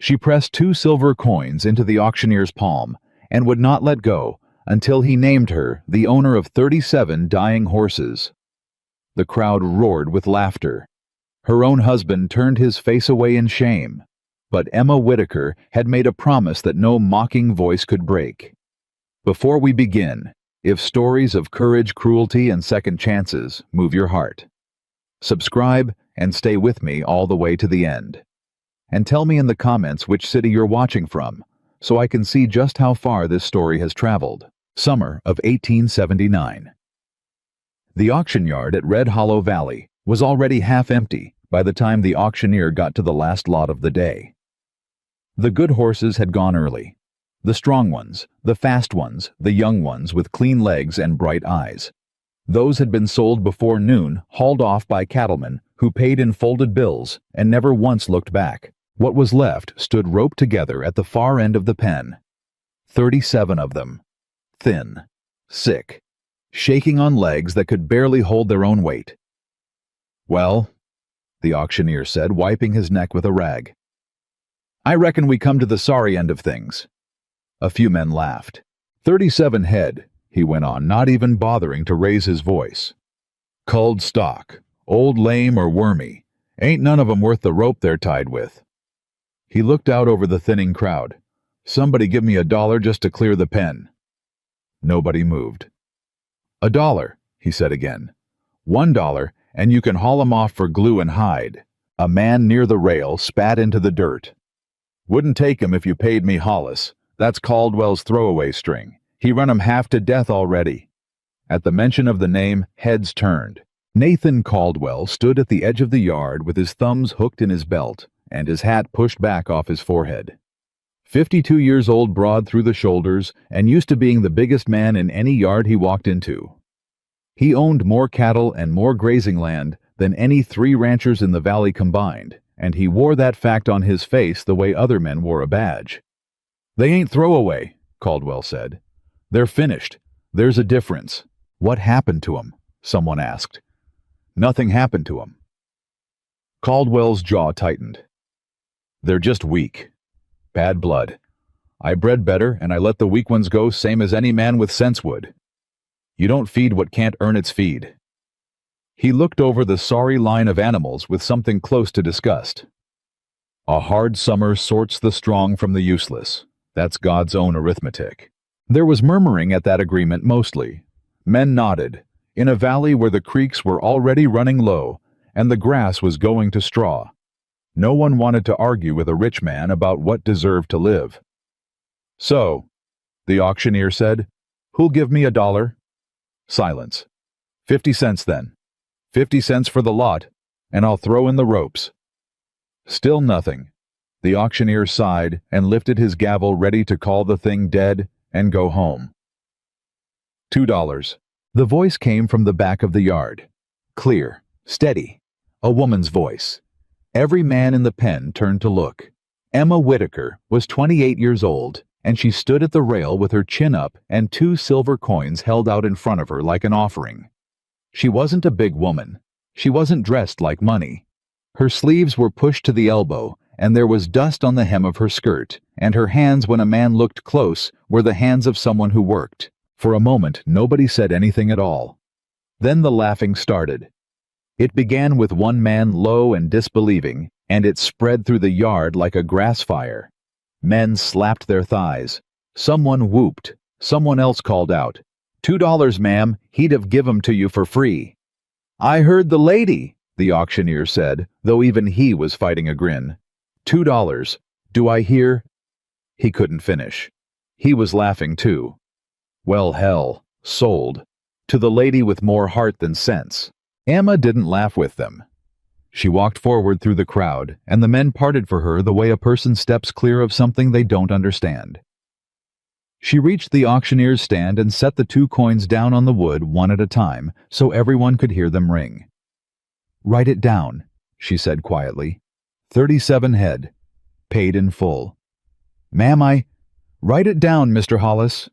She pressed 2 silver coins into the auctioneer's palm and would not let go until he named her the owner of 37 dying horses. The crowd roared with laughter. Her own husband turned his face away in shame, but Emma Whitaker had made a promise that no mocking voice could break. Before we begin, if stories of courage, cruelty, and second chances move your heart, subscribe and stay with me all the way to the end. And tell me in the comments which city you're watching from, so I can see just how far this story has traveled. Summer of 1879. The auction yard at Red Hollow Valley was already half empty by the time the auctioneer got to the last lot of the day. The good horses had gone early. The strong ones, the fast ones, the young ones with clean legs and bright eyes. Those had been sold before noon, hauled off by cattlemen who paid in folded bills and never once looked back. What was left stood roped together at the far end of the pen. 37 of them. Thin, sick, shaking on legs that could barely hold their own weight. "Well," the auctioneer said, wiping his neck with a rag, "I reckon we come to the sorry end of things." A few men laughed. 37 head, he went on, not even bothering to raise his voice. "Culled stock, old, lame, or wormy. Ain't none of 'em worth the rope they're tied with." He looked out over the thinning crowd. "Somebody give me $1 just to clear the pen." Nobody moved. $1, he said again. $1, and you can haul 'em off for glue and hide." A man near the rail spat into the dirt. "Wouldn't take 'em if you paid me hollis. That's Caldwell's throwaway string. He run 'em half to death already." At the mention of the name, heads turned. Nathan Caldwell stood at the edge of the yard with his thumbs hooked in his belt and his hat pushed back off his forehead. 52 years old, broad through the shoulders, and used to being the biggest man in any yard he walked into. He owned more cattle and more grazing land than any 3 ranchers in the valley combined, and he wore that fact on his face the way other men wore a badge. "They ain't throwaway," Caldwell said. "They're finished. There's a difference." "What happened to 'em?" someone asked. "Nothing happened to 'em." Caldwell's jaw tightened. "They're just weak. Bad blood. I bred better, and I let the weak ones go same as any man with sense would. You don't feed what can't earn its feed." He looked over the sorry line of animals with something close to disgust. "A hard summer sorts the strong from the useless. That's God's own arithmetic." There was murmuring at that agreement mostly. Men nodded, in a valley where the creeks were already running low and the grass was going to straw. No one wanted to argue with a rich man about what deserved to live. "So," the auctioneer said, "who'll give me $1? Silence. 50 cents then. 50 cents for the lot, and I'll throw in the ropes." Still nothing. The auctioneer sighed and lifted his gavel, ready to call the thing dead and go home. $2. The voice came from the back of the yard. Clear, steady, a woman's voice. Every man in the pen turned to look. Emma Whitaker was 28 years old, and she stood at the rail with her chin up and 2 silver coins held out in front of her like an offering. She wasn't a big woman. She wasn't dressed like money. Her sleeves were pushed to the elbow, and there was dust on the hem of her skirt, and her hands, when a man looked close, were the hands of someone who worked. For a moment, nobody said anything at all. Then the laughing started. It began with one man low and disbelieving, and it spread through the yard like a grass fire. Men slapped their thighs. Someone whooped. Someone else called out, $2, ma'am, he'd have give 'em to you for free." "I heard the lady," the auctioneer said, though even he was fighting a grin. $2. Do I hear? He couldn't finish. He was laughing too. Well, hell, sold. To the lady with more heart than sense. Emma didn't laugh with them. She walked forward through the crowd, and the men parted for her the way a person steps clear of something they don't understand. She reached the auctioneer's stand and set the 2 coins down on the wood one at a time so everyone could hear them ring. "Write it down," she said quietly. 37 head. Paid in full. "Ma'am, Write it down, Mr. Hollis."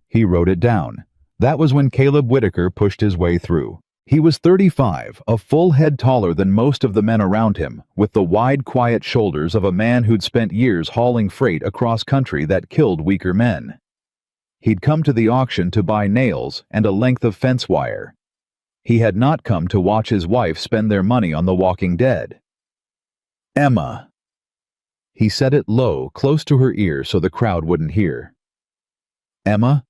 He wrote it down. That was when Caleb Whitaker pushed his way through. He was 35, a full head taller than most of the men around him, with the wide, quiet shoulders of a man who'd spent years hauling freight across country that killed weaker men. He'd come to the auction to buy nails and a length of fence wire. He had not come to watch his wife spend their money on The Walking Dead. "Emma." He said it low, close to her ear so the crowd wouldn't hear. "Emma,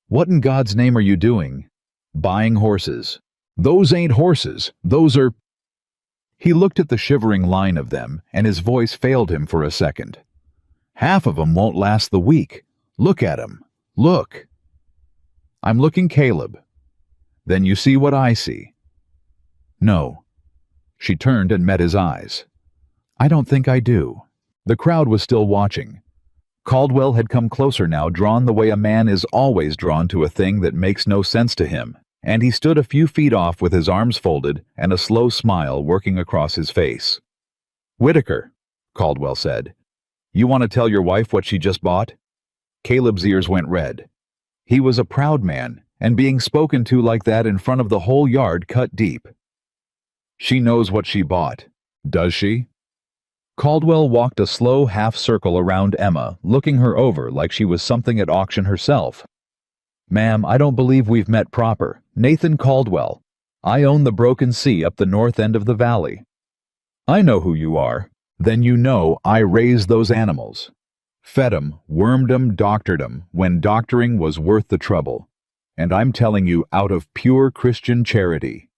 what in God's name are you doing?" "Buying horses." "Those ain't horses, those are—" He looked at the shivering line of them, and his voice failed him for a second. "Half of 'em won't last the week. Look at 'em. Look." "I'm looking, Caleb." "Then you see what I see." "No." She turned and met his eyes. "I don't think I do." The crowd was still watching. Caldwell had come closer now, drawn the way a man is always drawn to a thing that makes no sense to him, and he stood a few feet off with his arms folded and a slow smile working across his face. "Whitaker," Caldwell said, "you want to tell your wife what she just bought?" Caleb's ears went red. He was a proud man, and being spoken to like that in front of the whole yard cut deep. "She knows what she bought. Does she?" Caldwell walked a slow half-circle around Emma, looking her over like she was something at auction herself. "Ma'am, I don't believe we've met proper. Nathan Caldwell. I own the Broken Sea up the north end of the valley." "I know who you are." "Then you know I raised those animals. Fed 'em, wormed 'em, doctored 'em, when doctoring was worth the trouble. And I'm telling you out of pure Christian charity."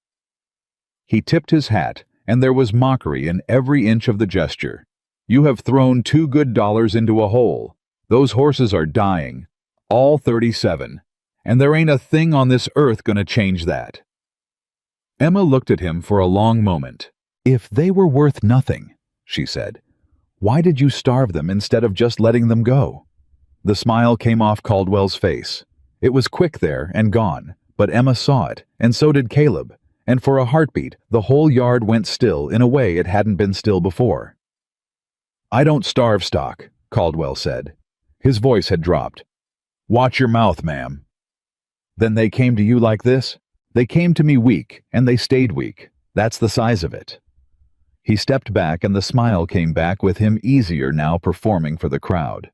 He tipped his hat, and there was mockery in every inch of the gesture. "You have thrown $2 into a hole. Those horses are dying. All 37. And there ain't a thing on this earth gonna change that." Emma looked at him for a long moment. "If they were worth nothing," she said, "why did you starve them instead of just letting them go?" The smile came off Caldwell's face. It was quick there and gone, but Emma saw it, and so did Caleb, and for a heartbeat the whole yard went still in a way it hadn't been still before. "I don't starve stock," Caldwell said. His voice had dropped. "Watch your mouth, ma'am." "Then they came to you like this?" "They came to me weak, and they stayed weak. That's the size of it." He stepped back, and the smile came back with him, easier now, performing for the crowd.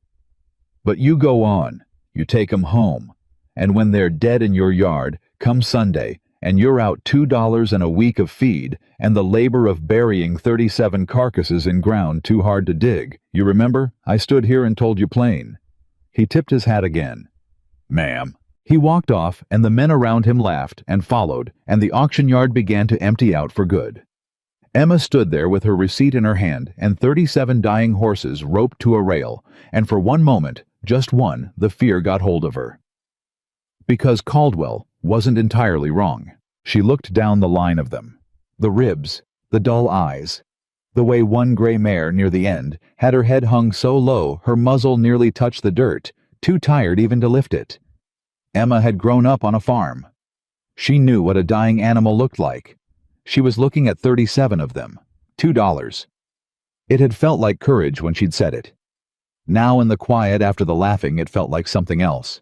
"But you go on. You take 'em home. And when they're dead in your yard, come Sunday, and you're out $2 and a week of feed, and the labor of burying 37 carcasses in ground too hard to dig. You remember? I stood here and told you plain." He tipped his hat again. "Ma'am." He walked off, and the men around him laughed and followed, and the auction yard began to empty out for good. Emma stood there with her receipt in her hand and 37 dying horses roped to a rail, and for one moment, just one, the fear got hold of her. Because Caldwell wasn't entirely wrong. She looked down the line of them. The ribs, the dull eyes, the way one gray mare near the end had her head hung so low her muzzle nearly touched the dirt, too tired even to lift it. Emma had grown up on a farm. She knew what a dying animal looked like. She was looking at 37 of them. $2. It had felt like courage when she'd said it. Now in the quiet after the laughing it felt like something else.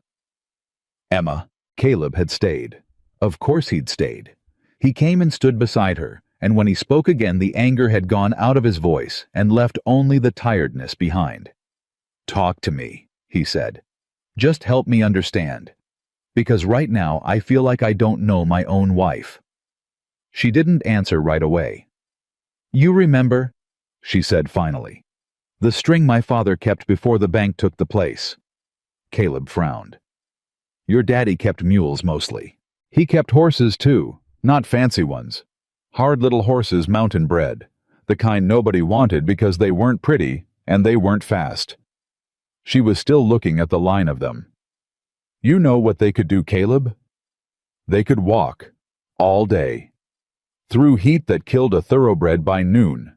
"Emma." Caleb had stayed. Of course he'd stayed. He came and stood beside her, and when he spoke again the anger had gone out of his voice and left only the tiredness behind. "Talk to me," he said. "Just help me understand. Because right now I feel like I don't know my own wife." She didn't answer right away. "You remember," she said finally, "the string my father kept before the bank took the place?" Caleb frowned. "Your daddy kept mules mostly. He kept horses too, not fancy ones. Hard little horses mountain bred, the kind nobody wanted because they weren't pretty and they weren't fast." She was still looking at the line of them. "You know what they could do, Caleb? They could walk, all day. Through heat that killed a thoroughbred by noon.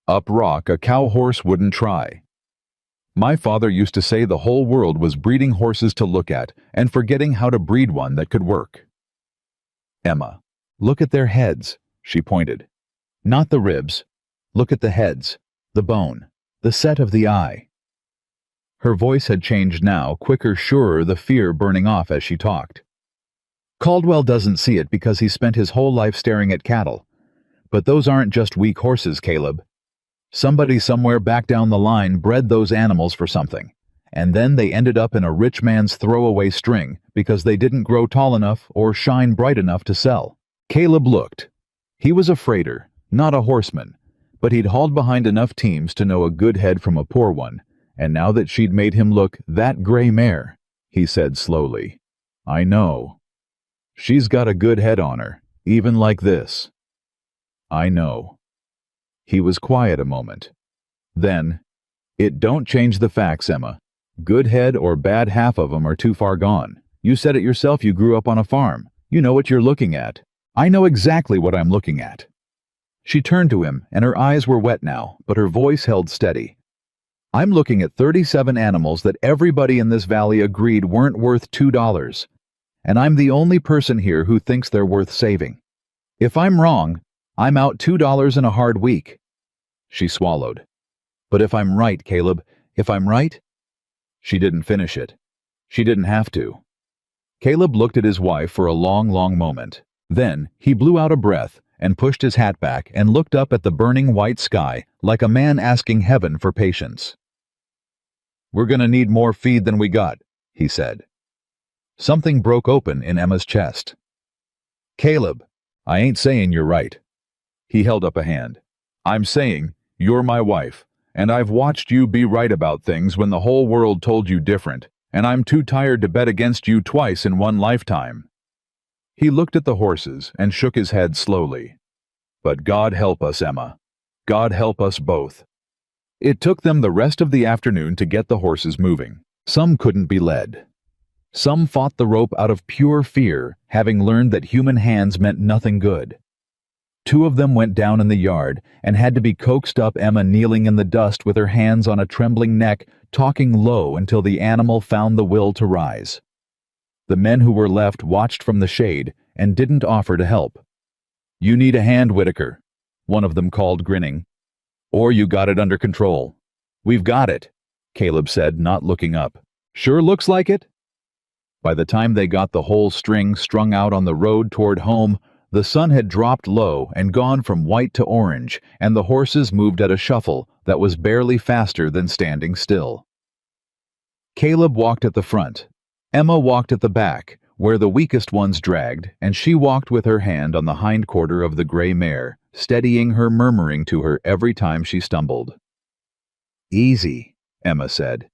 Up rock a cow horse wouldn't try. My father used to say the whole world was breeding horses to look at and forgetting how to breed one that could work." "Emma, look at their heads," she pointed. "Not the ribs. Look at the heads, the bone, the set of the eye." Her voice had changed now, quicker, surer, the fear burning off as she talked. Caldwell doesn't see it because he spent his whole life staring at cattle. But those aren't just weak horses, Caleb. Somebody somewhere back down the line bred those animals for something, and then they ended up in a rich man's throwaway string because they didn't grow tall enough or shine bright enough to sell. Caleb looked. He was a freighter, not a horseman, but he'd hauled behind enough teams to know a good head from a poor one, and now that she'd made him look that gray mare, he said slowly, "I know. She's got a good head on her, even like this. I know." He was quiet a moment. Then, "It don't change the facts, Emma. Good head or bad half of 'em are too far gone. You said it yourself, you grew up on a farm. You know what you're looking at. I know exactly what I'm looking at." She turned to him, and her eyes were wet now, but her voice held steady. "I'm looking at 37 animals that everybody in this valley agreed weren't worth $2, and I'm the only person here who thinks they're worth saving. If I'm wrong, I'm out $2 in a hard week." She swallowed. "But if I'm right, Caleb, if I'm right?" She didn't finish it. She didn't have to. Caleb looked at his wife for a long, long moment. Then he blew out a breath and pushed his hat back and looked up at the burning white sky like a man asking heaven for patience. "We're gonna need more feed than we got," he said. Something broke open in Emma's chest. "Caleb, I ain't saying you're right." He held up a hand. "I'm saying you're my wife, and I've watched you be right about things when the whole world told you different, and I'm too tired to bet against you twice in one lifetime." He looked at the horses and shook his head slowly. "But God help us, Emma. God help us both." It took them the rest of the afternoon to get the horses moving. Some couldn't be led. Some fought the rope out of pure fear, having learned that human hands meant nothing good. 2 of them went down in the yard and had to be coaxed up, Emma kneeling in the dust with her hands on a trembling neck, talking low until the animal found the will to rise. The men who were left watched from the shade and didn't offer to help. "You need a hand, Whitaker," one of them called, grinning. "Or you got it under control." "We've got it," Caleb said, not looking up. "Sure looks like it." By the time they got the whole string strung out on the road toward home, the sun had dropped low and gone from white to orange, and the horses moved at a shuffle that was barely faster than standing still. Caleb walked at the front. Emma walked at the back, where the weakest ones dragged, and she walked with her hand on the hindquarter of the gray mare, steadying her, murmuring to her every time she stumbled. "Easy," Emma said.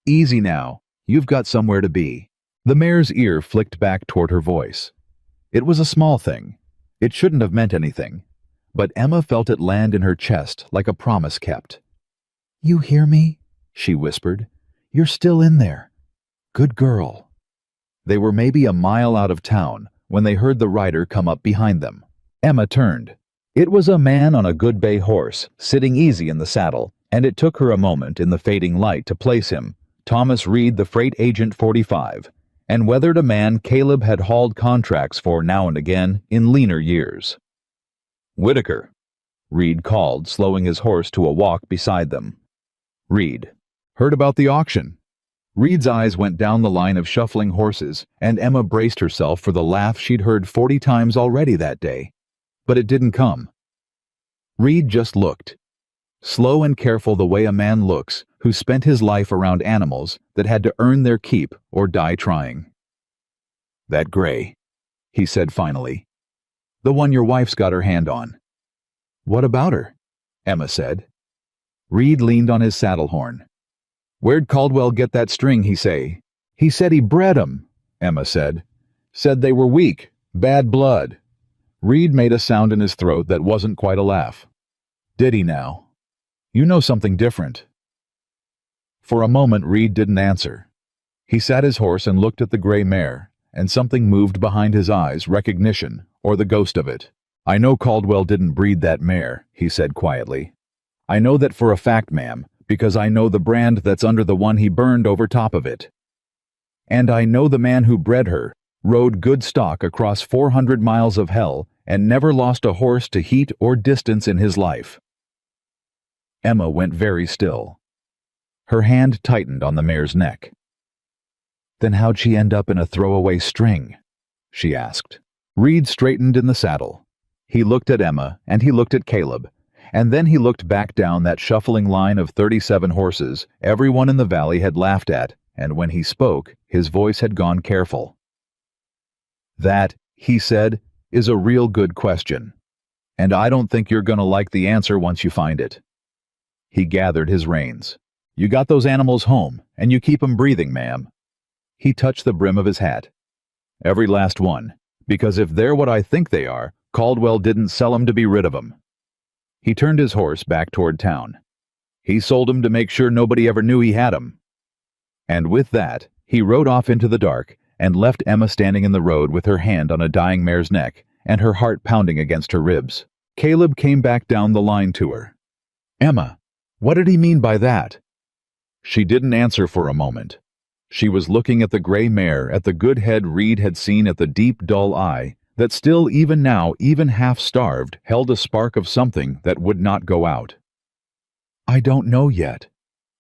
"Easy now. You've got somewhere to be." The mare's ear flicked back toward her voice. It was a small thing. It shouldn't have meant anything, but Emma felt it land in her chest like a promise kept. "You hear me?" she whispered. "You're still in there. Good girl." They were maybe a mile out of town when they heard the rider come up behind them. Emma turned. It was a man on a good bay horse, sitting easy in the saddle, and it took her a moment in the fading light to place him, Thomas Reed, the freight agent 45, and weathered a man Caleb had hauled contracts for now and again in leaner years. "Whitaker," Reed called, slowing his horse to a walk beside them. "Reed, heard about the auction?" Reed's eyes went down the line of shuffling horses, and Emma braced herself for the laugh she'd heard 40 times already that day. But it didn't come. Reed just looked. Slow and careful the way a man looks who spent his life around animals that had to earn their keep or die trying. "That gray," he said finally. "The one your wife's got her hand on." "What about her?" Emma said. Reed leaned on his saddle horn. "Where'd Caldwell get that string, he say?" "He said he bred 'em," Emma said. "Said they were weak, bad blood." Reed made a sound in his throat that wasn't quite a laugh. "Did he now? You know something different." For a moment Reed didn't answer. He sat his horse and looked at the gray mare, and something moved behind his eyes, recognition, or the ghost of it. "I know Caldwell didn't breed that mare," he said quietly. "I know that for a fact, ma'am, because I know the brand that's under the one he burned over top of it. And I know the man who bred her rode good stock across 400 miles of hell and never lost a horse to heat or distance in his life." Emma went very still. Her hand tightened on the mare's neck. "Then how'd she end up in a throwaway string?" she asked. Reed straightened in the saddle. He looked at Emma, and he looked at Caleb, and then he looked back down that shuffling line of 37 horses everyone in the valley had laughed at, and when he spoke, his voice had gone careful. That, he said, is a real good question. And I don't think you're gonna like the answer once you find it. He gathered his reins. You got those animals home, and you keep 'em breathing, ma'am. He touched the brim of his hat. Every last one, because if they're what I think they are, Caldwell didn't sell 'em to be rid of 'em. He turned his horse back toward town. He sold 'em to make sure nobody ever knew he had 'em. And with that, he rode off into the dark and left Emma standing in the road with her hand on a dying mare's neck and her heart pounding against her ribs. Caleb came back down the line to her. Emma, what did he mean by that? She didn't answer for a moment. She was looking at the gray mare, at the good head Reed had seen, at the deep, dull eye that still, even now, even half-starved, held a spark of something that would not go out. I don't know yet,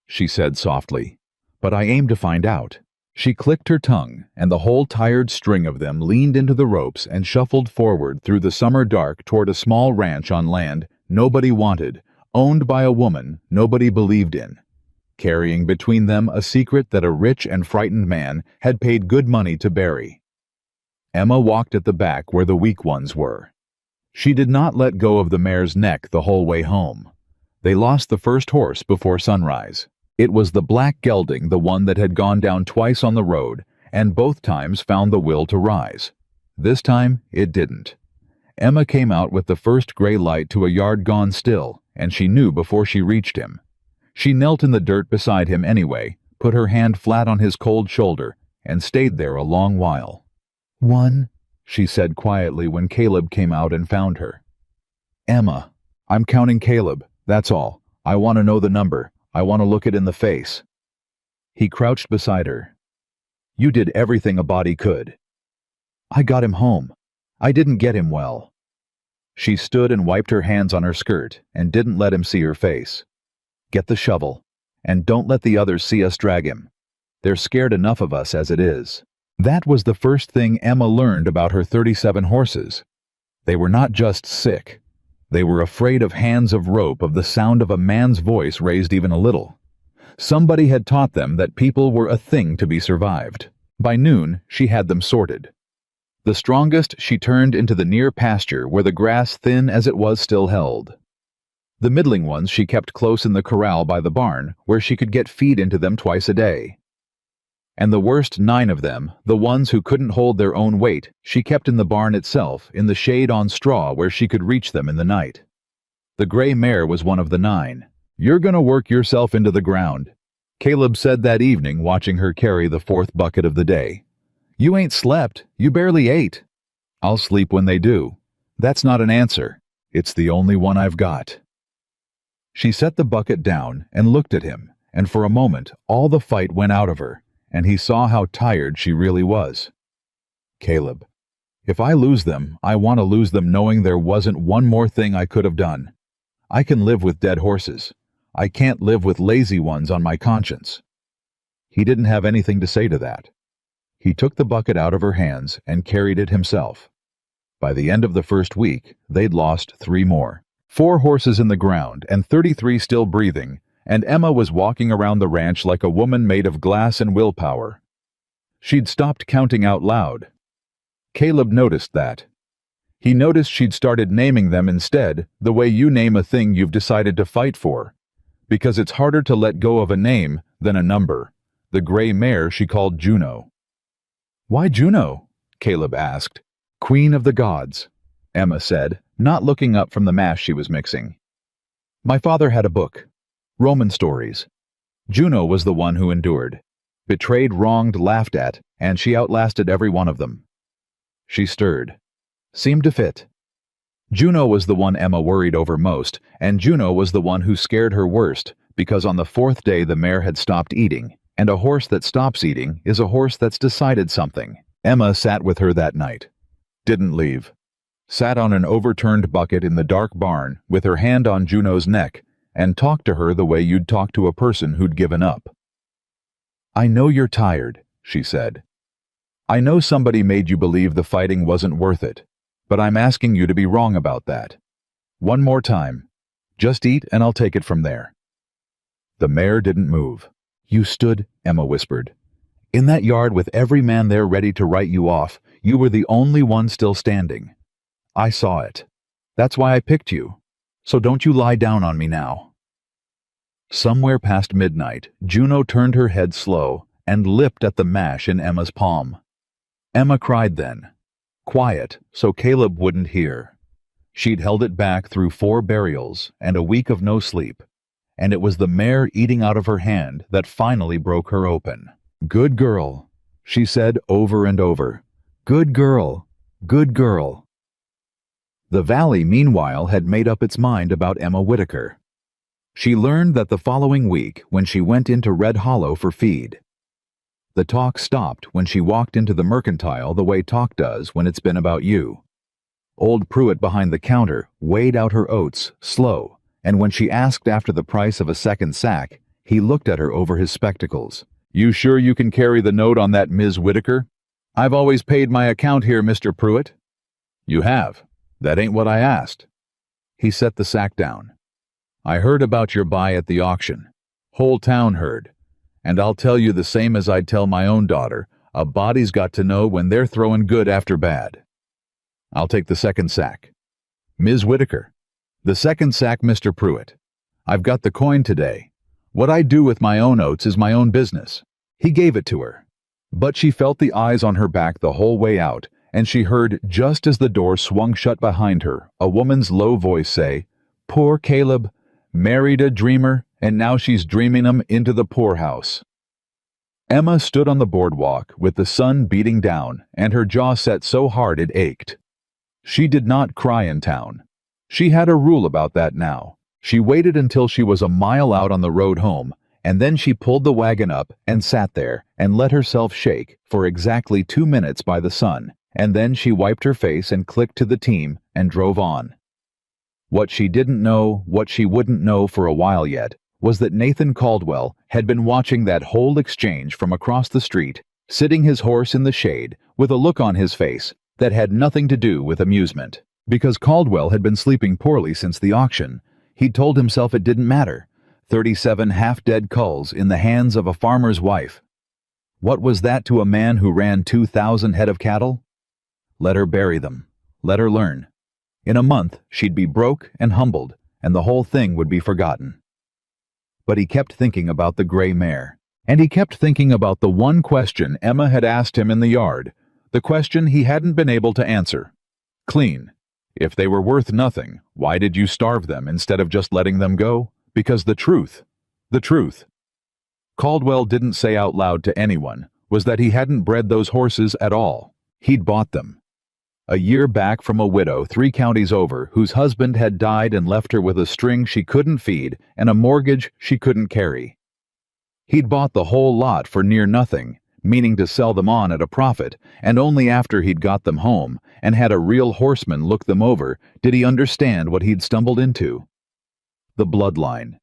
she said softly, but I aim to find out. She clicked her tongue, and the whole tired string of them leaned into the ropes and shuffled forward through the summer dark toward a small ranch on land nobody wanted, owned by a woman nobody believed in, carrying between them a secret that a rich and frightened man had paid good money to bury. Emma walked at the back where the weak ones were. She did not let go of the mare's neck the whole way home. They lost the first horse before sunrise. It was the black gelding, the one that had gone down twice on the road, and both times found the will to rise. This time, it didn't. Emma came out with the first gray light to a yard gone still, and she knew before she reached him. She knelt in the dirt beside him anyway, put her hand flat on his cold shoulder, and stayed there a long while. One, she said quietly when Caleb came out and found her. Emma, I'm counting Caleb, that's all. I want to know the number. I want to look it in the face. He crouched beside her. You did everything a body could. I got him home. I didn't get him well. She stood and wiped her hands on her skirt and didn't let him see her face. Get the shovel, and don't let the others see us drag him. They're scared enough of us as it is. That was the first thing Emma learned about her 37 horses. They were not just sick. They were afraid of hands of rope, of the sound of a man's voice raised even a little. Somebody had taught them that people were a thing to be survived. By noon, she had them sorted. The strongest she turned into the near pasture where the grass, thin as it was, still held. The middling ones she kept close in the corral by the barn, where she could get feed into them twice a day. And the worst 9 of them, the ones who couldn't hold their own weight, she kept in the barn itself, in the shade on straw where she could reach them in the night. The gray mare was one of the 9. You're gonna work yourself into the ground, Caleb said that evening, watching her carry the 4th bucket of the day. You ain't slept, you barely ate. I'll sleep when they do. That's not an answer. It's the only one I've got. She set the bucket down and looked at him, and for a moment all the fight went out of her, and he saw how tired she really was. Caleb, if I lose them, I want to lose them knowing there wasn't one more thing I could have done. I can live with dead horses. I can't live with lazy ones on my conscience. He didn't have anything to say to that. He took the bucket out of her hands and carried it himself. By the end of the first week, they'd lost 3 more. 4 horses in the ground and 33 still breathing, and Emma was walking around the ranch like a woman made of glass and willpower. She'd stopped counting out loud. Caleb noticed that. He noticed she'd started naming them instead, the way you name a thing you've decided to fight for. Because it's harder to let go of a name than a number. The gray mare she called Juno. Why Juno? Caleb asked. Queen of the gods, Emma said, not looking up from the mash she was mixing. My father had a book. Roman stories. Juno was the one who endured. Betrayed, wronged, laughed at, and she outlasted every one of them. She stirred. Seemed to fit. Juno was the one Emma worried over most, and Juno was the one who scared her worst, because on the 4th day the mare had stopped eating, and a horse that stops eating is a horse that's decided something. Emma sat with her that night. Didn't leave. Sat on an overturned bucket in the dark barn with her hand on Juno's neck and talked to her the way you'd talk to a person who'd given up. I know you're tired, she said. I know somebody made you believe the fighting wasn't worth it, but I'm asking you to be wrong about that. One more time. Just eat and I'll take it from there." The mare didn't move. "You stood," Emma whispered. "In that yard with every man there ready to write you off, you were the only one still standing. I saw it. That's why I picked you. So don't you lie down on me now." Somewhere past midnight, Juno turned her head slow and lipped at the mash in Emma's palm. Emma cried then. Quiet, so Caleb wouldn't hear. She'd held it back through 4 burials and a week of no sleep, and it was the mare eating out of her hand that finally broke her open. "Good girl," she said over and over. "Good girl, good girl." The valley, meanwhile, had made up its mind about Emma Whitaker. She learned that the following week when she went into Red Hollow for feed. The talk stopped when she walked into the mercantile the way talk does when it's been about you. Old Pruitt behind the counter weighed out her oats, slow, and when she asked after the price of a second sack, he looked at her over his spectacles. "You sure you can carry the note on that Ms. Whitaker? I've always paid my account here, Mr. Pruitt." "You have. That ain't what I asked." He set the sack down. "I heard about your buy at the auction. Whole town heard. And I'll tell you the same as I'd tell my own daughter, a body's got to know when they're throwing good after bad. I'll take the second sack." "Ms. Whitaker." "The second sack, Mr. Pruitt. I've got the coin today. What I do with my own oats is my own business." He gave it to her. But she felt the eyes on her back the whole way out, and she heard, just as the door swung shut behind her, a woman's low voice say, "Poor Caleb. Married a dreamer, and now she's dreaming him into the poorhouse." Emma stood on the boardwalk with the sun beating down, and her jaw set so hard it ached. She did not cry in town. She had a rule about that now. She waited until she was a mile out on the road home, and then she pulled the wagon up and sat there and let herself shake for exactly 2 minutes by the sun, and then she wiped her face and clicked to the team and drove on. What she didn't know, what she wouldn't know for a while yet, was that Nathan Caldwell had been watching that whole exchange from across the street, sitting his horse in the shade with a look on his face that had nothing to do with amusement. Because Caldwell had been sleeping poorly since the auction, he'd told himself it didn't matter. 37 half-dead culls in the hands of a farmer's wife. What was that to a man who ran 2,000 head of cattle? Let her bury them. Let her learn. In a month, she'd be broke and humbled, and the whole thing would be forgotten. But he kept thinking about the gray mare, and he kept thinking about the one question Emma had asked him in the yard, the question he hadn't been able to answer. Clean. If they were worth nothing, why did you starve them instead of just letting them go? Because the truth. Caldwell didn't say out loud to anyone was that he hadn't bred those horses at all. He'd bought them. A year back from a widow 3 counties over whose husband had died and left her with a string she couldn't feed and a mortgage she couldn't carry. He'd bought the whole lot for near nothing, meaning to sell them on at a profit, and only after he'd got them home and had a real horseman look them over did he understand what he'd stumbled into. The bloodline.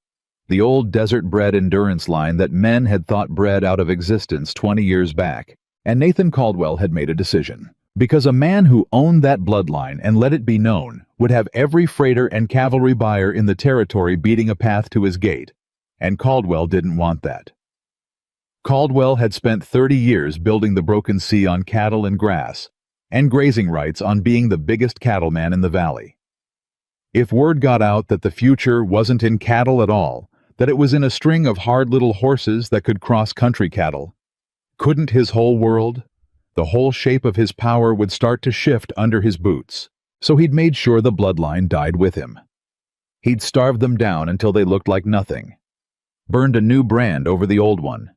The old desert-bred endurance line that men had thought bred out of existence 20 years back. And Nathan Caldwell had made a decision. Because a man who owned that bloodline and let it be known would have every freighter and cavalry buyer in the territory beating a path to his gate. And Caldwell didn't want that. Caldwell had spent 30 years building the Broken Sea on cattle and grass, and grazing rights on being the biggest cattleman in the valley. If word got out that the future wasn't in cattle at all, that it was in a string of hard little horses that could cross country cattle, couldn't his whole world, the whole shape of his power would start to shift under his boots. So he'd made sure the bloodline died with him. He'd starved them down until they looked like nothing, burned a new brand over the old one,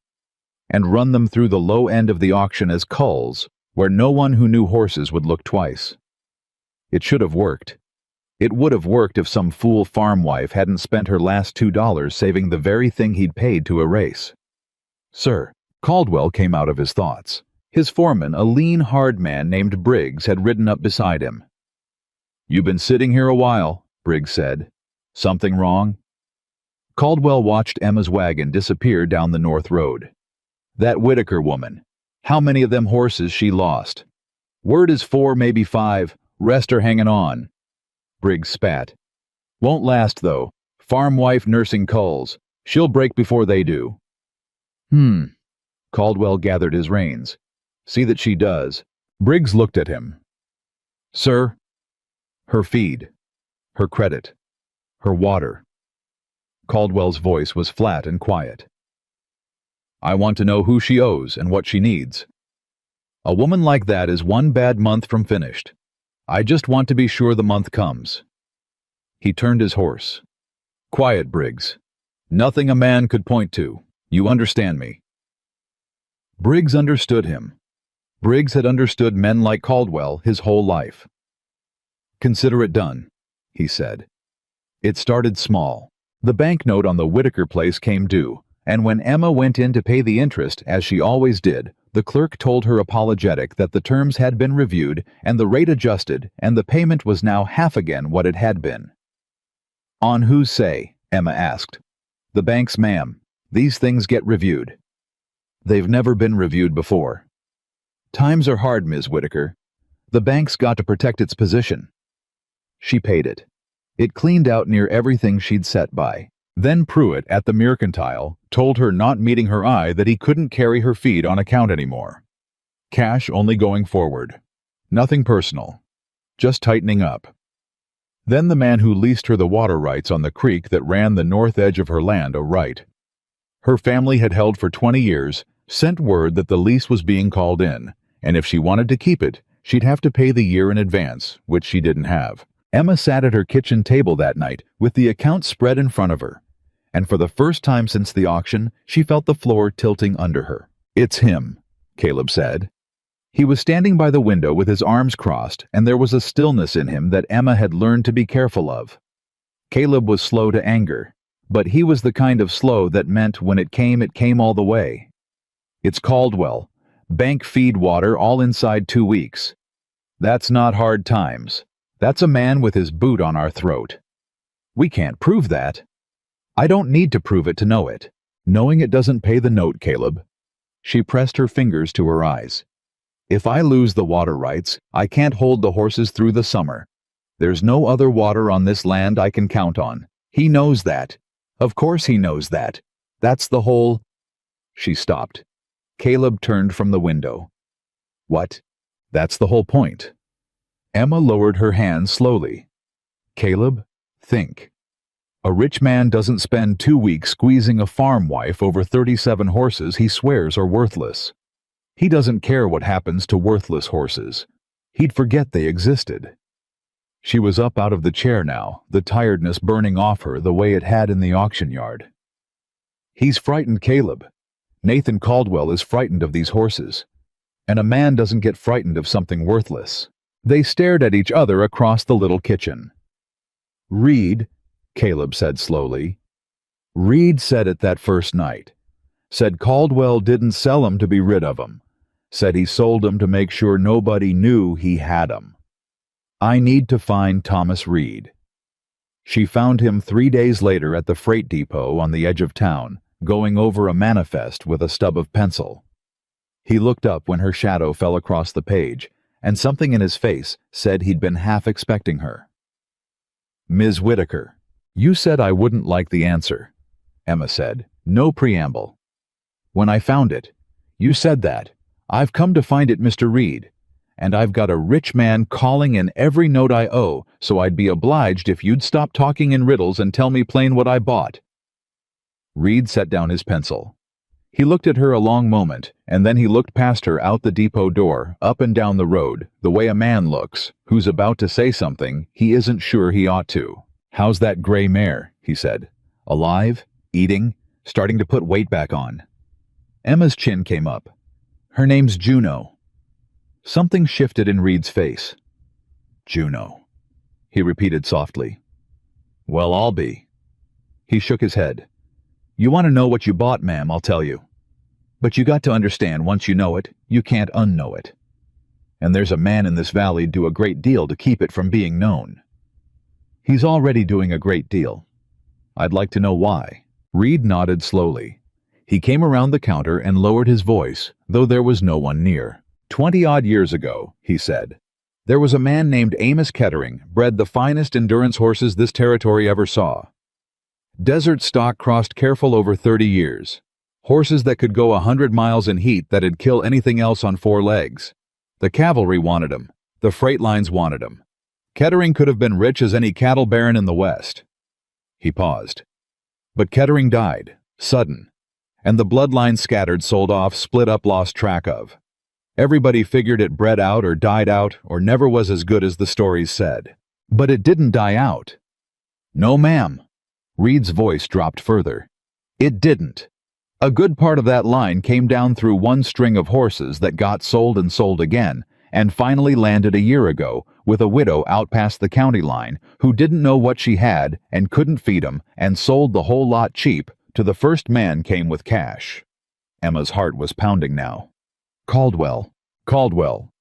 and run them through the low end of the auction as culls, where no one who knew horses would look twice. It should have worked. It would have worked if some fool farm wife hadn't spent her last $2 saving the very thing he'd paid to erase. "Sir," Caldwell came out of his thoughts. His foreman, a lean, hard man named Briggs, had ridden up beside him. "You've been sitting here a while," Briggs said. "Something wrong?" Caldwell watched Emma's wagon disappear down the north road. That Whitaker woman. How many of them horses she lost? Word is 4, maybe 5. Rest are hanging on. Briggs spat. Won't last, though. Farm wife nursing culls. She'll break before they do. Caldwell gathered his reins. See that she does. Briggs looked at him. Sir? Her feed. Her credit. Her water. Caldwell's voice was flat and quiet. I want to know who she owes and what she needs. A woman like that is 1 bad month from finished. I just want to be sure the month comes. He turned his horse. Quiet, Briggs. Nothing a man could point to. You understand me. Briggs understood him. Briggs had understood men like Caldwell his whole life. Consider it done, he said. It started small. The banknote on the Whitaker place came due, and when Emma went in to pay the interest, as she always did, the clerk told her apologetic that the terms had been reviewed and the rate adjusted, and the payment was now half again what it had been. On whose say? Emma asked. The bank's, ma'am. These things get reviewed. They've never been reviewed before. Times are hard, Ms. Whitaker. The bank's got to protect its position. She paid it. It cleaned out near everything she'd set by. Then Pruitt at the Mercantile told her, not meeting her eye, that he couldn't carry her feed on account anymore. Cash only going forward. Nothing personal. Just tightening up. Then the man who leased her the water rights on the creek that ran the north edge of her land a right. Her family had held for 20 years, sent word that the lease was being called in, and if she wanted to keep it, she'd have to pay the year in advance, which she didn't have. Emma sat at her kitchen table that night with the account spread in front of her, and for the first time since the auction, she felt the floor tilting under her. It's him, Caleb said. He was standing by the window with his arms crossed, and there was a stillness in him that Emma had learned to be careful of. Caleb was slow to anger, but he was the kind of slow that meant when it came all the way. It's Caldwell. Bank feed water all inside 2 weeks. That's not hard times. That's a man with his boot on our throat. We can't prove that. I don't need to prove it to know it. Knowing it doesn't pay the note, Caleb. She pressed her fingers to her eyes. If I lose the water rights, I can't hold the horses through the summer. There's no other water on this land I can count on. He knows that. Of course he knows that. That's the whole... She stopped. Caleb turned from the window. What? That's the whole point. Emma lowered her hand slowly. Caleb, think. A rich man doesn't spend 2 weeks squeezing a farm wife over 37 horses he swears are worthless. He doesn't care what happens to worthless horses. He'd forget they existed. She was up out of the chair now, the tiredness burning off her the way it had in the auction yard. He's frightened, Caleb. Nathan Caldwell is frightened of these horses. And a man doesn't get frightened of something worthless. They stared at each other across the little kitchen. Reed, Caleb said slowly. Reed said it that first night. Said Caldwell didn't sell 'em to be rid of 'em. Said he sold 'em to make sure nobody knew he had 'em. I need to find Thomas Reed. She found him 3 days later at the freight depot on the edge of town, going over a manifest with a stub of pencil. He looked up when her shadow fell across the page, and something in his face said he'd been half expecting her. Ms. Whitaker, you said I wouldn't like the answer, Emma said, no preamble. When I found it, you said that. I've come to find it, Mr. Reed, and I've got a rich man calling in every note I owe, so I'd be obliged if you'd stop talking in riddles and tell me plain what I bought. Reed set down his pencil. He looked at her a long moment, and then he looked past her out the depot door, up and down the road, the way a man looks, who's about to say something he isn't sure he ought to. How's that gray mare? He said. Alive? Eating? Starting to put weight back on? Emma's chin came up. Her name's Juno. Something shifted in Reed's face. Juno, he repeated softly. Well, I'll be. He shook his head. You want to know what you bought, ma'am, I'll tell you. But you got to understand, once you know it, you can't unknow it. And there's a man in this valley'd do a great deal to keep it from being known. He's already doing a great deal. I'd like to know why. Reed nodded slowly. He came around the counter and lowered his voice, though there was no one near. 20-odd years ago, he said, there was a man named Amos Kettering, bred the finest endurance horses this territory ever saw. Desert stock crossed careful over 30 years. Horses that could go 100 miles in heat that'd kill anything else on 4 legs. The cavalry wanted him. The freight lines wanted him. Kettering could have been rich as any cattle baron in the West. He paused. But Kettering died, sudden, and the bloodline scattered, sold off, split up, lost track of. Everybody figured it bred out or died out or never was as good as the stories said. But it didn't die out. No, ma'am. Reed's voice dropped further. It didn't. A good part of that line came down through one string of horses that got sold and sold again, and finally landed a year ago with a widow out past the county line who didn't know what she had and couldn't feed 'em and sold the whole lot cheap to the first man came with cash. Emma's heart was pounding now. Caldwell. Caldwell.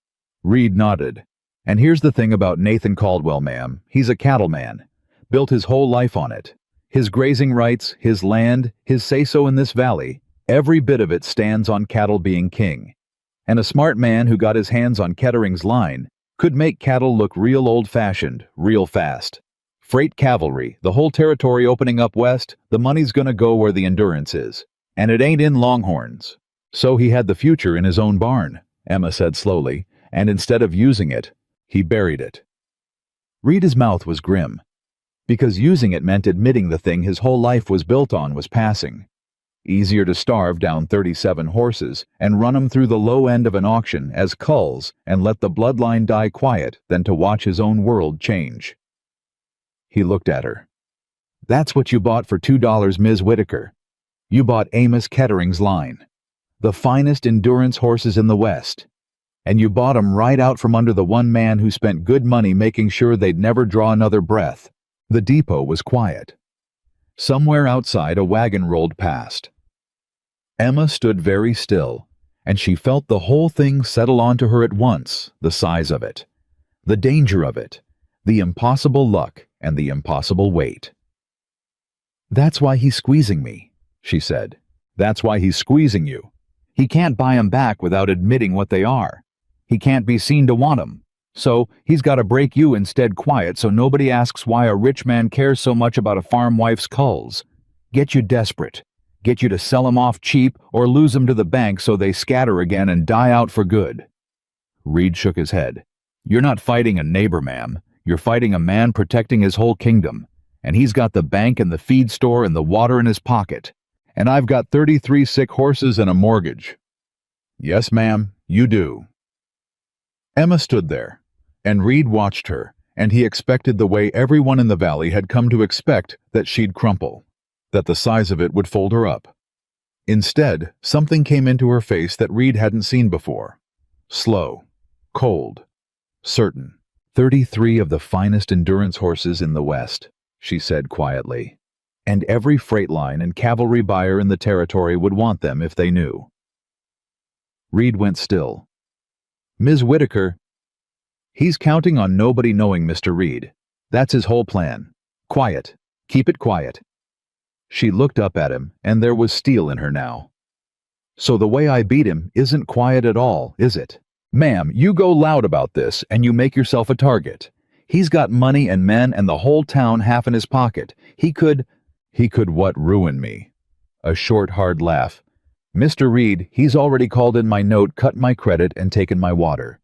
Reed nodded. And here's the thing about Nathan Caldwell, ma'am. He's a cattleman. Built his whole life on it. His grazing rights, his land, his say-so in this valley, every bit of it stands on cattle being king. And a smart man who got his hands on Kettering's line could make cattle look real old-fashioned, real fast. Freight cavalry, the whole territory opening up west, the money's gonna go where the endurance is. And it ain't in Longhorns. So he had the future in his own barn, Emma said slowly, and instead of using it, he buried it. Reed's mouth was grim, because using it meant admitting the thing his whole life was built on was passing. Easier to starve down 37 horses and run 'em through the low end of an auction as culls and let the bloodline die quiet than to watch his own world change. He looked at her. That's what you bought for $2, Ms. Whitaker. You bought Amos Kettering's line. The finest endurance horses in the West. And you bought 'em right out from under the one man who spent good money making sure they'd never draw another breath. The depot was quiet. Somewhere outside a wagon rolled past. Emma stood very still, and she felt the whole thing settle onto her at once, the size of it, the danger of it, the impossible luck and the impossible weight. That's why he's squeezing me, she said. That's why he's squeezing you. He can't buy 'em back without admitting what they are. He can't be seen to want 'em. So he's got to break you instead quiet so nobody asks why a rich man cares so much about a farm wife's culls. Get you desperate. Get you to sell 'em off cheap or lose 'em to the bank so they scatter again and die out for good. Reed shook his head. You're not fighting a neighbor, ma'am. You're fighting a man protecting his whole kingdom. And he's got the bank and the feed store and the water in his pocket. And I've got 33 sick horses and a mortgage. Yes, ma'am, you do. Emma stood there, and Reed watched her, and he expected the way everyone in the valley had come to expect that she'd crumple, that the size of it would fold her up. Instead, something came into her face that Reed hadn't seen before. Slow, cold, certain. 33 of the finest endurance horses in the West, she said quietly. And every freight line and cavalry buyer in the territory would want them if they knew. Reed went still. Ms. Whitaker, he's counting on nobody knowing, Mr. Reed. That's his whole plan. Quiet. Keep it quiet. She looked up at him, and there was steel in her now. So the way I beat him isn't quiet at all, is it? Ma'am, you go loud about this, and you make yourself a target. He's got money and men and the whole town half in his pocket. He could what, ruin me? A short, hard laugh. Mr. Reed, he's already called in my note, cut my credit, and taken my water.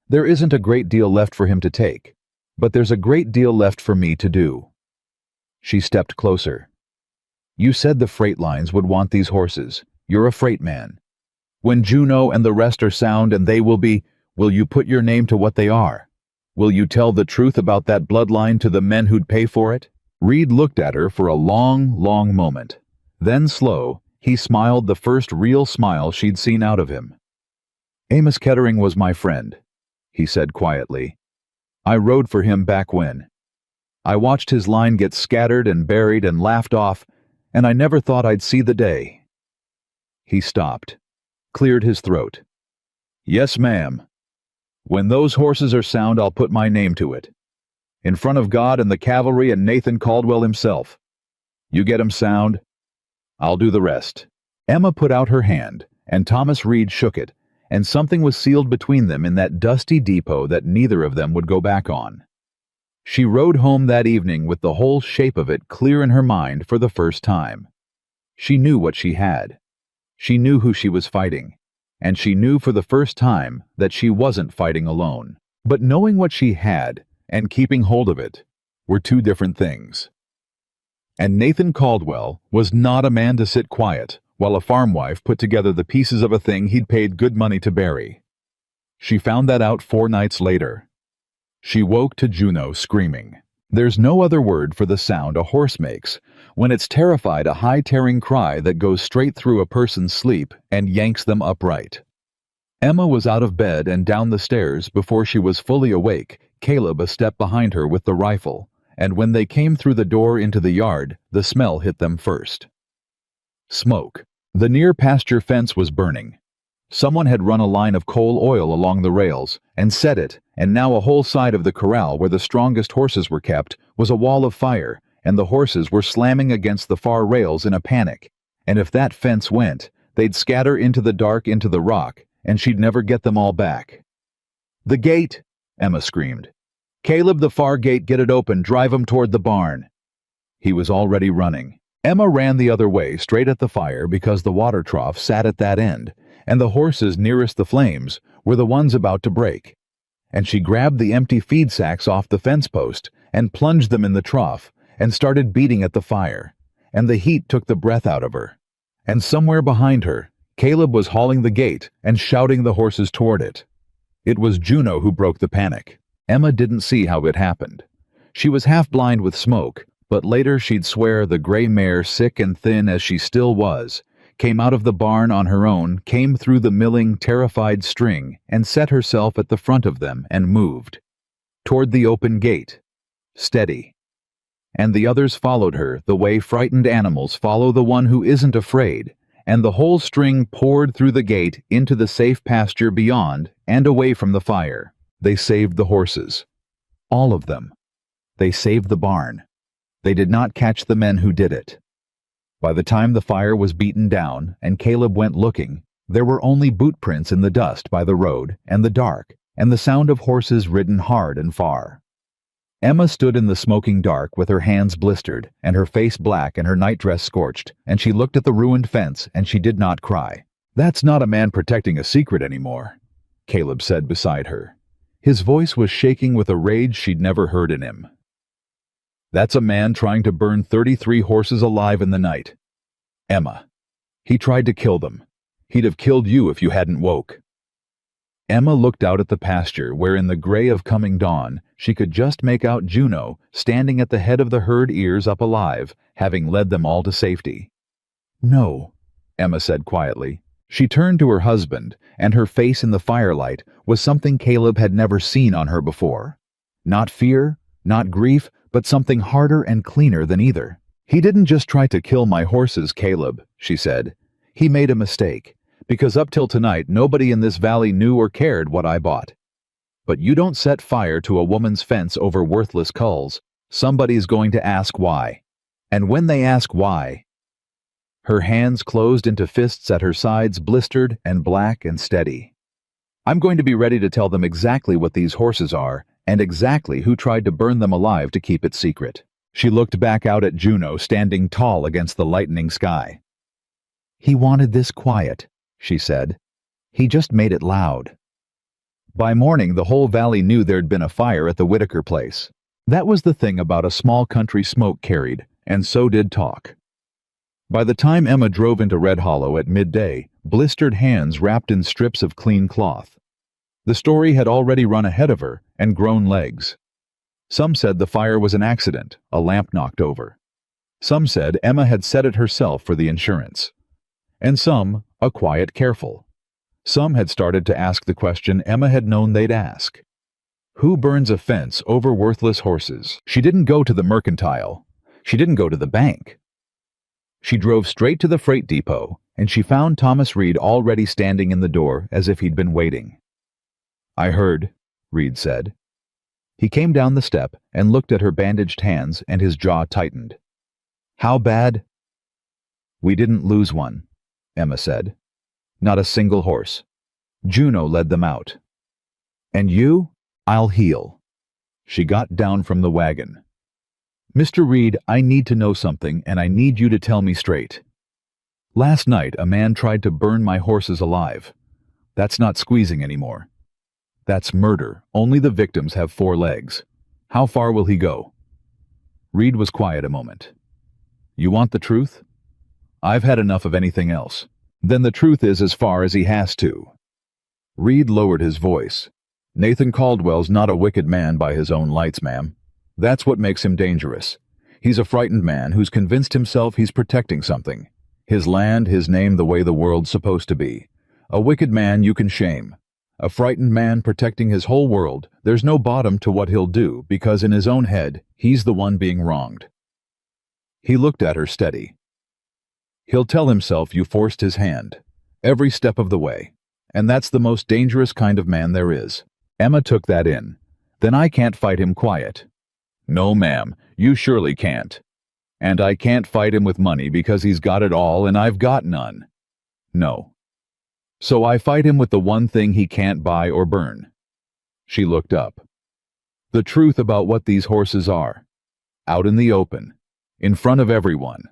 There isn't a great deal left for him to take, but there's a great deal left for me to do. She stepped closer. You said the freight lines would want these horses. You're a freight man. When Juneau and the rest are sound and they will be, will you put your name to what they are? Will you tell the truth about that bloodline to the men who'd pay for it? Reed looked at her for a long, long moment. Then slow, he smiled the first real smile she'd seen out of him. Amos Kettering was my friend, he said quietly. I rode for him back when. I watched his line get scattered and buried and laughed off, and I never thought I'd see the day. He stopped, cleared his throat. Yes, ma'am. When those horses are sound, I'll put my name to it. In front of God and the cavalry and Nathan Caldwell himself. You get 'em sound, I'll do the rest. Emma put out her hand, and Thomas Reed shook it, and something was sealed between them in that dusty depot that neither of them would go back on. She rode home that evening with the whole shape of it clear in her mind for the first time. She knew what she had. She knew who she was fighting, and she knew for the first time that she wasn't fighting alone. But knowing what she had and keeping hold of it were two different things. And Nathan Caldwell was not a man to sit quiet while a farm wife put together the pieces of a thing he'd paid good money to bury. She found that out 4 nights later. She woke to Juno screaming. There's no other word for the sound a horse makes when it's terrified, a high-tearing cry that goes straight through a person's sleep and yanks them upright. Emma was out of bed and down the stairs before she was fully awake, Caleb a step behind her with the rifle, and when they came through the door into the yard, the smell hit them first. Smoke. The near pasture fence was burning. Someone had run a line of coal oil along the rails and set it, and now a whole side of the corral where the strongest horses were kept was a wall of fire, and the horses were slamming against the far rails in a panic, and if that fence went, they'd scatter into the dark into the rock, and she'd never get them all back. "The gate!" Emma screamed. "Caleb, the far gate, get it open, drive 'em toward the barn." He was already running. Emma ran the other way, straight at the fire, because the water trough sat at that end, and the horses nearest the flames were the ones about to break. And she grabbed the empty feed sacks off the fence post and plunged them in the trough and started beating at the fire, and the heat took the breath out of her. And somewhere behind her, Caleb was hauling the gate and shouting the horses toward it. It was Juno who broke the panic. Emma didn't see how it happened. She was half blind with smoke, but later she'd swear the gray mare, sick and thin as she still was, came out of the barn on her own, came through the milling, terrified string, and set herself at the front of them and moved. Toward the open gate. Steady. And the others followed her the way frightened animals follow the one who isn't afraid, and the whole string poured through the gate into the safe pasture beyond and away from the fire. They saved the horses. All of them. They saved the barn. They did not catch the men who did it. By the time the fire was beaten down and Caleb went looking, there were only boot prints in the dust by the road and the dark and the sound of horses ridden hard and far. Emma stood in the smoking dark with her hands blistered and her face black and her nightdress scorched, and she looked at the ruined fence and she did not cry. "That's not a man protecting a secret anymore," Caleb said beside her. His voice was shaking with a rage she'd never heard in him. "That's a man trying to burn 33 horses alive in the night. Emma. He tried to kill them. He'd have killed you if you hadn't woke." Emma looked out at the pasture where in the gray of coming dawn she could just make out Juno standing at the head of the herd, ears up alive, having led them all to safety. "No," Emma said quietly. She turned to her husband, and her face in the firelight was something Caleb had never seen on her before. Not fear, not grief, but something harder and cleaner than either. "He didn't just try to kill my horses, Caleb," she said. "He made a mistake, because up till tonight nobody in this valley knew or cared what I bought. But you don't set fire to a woman's fence over worthless culls. Somebody's going to ask why. And when they ask why..." Her hands closed into fists at her sides, blistered and black and steady. "I'm going to be ready to tell them exactly what these horses are, and exactly who tried to burn them alive to keep it secret." She looked back out at Juno standing tall against the lightening sky. "He wanted this quiet," she said. "He just made it loud." By morning the whole valley knew there'd been a fire at the Whitaker place. That was the thing about a small country smoke carried, and so did talk. By the time Emma drove into Red Hollow at midday, blistered hands wrapped in strips of clean cloth. The story had already run ahead of her and grown legs. Some said the fire was an accident, a lamp knocked over. Some said Emma had set it herself for the insurance. And some, a quiet careful. Some had started to ask the question Emma had known they'd ask. Who burns a fence over worthless horses? She didn't go to the mercantile. She didn't go to the bank. She drove straight to the freight depot, and she found Thomas Reed already standing in the door as if he'd been waiting. "I heard," Reed said. He came down the step and looked at her bandaged hands, and his jaw tightened. "How bad?" "We didn't lose one." Emma said. Not a single horse. Juno led them out. And you? I'll heel. She got down from the wagon. Mr. Reed, I need to know something, and I need you to tell me straight. Last night, a man tried to burn my horses alive. That's not squeezing anymore. That's murder. Only the victims have 4 legs. How far will he go? Reed was quiet a moment. You want the truth? I've had enough of anything else. Then the truth is as far as he has to. Reed lowered his voice. Nathan Caldwell's not a wicked man by his own lights, ma'am. That's what makes him dangerous. He's a frightened man who's convinced himself he's protecting something. His land, his name, the way the world's supposed to be. A wicked man you can shame. A frightened man protecting his whole world, there's no bottom to what he'll do because in his own head, he's the one being wronged. He looked at her steady. He'll tell himself you forced his hand, every step of the way. And that's the most dangerous kind of man there is. Emma took that in. Then I can't fight him quiet. No, ma'am, you surely can't. And I can't fight him with money because he's got it all and I've got none. No. So I fight him with the one thing he can't buy or burn. She looked up. The truth about what these horses are. Out in the open. In front of everyone.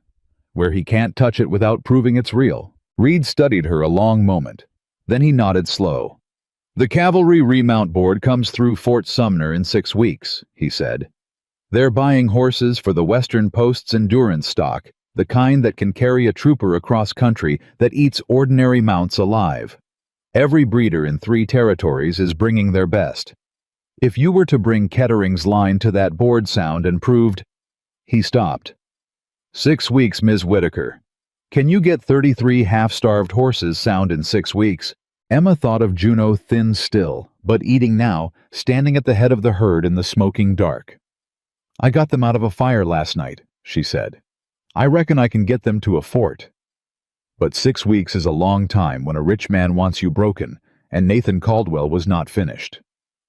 Where he can't touch it without proving it's real. Reed studied her a long moment. Then he nodded slow. The Cavalry Remount Board comes through Fort Sumner in 6 weeks, he said. They're buying horses for the Western Post's endurance stock, the kind that can carry a trooper across country that eats ordinary mounts alive. Every breeder in 3 territories is bringing their best. If you were to bring Kettering's line to that board sound and proved... He stopped. 6 weeks, Ms. Whitaker. Can you get 33 half-starved horses sound in 6 weeks? Emma thought of Juno thin still, but eating now, standing at the head of the herd in the smoking dark. I got them out of a fire last night, she said. I reckon I can get them to a fort. But 6 weeks is a long time when a rich man wants you broken, and Nathan Caldwell was not finished.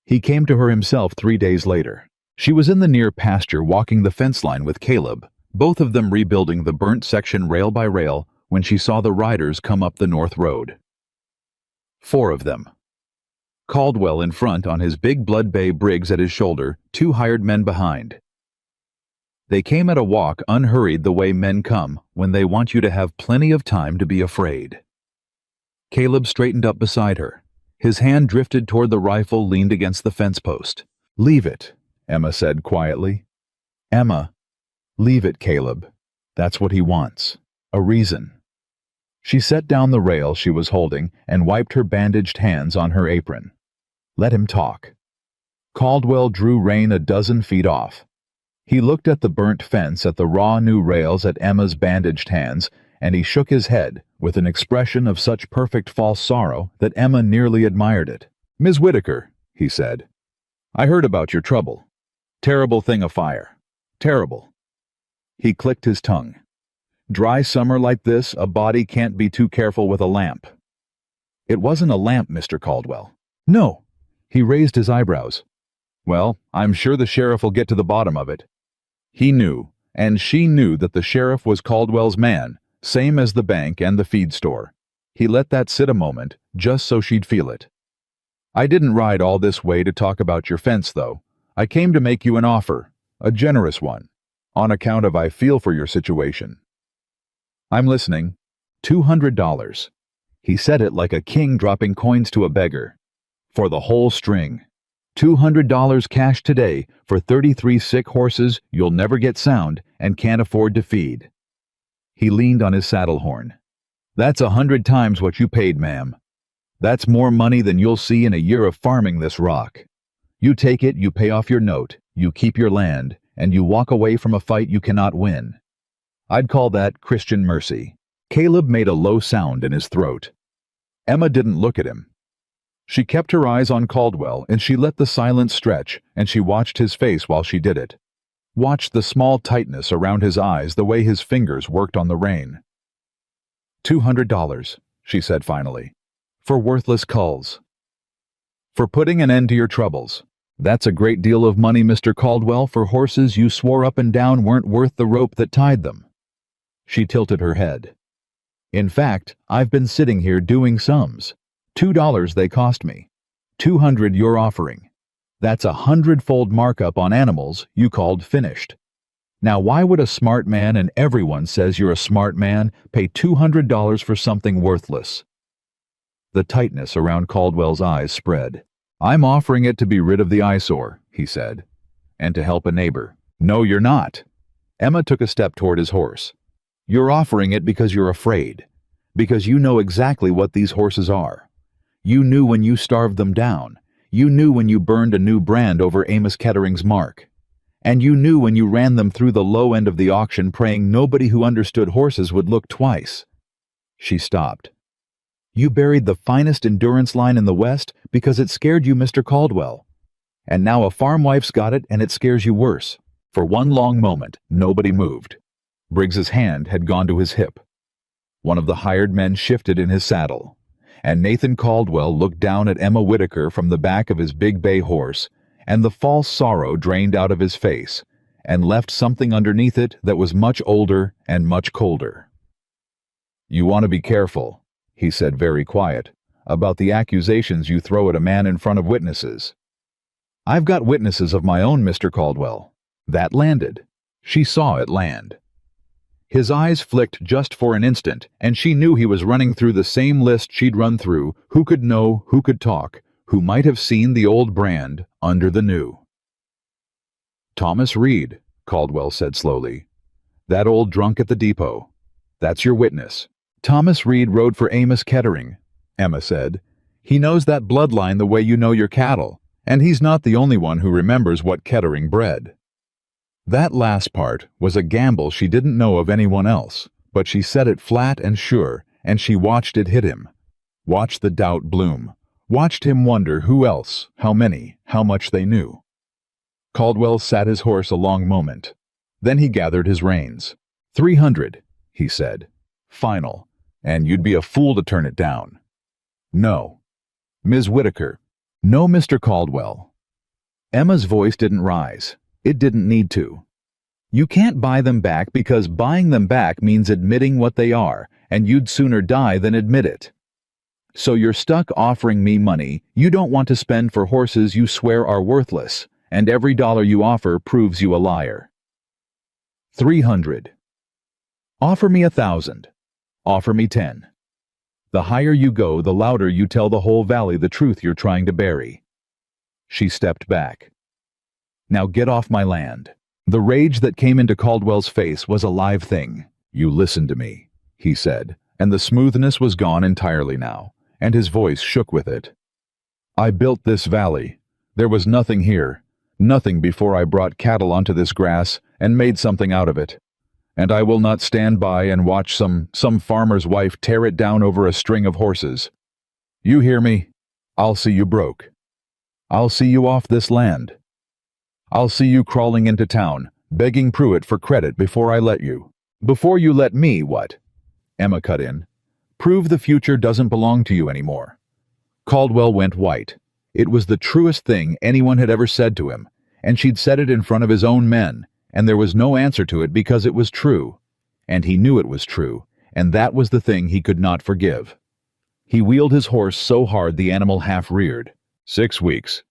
He came to her himself 3 days later. She was in the near pasture walking the fence line with Caleb, both of them rebuilding the burnt section rail by rail, when she saw the riders come up the north road. 4 of them. Caldwell in front on his big blood bay Briggs at his shoulder, 2 hired men behind. They came at a walk unhurried the way men come when they want you to have plenty of time to be afraid. Caleb straightened up beside her. His hand drifted toward the rifle leaned against the fence post. Leave it, Emma said quietly. Emma, leave it, Caleb. That's what he wants. A reason. She set down the rail she was holding and wiped her bandaged hands on her apron. Let him talk. Caldwell drew rein a dozen feet off. He looked at the burnt fence, at the raw new rails, at Emma's bandaged hands, and he shook his head with an expression of such perfect false sorrow that Emma nearly admired it. Ms. Whitaker, he said, I heard about your trouble. Terrible thing of fire. Terrible. He clicked his tongue. Dry summer like this, a body can't be too careful with a lamp. It wasn't a lamp, Mr. Caldwell. No. He raised his eyebrows. Well, I'm sure the sheriff will get to the bottom of it. He knew, and she knew that the sheriff was Caldwell's man, same as the bank and the feed store. He let that sit a moment, just so she'd feel it. I didn't ride all this way to talk about your fence, though. I came to make you an offer, a generous one, on account of I feel for your situation. I'm listening. $200. He said it like a king dropping coins to a beggar. For the whole string. $200 cash today for 33 sick horses you'll never get sound and can't afford to feed. He leaned on his saddle horn. That's 100 times what you paid, ma'am. That's more money than you'll see in a year of farming this rock. You take it, you pay off your note, you keep your land, and you walk away from a fight you cannot win. I'd call that Christian mercy. Caleb made a low sound in his throat. Emma didn't look at him. She kept her eyes on Caldwell, and she let the silence stretch, and she watched his face while she did it. Watched the small tightness around his eyes, the way his fingers worked on the rein. $200, she said finally. For worthless culls. For putting an end to your troubles. That's a great deal of money, Mr. Caldwell, for horses you swore up and down weren't worth the rope that tied them. She tilted her head. In fact, I've been sitting here doing sums. $2 they cost me. 200 you're offering. That's a 100-fold markup on animals you called finished. Now why would a smart man, and everyone says you're a smart man, pay $200 for something worthless? The tightness around Caldwell's eyes spread. I'm offering it to be rid of the eyesore, he said, and to help a neighbor. No, you're not. Emma took a step toward his horse. You're offering it because you're afraid, because you know exactly what these horses are. You knew when you starved them down. You knew when you burned a new brand over Amos Kettering's mark. And you knew when you ran them through the low end of the auction praying nobody who understood horses would look twice. She stopped. You buried the finest endurance line in the West because it scared you, Mr. Caldwell. And now a farm wife's got it and it scares you worse. For one long moment, nobody moved. Briggs's hand had gone to his hip. One of the hired men shifted in his saddle, and Nathan Caldwell looked down at Emma Whitaker from the back of his big bay horse, and the false sorrow drained out of his face, and left something underneath it that was much older and much colder. You want to be careful, he said very quiet, about the accusations you throw at a man in front of witnesses. I've got witnesses of my own, Mr. Caldwell. That landed. She saw it land. His eyes flicked just for an instant, and she knew he was running through the same list she'd run through, who could know, who could talk, who might have seen the old brand under the new. Thomas Reed, Caldwell said slowly. That old drunk at the depot. That's your witness. Thomas Reed rode for Amos Kettering, Emma said. He knows that bloodline the way you know your cattle, and he's not the only one who remembers what Kettering bred. That last part was a gamble she didn't know of anyone else, but she said it flat and sure, and she watched it hit him. Watched the doubt bloom. Watched him wonder who else, how many, how much they knew. Caldwell sat his horse a long moment. Then he gathered his reins. 300, he said. Final, and you'd be a fool to turn it down. No. Ms. Whitaker. No, Mr. Caldwell. Emma's voice didn't rise. It didn't need to. You can't buy them back because buying them back means admitting what they are, and you'd sooner die than admit it. So you're stuck offering me money you don't want to spend for horses you swear are worthless, and every dollar you offer proves you a liar. 300. Offer me 1,000. Offer me 10. The higher you go, the louder you tell the whole valley the truth you're trying to bury. She stepped back. Now get off my land. The rage that came into Caldwell's face was a live thing. You listen to me, he said, and the smoothness was gone entirely now, and his voice shook with it. I built this valley. There was nothing here, nothing before I brought cattle onto this grass and made something out of it. And I will not stand by and watch some farmer's wife tear it down over a string of horses. You hear me? I'll see you broke. I'll see you off this land. I'll see you crawling into town, begging Pruitt for credit before I let you. Before you let me, what? Emma cut in. Prove the future doesn't belong to you anymore. Caldwell went white. It was the truest thing anyone had ever said to him, and she'd said it in front of his own men, and there was no answer to it because it was true. And he knew it was true, and that was the thing he could not forgive. He wheeled his horse so hard the animal half reared. 6 weeks.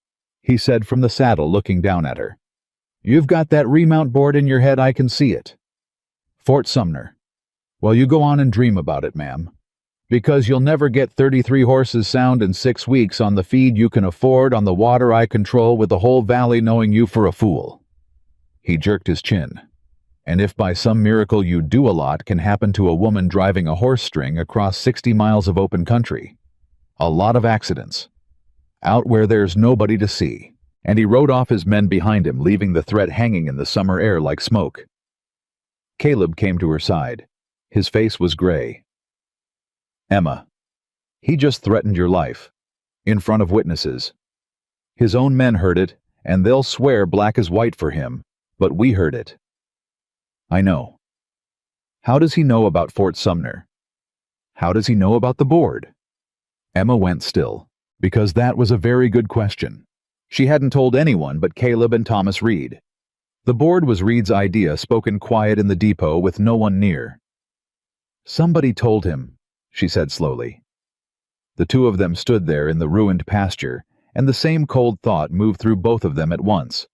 He said from the saddle, looking down at her. You've got that remount board in your head, I can see it. Fort Sumner. Well, you go on and dream about it, ma'am. Because you'll never get 33 horses sound in 6 weeks on the feed you can afford on the water I control with the whole valley knowing you for a fool. He jerked his chin. And if by some miracle you do a lot can happen to a woman driving a horse string across 60 miles of open country. A lot of accidents. Out where there's nobody to see, and he rode off his men behind him, leaving the threat hanging in the summer air like smoke. Caleb came to her side. His face was gray. Emma, he just threatened your life, in front of witnesses. His own men heard it, and they'll swear black as white for him, but we heard it. I know. How does he know about Fort Sumner? How does he know about the board? Emma went still. Because that was a very good question. She hadn't told anyone but Caleb and Thomas Reed. The board was Reed's idea, spoken quiet in the depot with no one near. Somebody told him, she said slowly. The two of them stood there in the ruined pasture, and the same cold thought moved through both of them at once.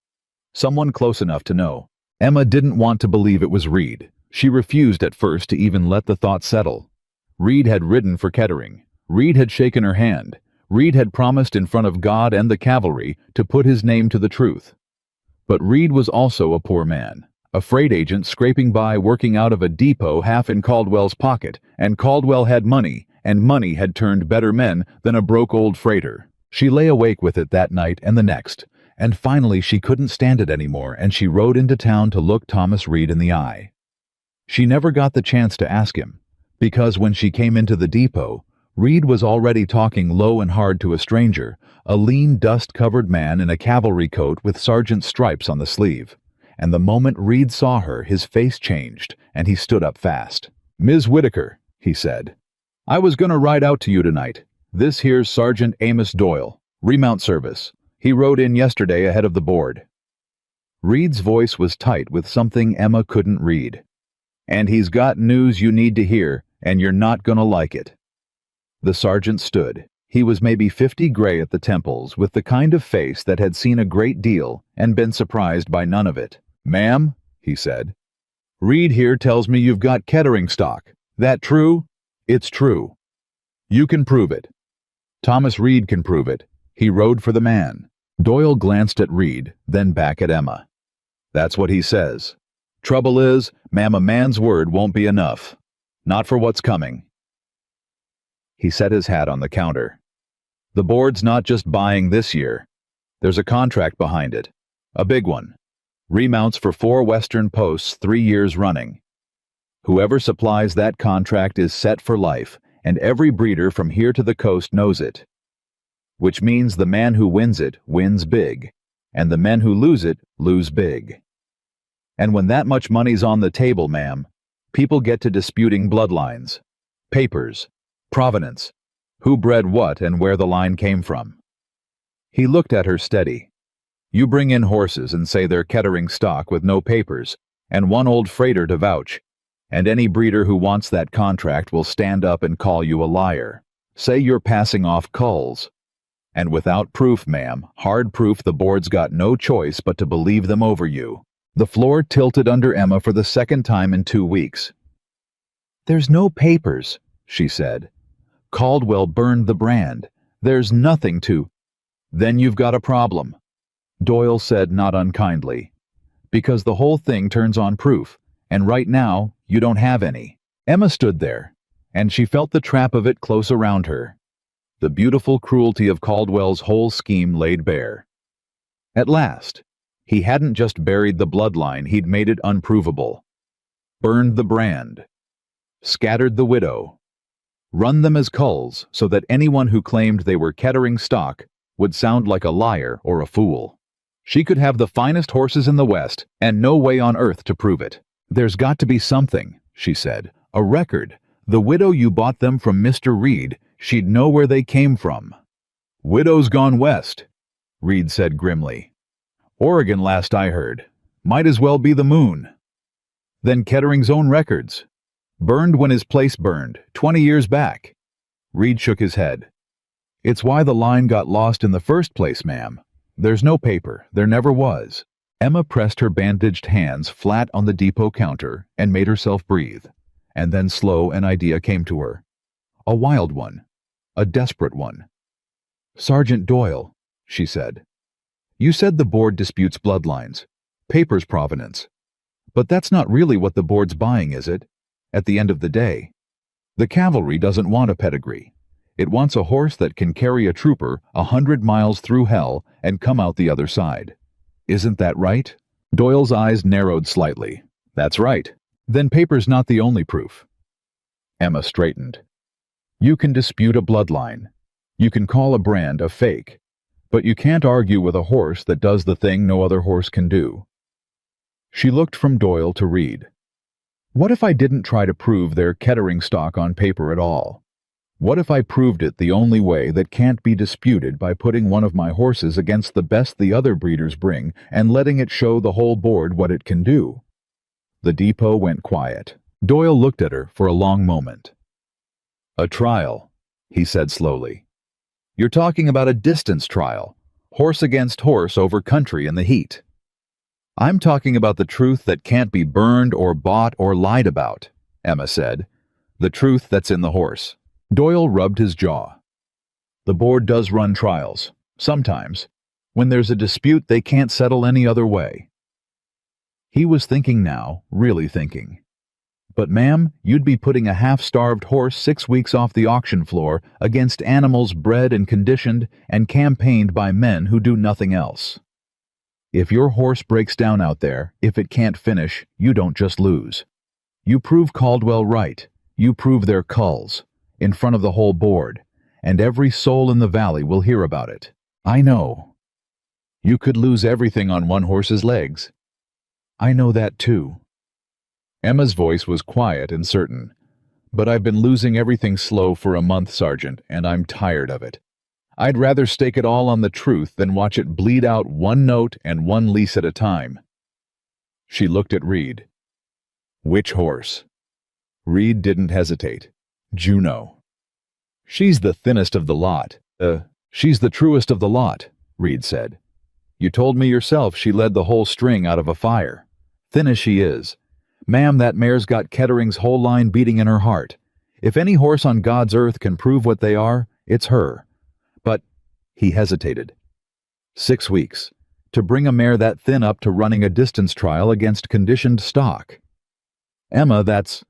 Someone close enough to know. Emma didn't want to believe it was Reed. She refused at first to even let the thought settle. Reed had ridden for Kettering. Reed had shaken her hand. Reed had promised in front of God and the cavalry to put his name to the truth. But Reed was also a poor man, a freight agent scraping by working out of a depot half in Caldwell's pocket, and Caldwell had money, and money had turned better men than a broke old freighter. She lay awake with it that night and the next, and finally she couldn't stand it anymore, and she rode into town to look Thomas Reed in the eye. She never got the chance to ask him, because when she came into the depot, Reed was already talking low and hard to a stranger, a lean, dust-covered man in a cavalry coat with sergeant's stripes on the sleeve. And the moment Reed saw her, his face changed, and he stood up fast. "Ms. Whitaker," he said, "I was gonna ride out to you tonight. This here's Sergeant Amos Doyle, remount service. He rode in yesterday ahead of the board." Reed's voice was tight with something Emma couldn't read. "And he's got news you need to hear, and you're not gonna like it." The sergeant stood. He was maybe 50 gray at the temples, with the kind of face that had seen a great deal and been surprised by none of it. "Ma'am," he said, "Reed here tells me you've got Kettering stock. That true?" "It's true." "You can prove it." "Thomas Reed can prove it. He rode for the man." Doyle glanced at Reed, then back at Emma. "That's what he says. Trouble is, ma'am, a man's word won't be enough. Not for what's coming." He set his hat on the counter. "The board's not just buying this year. There's a contract behind it. A big one. Remounts for 4 Western posts 3 years running. Whoever supplies that contract is set for life, and every breeder from here to the coast knows it. Which means the man who wins it wins big, and the men who lose it lose big. And when that much money's on the table, ma'am, people get to disputing bloodlines, papers, provenance, who bred what and where the line came from." He looked at her steady. "You bring in horses and say they're Kettering stock with no papers, and one old freighter to vouch, and any breeder who wants that contract will stand up and call you a liar. Say you're passing off culls. And without proof, ma'am, hard proof, the board's got no choice but to believe them over you." The floor tilted under Emma for the second time in 2 weeks. "There's no papers," she said. "Caldwell burned the brand. There's nothing to—" "Then you've got a problem," Doyle said not unkindly, "because the whole thing turns on proof, and right now you don't have any." Emma stood there, and she felt the trap of it close around her. The beautiful cruelty of Caldwell's whole scheme laid bare. At last, he hadn't just buried the bloodline, he'd made it unprovable. Burned the brand. Scattered the widow. Run them as culls so that anyone who claimed they were Kettering stock would sound like a liar or a fool. She could have the finest horses in the West and no way on earth to prove it. "There's got to be something," she said. "A record. The widow you bought them from Mr. Reed, she'd know where they came from." "Widow's gone west," Reed said grimly. "Oregon last I heard. Might as well be the moon." "Then Kettering's own records. Burned when his place burned, 20 years back." Reed shook his head. "It's why the line got lost in the first place, ma'am. There's no paper. There never was." Emma pressed her bandaged hands flat on the depot counter and made herself breathe. And then slow an idea came to her. A wild one. A desperate one. "Sergeant Doyle," she said. "You said the board disputes bloodlines. Papers provenance. But that's not really what the board's buying, is it? At the end of the day, the cavalry doesn't want a pedigree. It wants a horse that can carry a trooper 100 miles through hell and come out the other side. Isn't that right?" Doyle's eyes narrowed slightly. "That's right. Then paper's not the only proof." Emma straightened. "You can dispute a bloodline. You can call a brand a fake. But you can't argue with a horse that does the thing no other horse can do." She looked from Doyle to Reed. "What if I didn't try to prove their Kettering stock on paper at all? What if I proved it the only way that can't be disputed by putting one of my horses against the best the other breeders bring and letting it show the whole board what it can do?" The depot went quiet. Doyle looked at her for a long moment. "A trial," he said slowly. "You're talking about a distance trial, horse against horse over country in the heat. I'm talking about the truth that can't be burned or bought or lied about," Emma said. "The truth that's in the horse." Doyle rubbed his jaw. "The board does run trials, sometimes, when there's a dispute they can't settle any other way." He was thinking now, really thinking. "But ma'am, you'd be putting a half-starved horse 6 weeks off the auction floor against animals bred and conditioned and campaigned by men who do nothing else. If your horse breaks down out there, if it can't finish, you don't just lose. You prove Caldwell right. You prove their culls, in front of the whole board, and every soul in the valley will hear about it. I know. You could lose everything on one horse's legs. I know that too." Emma's voice was quiet and certain. "But I've been losing everything slow for a month, Sergeant, and I'm tired of it. I'd rather stake it all on the truth than watch it bleed out one note and one lease at a time." She looked at Reed. "Which horse?" Reed didn't hesitate. "Juno." "She's the thinnest of the lot. She's the truest of the lot," Reed said. "You told me yourself she led the whole string out of a fire. Thin as she is. Ma'am, that mare's got Kettering's whole line beating in her heart. If any horse on God's earth can prove what they are, it's her. But," he hesitated. 6 weeks. To bring a mare that thin up to running a distance trial against conditioned stock." "Emma, that's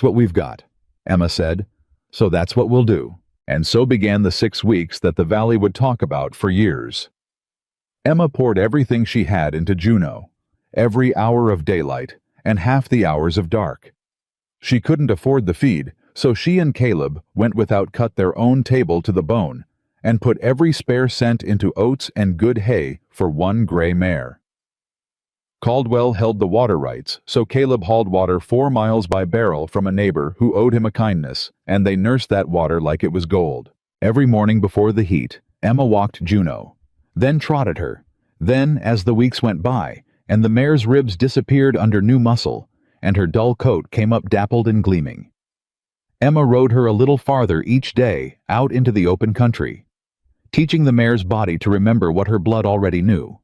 what we've got," Emma said. "So that's what we'll do." And so began the 6 weeks that the valley would talk about for years. Emma poured everything she had into Juno, every hour of daylight and half the hours of dark. She couldn't afford the feed, so she and Caleb went without cut their own table to the bone and put every spare cent into oats and good hay for one gray mare. Caldwell held the water rights, so Caleb hauled water 4 miles by barrel from a neighbor who owed him a kindness, and they nursed that water like it was gold. Every morning before the heat, Emma walked Juno, then trotted her. Then, as the weeks went by, and the mare's ribs disappeared under new muscle, and her dull coat came up dappled and gleaming, Emma rode her a little farther each day out into the open country, teaching the mare's body to remember what her blood already knew.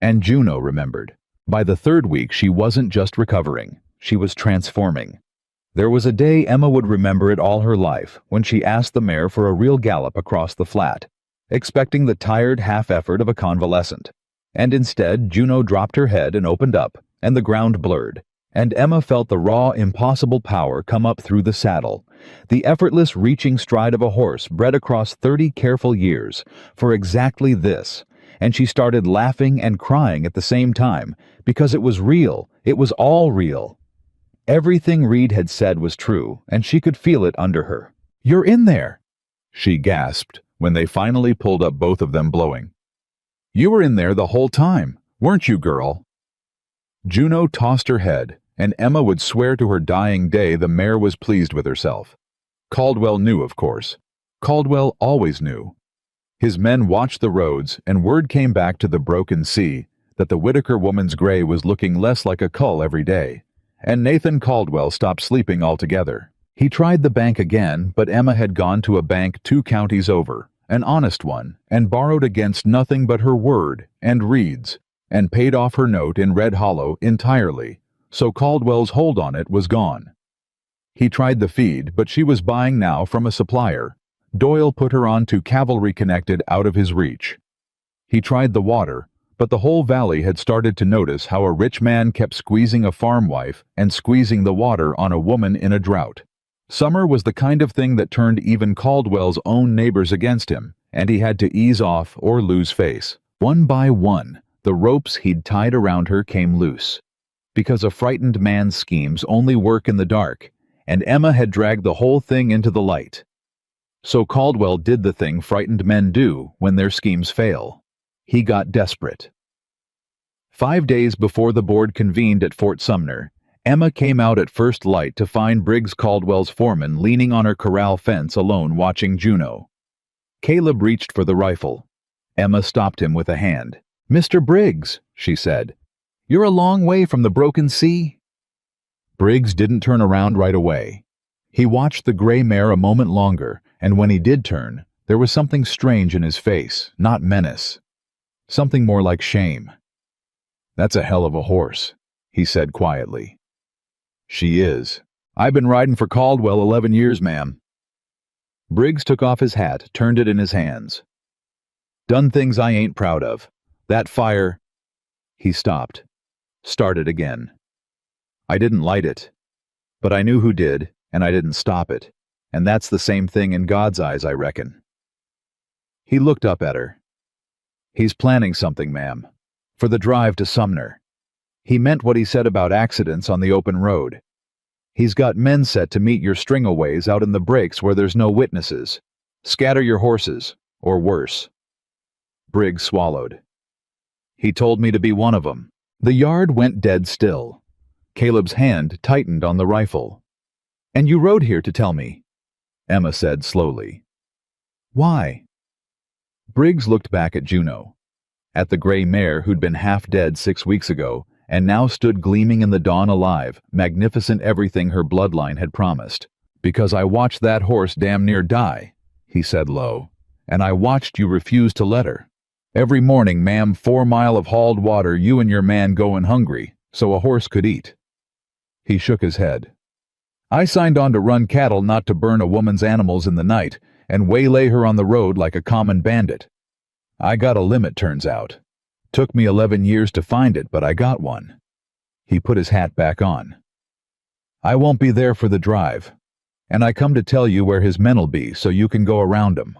And Juno remembered. By the 3rd week, she wasn't just recovering, she was transforming. There was a day Emma would remember it all her life when she asked the mare for a real gallop across the flat, expecting the tired half-effort of a convalescent. And instead, Juno dropped her head and opened up, and the ground blurred, and Emma felt the raw, impossible power come up through the saddle, the effortless reaching stride of a horse bred across 30 careful years for exactly this. And she started laughing and crying at the same time, because it was real, it was all real. Everything Reed had said was true, and she could feel it under her. "You're in there," she gasped when they finally pulled up, both of them blowing. "You were in there the whole time, weren't you, girl?" Juno tossed her head, and Emma would swear to her dying day the mare was pleased with herself. Caldwell knew, of course. Caldwell always knew. His men watched the roads, and word came back to the Broken Sea that the Whitaker woman's gray was looking less like a cull every day, and Nathan Caldwell stopped sleeping altogether. He tried the bank again, but Emma had gone to a bank 2 counties over, an honest one, and borrowed against nothing but her word and Reed's, and paid off her note in Red Hollow entirely, so Caldwell's hold on it was gone. He tried the feed, but she was buying now from a supplier. Doyle put her on to cavalry connected out of his reach. He tried the water, but the whole valley had started to notice how a rich man kept squeezing a farm wife and squeezing the water on a woman in a drought. Summer was the kind of thing that turned even Caldwell's own neighbors against him, and he had to ease off or lose face. One by one, the ropes he'd tied around her came loose. Because a frightened man's schemes only work in the dark, and Emma had dragged the whole thing into the light. So Caldwell did the thing frightened men do when their schemes fail. He got desperate. 5 days before the board convened at Fort Sumner, Emma came out at first light to find Briggs Caldwell's foreman leaning on her corral fence alone watching Juno. Caleb reached for the rifle. Emma stopped him with a hand. "Mr. Briggs," she said, "you're a long way from the Broken Sea." Briggs didn't turn around right away. He watched the gray mare a moment longer, and when he did turn, there was something strange in his face, not menace. Something more like shame. "That's a hell of a horse," he said quietly. "She is. I've been riding for Caldwell 11 years, ma'am." Briggs took off his hat, turned it in his hands. "Done things I ain't proud of. That fire—" He stopped. Started again. "I didn't light it. But I knew who did, and I didn't stop it. And that's the same thing in God's eyes, I reckon." He looked up at her. "He's planning something, ma'am. For the drive to Sumner. He meant what he said about accidents on the open road. He's got men set to meet your stringaways out in the breaks where there's no witnesses. Scatter your horses, or worse." Briggs swallowed. "He told me to be one of them." The yard went dead still. Caleb's hand tightened on the rifle. "And you rode here to tell me," Emma said slowly. "Why?" Briggs looked back at Juno, at the gray mare who'd been half dead 6 weeks ago, and now stood gleaming in the dawn alive, magnificent everything her bloodline had promised. "Because I watched that horse damn near die," he said low, "and I watched you refuse to let her. Every morning, ma'am, 4 mile of hauled water, you and your man going hungry, so a horse could eat." He shook his head. "I signed on to run cattle, not to burn a woman's animals in the night, and waylay her on the road like a common bandit. I got a limit, turns out. Took me 11 years to find it, but I got one." He put his hat back on. "I won't be there for the drive, and I come to tell you where his men'll be so you can go around him.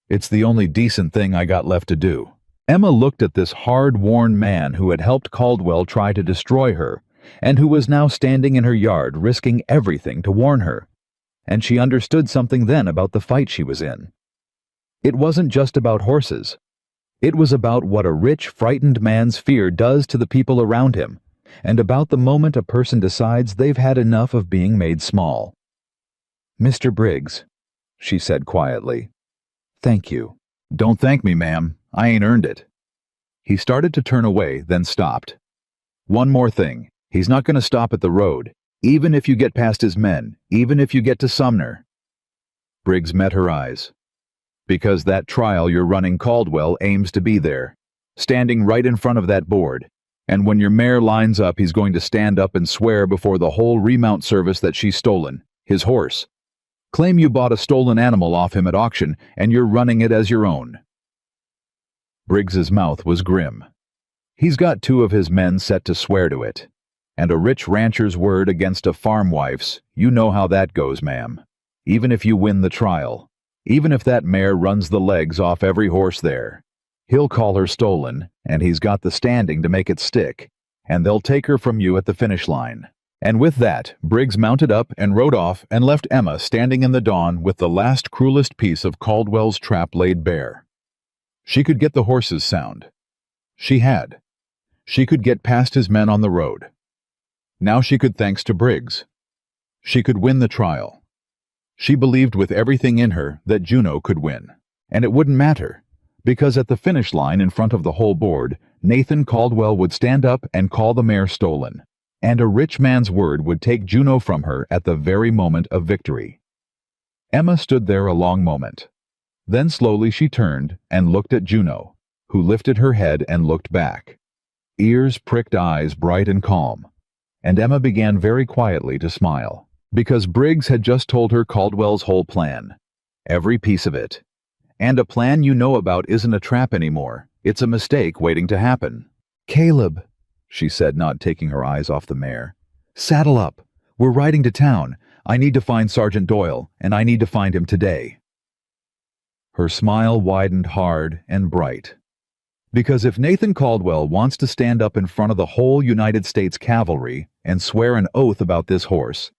It's the only decent thing I got left to do." Emma looked at this hard-worn man who had helped Caldwell try to destroy her, and who was now standing in her yard risking everything to warn her, and she understood something then about the fight she was in. It wasn't just about horses. It was about what a rich, frightened man's fear does to the people around him, and about the moment a person decides they've had enough of being made small. "Mr. Briggs," she said quietly, "thank you." "Don't thank me, ma'am. I ain't earned it." He started to turn away, then stopped. "One more thing. He's not going to stop at the road, even if you get past his men, even if you get to Sumner." Briggs met her eyes. "Because that trial you're running Caldwell aims to be there, standing right in front of that board, and when your mare lines up he's going to stand up and swear before the whole remount service that she's stolen, his horse. Claim you bought a stolen animal off him at auction and you're running it as your own." Briggs's mouth was grim. He's got 2 of his men set to swear to it, and a rich rancher's word against a farm wife's, you know how that goes, ma'am. Even if you win the trial, even if that mare runs the legs off every horse there, he'll call her stolen, and he's got the standing to make it stick, and they'll take her from you at the finish line. And with that, Briggs mounted up and rode off and left Emma standing in the dawn with the last cruelest piece of Caldwell's trap laid bare. She could get the horses sound. She had. She could get past his men on the road. Now she could, thanks to Briggs. She could win the trial. She believed with everything in her that Juno could win. And it wouldn't matter, because at the finish line in front of the whole board, Nathan Caldwell would stand up and call the mare stolen, and a rich man's word would take Juno from her at the very moment of victory. Emma stood there a long moment. Then slowly she turned and looked at Juno, who lifted her head and looked back. Ears pricked, eyes bright and calm. And Emma began very quietly to smile, because Briggs had just told her Caldwell's whole plan. Every piece of it. And a plan you know about isn't a trap anymore. It's a mistake waiting to happen. "Caleb," she said, not taking her eyes off the mare. "Saddle up. We're riding to town. I need to find Sergeant Doyle, and I need to find him today." Her smile widened hard and bright. "Because if Nathan Caldwell wants to stand up in front of the whole United States cavalry and swear an oath about this horse,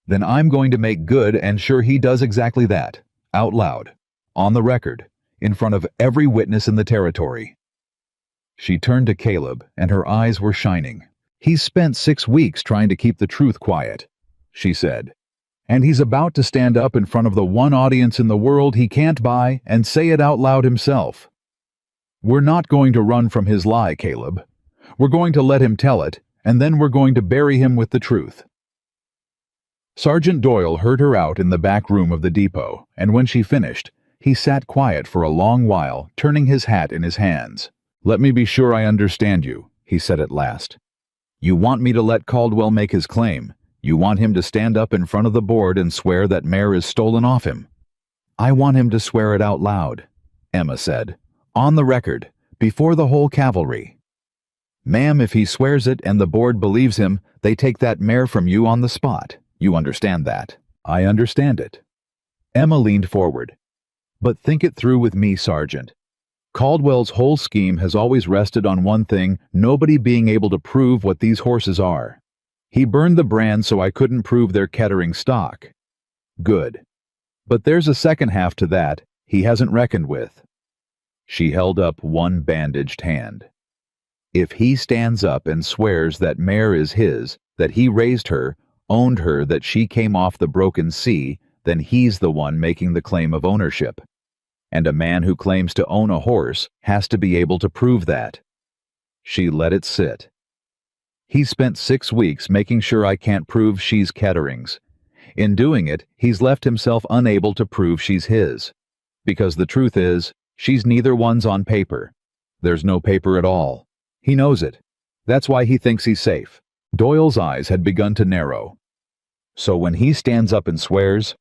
then I'm going to make good and sure he does exactly that, out loud, on the record, in front of every witness in the territory." She turned to Caleb, and her eyes were shining. "He's spent 6 weeks trying to keep the truth quiet," she said. "And he's about to stand up in front of the one audience in the world he can't buy and say it out loud himself. We're not going to run from his lie, Caleb. We're going to let him tell it, and then we're going to bury him with the truth. Sergeant Doyle heard her out in the back room of the depot, and when she finished, he sat quiet for a long while, turning his hat in his hands. "Let me be sure I understand you," he said at last. "You want me to let Caldwell make his claim. You want him to stand up in front of the board and swear that mare is stolen off him." "I want him to swear it out loud," Emma said. "On the record, before the whole cavalry." "Ma'am, if he swears it and the board believes him, they take that mare from you on the spot. You understand that?" "I understand it." Emma leaned forward. "But think it through with me, Sergeant. Caldwell's whole scheme has always rested on one thing: nobody being able to prove what these horses are. He burned the brand so I couldn't prove their Kettering stock. Good. But there's a second half to that he hasn't reckoned with." She held up one bandaged hand. "If he stands up and swears that mare is his, that he raised her, owned her, that she came off the broken sea, then he's the one making the claim of ownership. And a man who claims to own a horse has to be able to prove that." She let it sit. "He spent 6 weeks making sure I can't prove she's Kettering's. In doing it, he's left himself unable to prove she's his. Because the truth is, she's neither one's on paper. There's no paper at all. He knows it. That's why he thinks he's safe." Doyle's eyes had begun to narrow. "So when he stands up and swears,"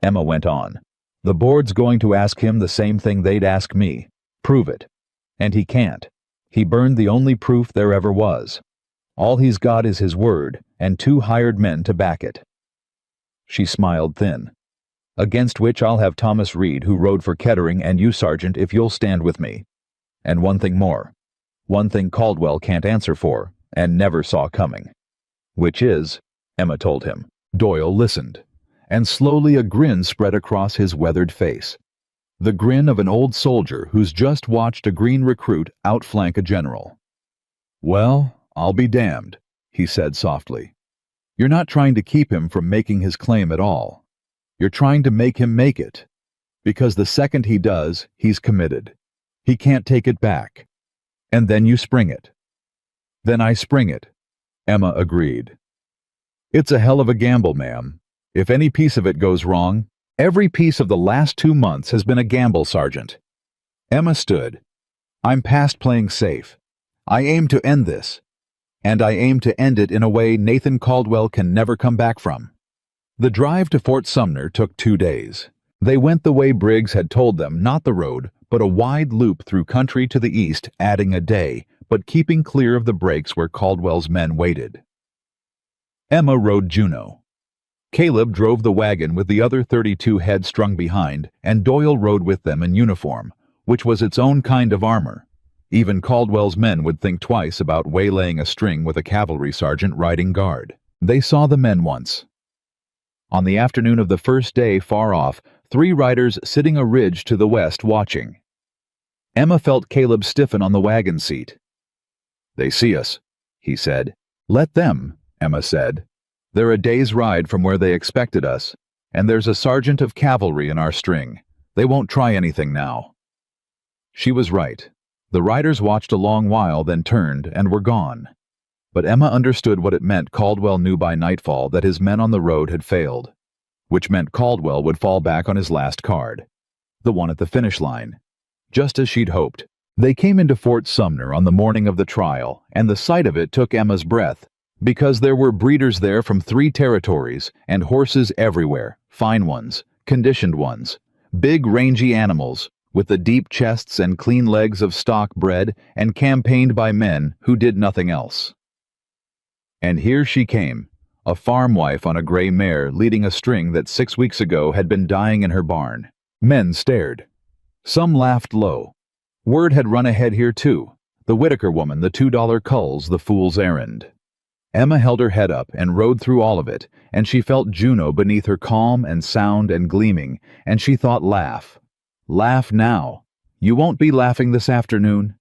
Emma went on, "the board's going to ask him the same thing they'd ask me. Prove it. And he can't. He burned the only proof there ever was. All he's got is his word, and 2 hired men to back it." She smiled thin. "Against which I'll have Thomas Reed, who rode for Kettering, and you, Sergeant, if you'll stand with me. And one thing more. One thing Caldwell can't answer for, and never saw coming." "Which is," Emma told him. Doyle listened, and slowly a grin spread across his weathered face. The grin of an old soldier who's just watched a green recruit outflank a general. "Well, I'll be damned," he said softly. "You're not trying to keep him from making his claim at all. You're trying to make him make it. Because the second he does, he's committed. He can't take it back. And then you spring it." "Then I spring it," Emma agreed. "It's a hell of a gamble, ma'am. If any piece of it goes wrong, every piece of the last 2 months has been a gamble, Sergeant." Emma stood. "I'm past playing safe. I aim to end this. And I aim to end it in a way Nathan Caldwell can never come back from." The drive to Fort Sumner took 2 days. They went the way Briggs had told them, not the road, but a wide loop through country to the east, adding a day, but keeping clear of the breaks where Caldwell's men waited. Emma rode Juno. Caleb drove the wagon with the other 32 head strung behind, and Doyle rode with them in uniform, which was its own kind of armor. Even Caldwell's men would think twice about waylaying a string with a cavalry sergeant riding guard. They saw the men once. On the afternoon of the first day, far off, 3 riders sitting a ridge to the west watching. Emma felt Caleb stiffen on the wagon seat. "They see us," he said. "Let them," Emma said. "They're a day's ride from where they expected us, and there's a sergeant of cavalry in our string. They won't try anything now." She was right. The riders watched a long while, then turned and were gone. But Emma understood what it meant. Caldwell knew by nightfall that his men on the road had failed, which meant Caldwell would fall back on his last card, the one at the finish line, just as she'd hoped. They came into Fort Sumner on the morning of the trial, and the sight of it took Emma's breath, because there were breeders there from 3 territories, and horses everywhere, fine ones, conditioned ones, big rangy animals, with the deep chests and clean legs of stock bred and campaigned by men who did nothing else. And here she came, a farm wife on a gray mare leading a string that 6 weeks ago had been dying in her barn. Men stared. Some laughed low. Word had run ahead here too. The Whitaker woman, the $2 culls, the fool's errand. Emma held her head up and rode through all of it, and she felt Juno beneath her, calm and sound and gleaming, and she thought, laugh. Laugh now. You won't be laughing this afternoon.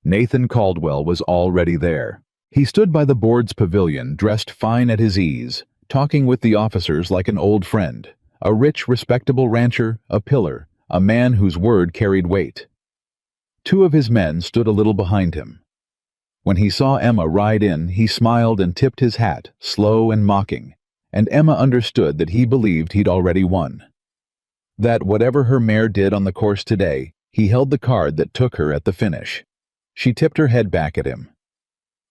Nathan Caldwell was already there. He stood by the board's pavilion, dressed fine at his ease, talking with the officers like an old friend, a rich, respectable rancher, a pillar, a man whose word carried weight. 2 of his men stood a little behind him. When he saw Emma ride in, he smiled and tipped his hat, slow and mocking, and Emma understood that he believed he'd already won. That whatever her mare did on the course today, he held the card that took her at the finish. She tipped her head back at him.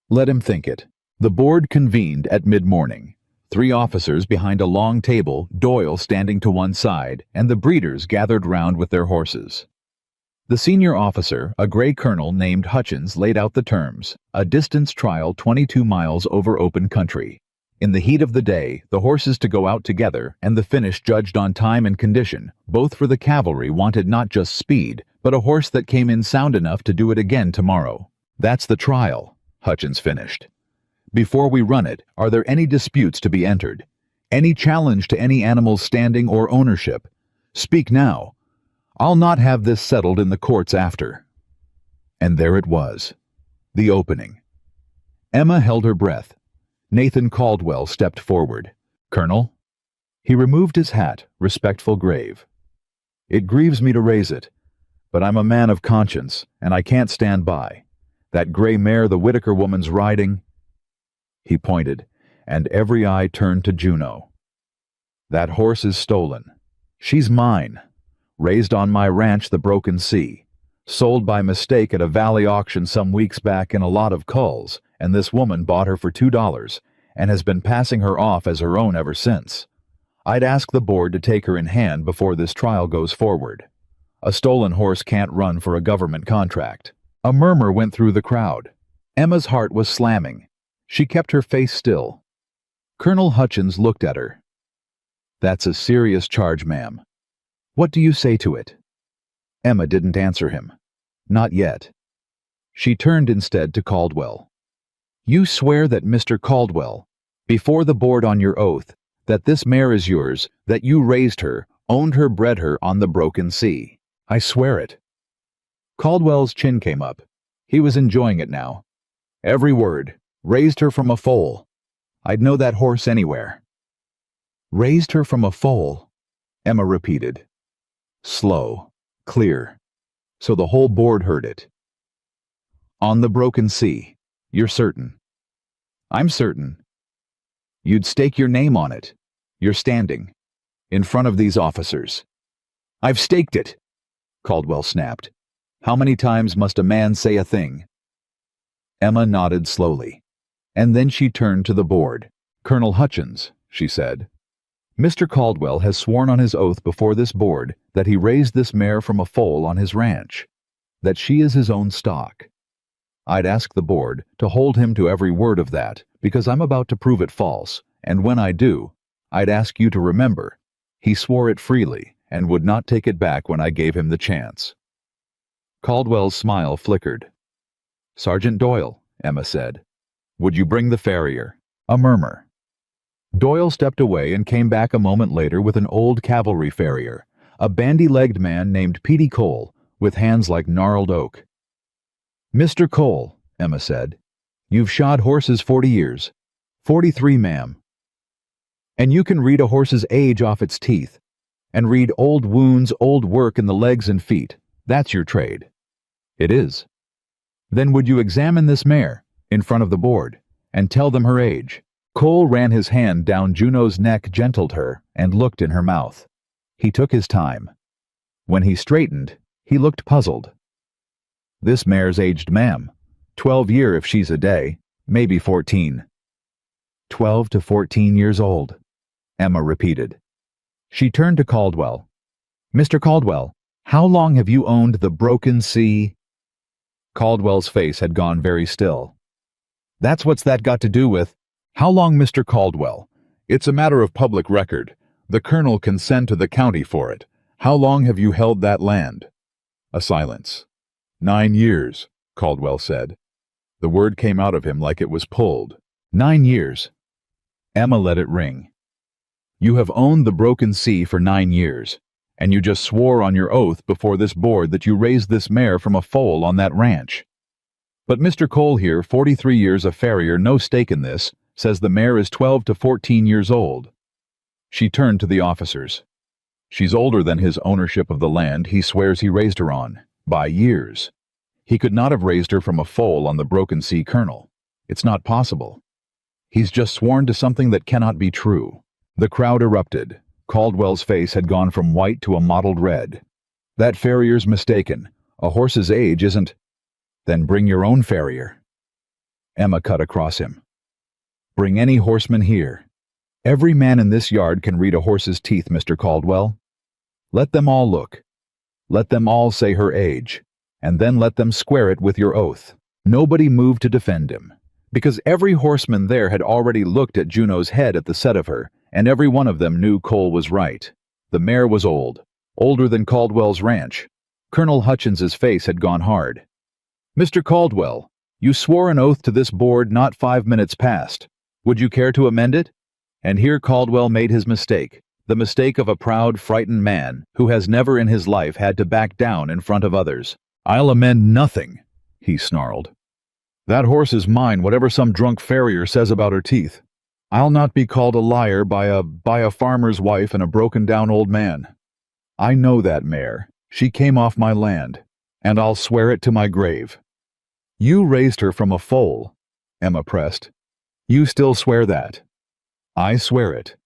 Let him think it. The board convened at mid-morning. 3 officers behind a long table, Doyle standing to one side, and the breeders gathered round with their horses. The senior officer, a gray colonel named Hutchins, laid out the terms: a distance trial 22 miles over open country. In the heat of the day, the horses to go out together, and the finish judged on time and condition. Both for the cavalry wanted not just speed, but a horse that came in sound enough to do it again tomorrow. That's the trial, Hutchins finished. Before we run it, are there any disputes to be entered? Any challenge to any animal's standing or ownership? Speak now. I'll not have this settled in the courts after. And there it was. The opening. Emma held her breath. Nathan Caldwell stepped forward. Colonel? He removed his hat, respectful grave. It grieves me to raise it, but I'm a man of conscience, and I can't stand by. That gray mare the Whitaker woman's riding... He pointed, and every eye turned to Juno. That horse is stolen. She's mine. Raised on my ranch, the Broken Sea. Sold by mistake at a valley auction some weeks back in a lot of culls, and this woman bought her for $2, and has been passing her off as her own ever since. I'd ask the board to take her in hand before this trial goes forward. A stolen horse can't run for a government contract. A murmur went through the crowd. Emma's heart was slamming. She kept her face still. Colonel Hutchins looked at her. That's a serious charge, ma'am. What do you say to it? Emma didn't answer him. Not yet. She turned instead to Caldwell. You swear that Mr. Caldwell, before the board on your oath, that this mare is yours, that you raised her, owned her, bred her on the Broken Sea. I swear it. Caldwell's chin came up. He was enjoying it now. Every word. Raised her from a foal. I'd know that horse anywhere. Raised her from a foal, Emma repeated. Slow, clear, so the whole board heard it. On the Broken Sea. You're certain? I'm certain. You'd stake your name on it. You're standing. In front of these officers. I've staked it, Caldwell snapped. How many times must a man say a thing? Emma nodded slowly. And then she turned to the board. Colonel Hutchins, she said. Mr. Caldwell has sworn on his oath before this board that he raised this mare from a foal on his ranch, that she is his own stock. I'd ask the board to hold him to every word of that, because I'm about to prove it false, and when I do, I'd ask you to remember, he swore it freely and would not take it back when I gave him the chance. Caldwell's smile flickered. Sergeant Doyle, Emma said. Would you bring the farrier? A murmur. Doyle stepped away and came back a moment later with an old cavalry farrier, a bandy-legged man named Petey Cole, with hands like gnarled oak. Mr. Cole, Emma said, you've shod horses 40 years. 43, ma'am. And you can read a horse's age off its teeth, and read old wounds, old work in the legs and feet. That's your trade. It is. Then would you examine this mare, in front of the board, and tell them her age? Cole ran his hand down Juno's neck, gentled her, and looked in her mouth. He took his time. When he straightened, he looked puzzled. This mare's aged, ma'am. 12 year if she's a day, maybe 14. 12 to 14 years old, Emma repeated. She turned to Caldwell. Mr. Caldwell, how long have you owned the Broken Sea? Caldwell's face had gone very still. That's what's that got to do with... How long, Mr. Caldwell? It's a matter of public record. The colonel can send to the county for it. How long have you held that land? A silence. 9 years, Caldwell said. The word came out of him like it was pulled. 9 years. Emma let it ring. You have owned the Broken Sea for 9 years, and you just swore on your oath before this board that you raised this mare from a foal on that ranch. But Mr. Cole here, 43 years a farrier, no stake in this, says the mare is 12 to 14 years old. She turned to the officers. She's older than his ownership of the land he swears he raised her on, by years. He could not have raised her from a foal on the Broken Sea, Colonel. It's not possible. He's just sworn to something that cannot be true. The crowd erupted. Caldwell's face had gone from white to a mottled red. That farrier's mistaken. A horse's age isn't... Then bring your own farrier. Emma cut across him. Bring any horseman here. Every man in this yard can read a horse's teeth, Mr. Caldwell. Let them all look. Let them all say her age, and then let them square it with your oath. Nobody moved to defend him, because every horseman there had already looked at Juno's head at the set of her, and every one of them knew Cole was right. The mare was old, older than Caldwell's ranch. Colonel Hutchins's face had gone hard. Mr. Caldwell, you swore an oath to this board not 5 minutes past. Would you care to amend it? And here Caldwell made his mistake, the mistake of a proud, frightened man who has never in his life had to back down in front of others. I'll amend nothing, he snarled. That horse is mine, whatever some drunk farrier says about her teeth. I'll not be called a liar by a farmer's wife and a broken-down old man. I know that mare. She came off my land, and I'll swear it to my grave. You raised her from a foal, Emma pressed. You still swear that? I swear it.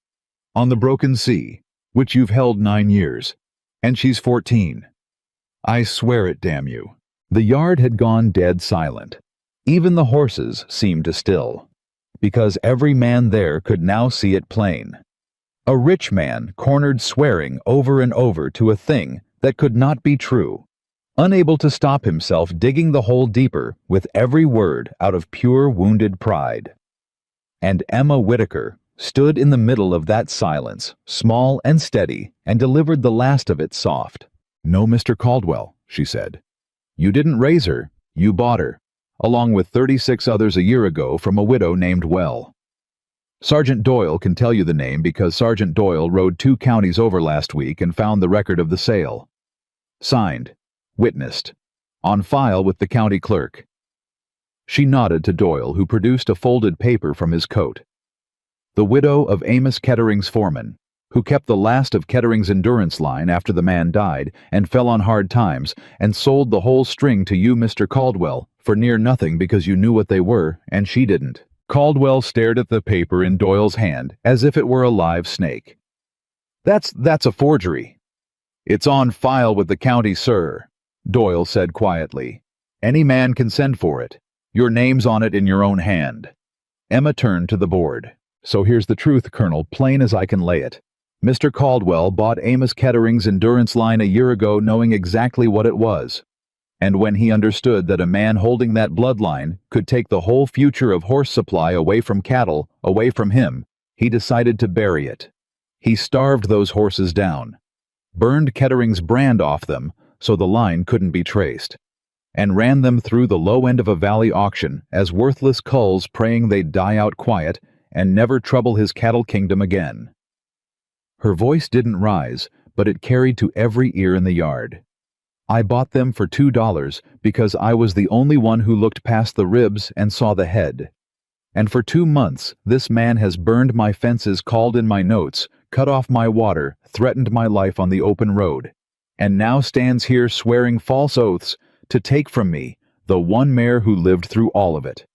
On the broken sea, which you've held 9 years, and she's 14. I swear it, damn you. The yard had gone dead silent. Even the horses seemed to still, because every man there could now see it plain. A rich man cornered swearing over and over to a thing that could not be true, unable to stop himself digging the hole deeper with every word out of pure wounded pride. And Emma Whitaker stood in the middle of that silence, small and steady, and delivered the last of it soft. No, Mr. Caldwell, she said. You didn't raise her, you bought her, along with 36 others a year ago from a widow named Well. Sergeant Doyle can tell you the name because Sergeant Doyle rode 2 counties over last week and found the record of the sale. Signed, witnessed, on file with the county clerk. She nodded to Doyle, who produced a folded paper from his coat. The widow of Amos Kettering's foreman, who kept the last of Kettering's endurance line after the man died and fell on hard times, and sold the whole string to you, Mr. Caldwell, for near nothing because you knew what they were, and she didn't. Caldwell stared at the paper in Doyle's hand as if it were a live snake. That's a forgery. It's on file with the county, sir, Doyle said quietly. Any man can send for it. Your name's on it in your own hand. Emma turned to the board. So here's the truth, Colonel, plain as I can lay it. Mr. Caldwell bought Amos Kettering's endurance line a year ago knowing exactly what it was. And when he understood that a man holding that bloodline could take the whole future of horse supply away from cattle, away from him, he decided to bury it. He starved those horses down, burned Kettering's brand off them so the line couldn't be traced, and ran them through the low end of a valley auction as worthless culls praying they'd die out quiet and never trouble his cattle kingdom again. Her voice didn't rise, but it carried to every ear in the yard. I bought them for $2 because I was the only one who looked past the ribs and saw the head. And for 2 months, this man has burned my fences, called in my notes, cut off my water, threatened my life on the open road, and now stands here swearing false oaths to take from me the one mare who lived through all of it.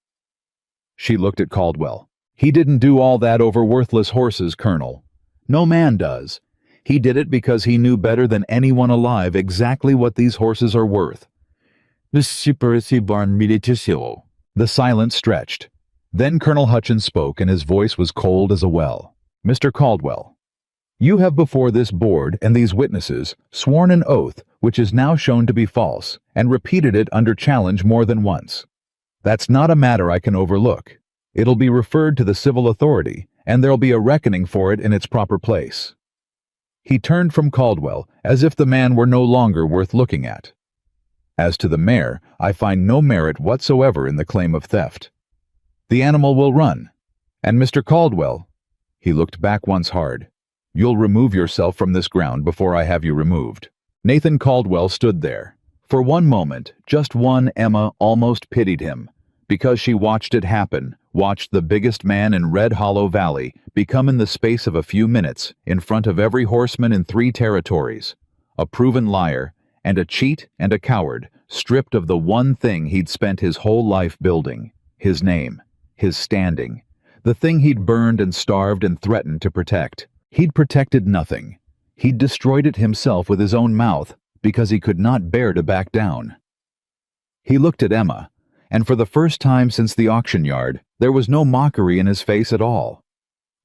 She looked at Caldwell. He didn't do all that over worthless horses, Colonel. No man does. He did it because he knew better than anyone alive exactly what these horses are worth. The silence stretched. Then Colonel Hutchins spoke, and his voice was cold as a well. Mr. Caldwell, you have before this board and these witnesses sworn an oath which is now shown to be false, and repeated it under challenge more than once. That's not a matter I can overlook. It'll be referred to the civil authority, and there'll be a reckoning for it in its proper place. He turned from Caldwell as if the man were no longer worth looking at. As to the mare, I find no merit whatsoever in the claim of theft. The animal will run. And Mr. Caldwell, he looked back once hard, you'll remove yourself from this ground before I have you removed. Nathan Caldwell stood there. For one moment, just one, Emma almost pitied him, because she watched it happen, watched the biggest man in Red Hollow Valley become in the space of a few minutes in front of every horseman in 3 territories, a proven liar and a cheat and a coward, stripped of the one thing he'd spent his whole life building, his name, his standing, The thing he'd burned and starved and threatened to protect. He'd protected nothing. He'd destroyed it himself with his own mouth because he could not bear to back down. He looked at Emma, and for the first time since the auction yard, there was no mockery in his face at all.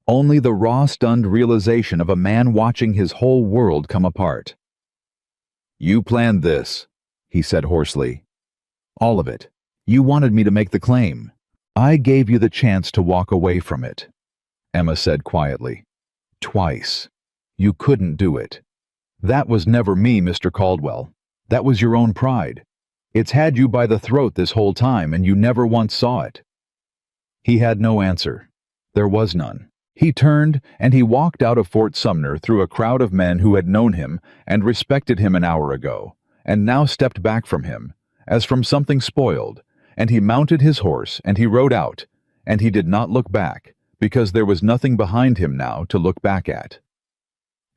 Only the raw, stunned realization of a man watching his whole world come apart. "You planned this," he said hoarsely. "All of it. You wanted me to make the claim. I gave you the chance to walk away from it," Emma said quietly. "Twice. You couldn't do it. That was never me, Mr. Caldwell. That was your own pride. It's had you by the throat this whole time, and you never once saw it." He had no answer. There was none. He turned, and he walked out of Fort Sumner through a crowd of men who had known him and respected him an hour ago, and now stepped back from him, as from something spoiled, and he mounted his horse, and he rode out, and he did not look back, because there was nothing behind him now to look back at.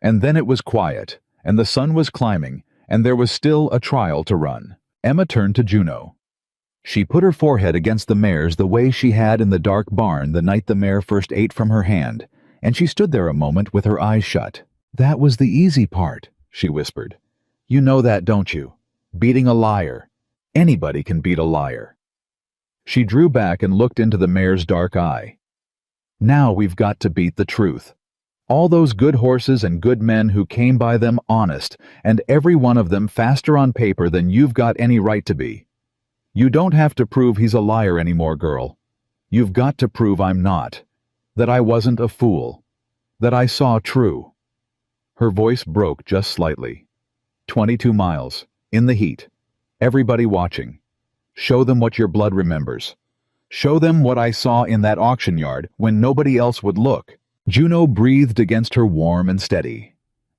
And then it was quiet, and the sun was climbing, and there was still a trial to run. Emma turned to Juno. She put her forehead against the mare's the way she had in the dark barn the night the mare first ate from her hand, and she stood there a moment with her eyes shut. "That was the easy part," she whispered. "You know that, don't you? Beating a liar. Anybody can beat a liar." She drew back and looked into the mare's dark eye. "Now we've got to beat the truth. All those good horses and good men who came by them honest, and every one of them faster on paper than you've got any right to be. You don't have to prove he's a liar anymore, girl. You've got to prove I'm not. That I wasn't a fool. That I saw true." Her voice broke just slightly. 22 miles, in the heat, everybody watching. Show them what your blood remembers. Show them what I saw in that auction yard when nobody else would look. Juno breathed against her warm and steady,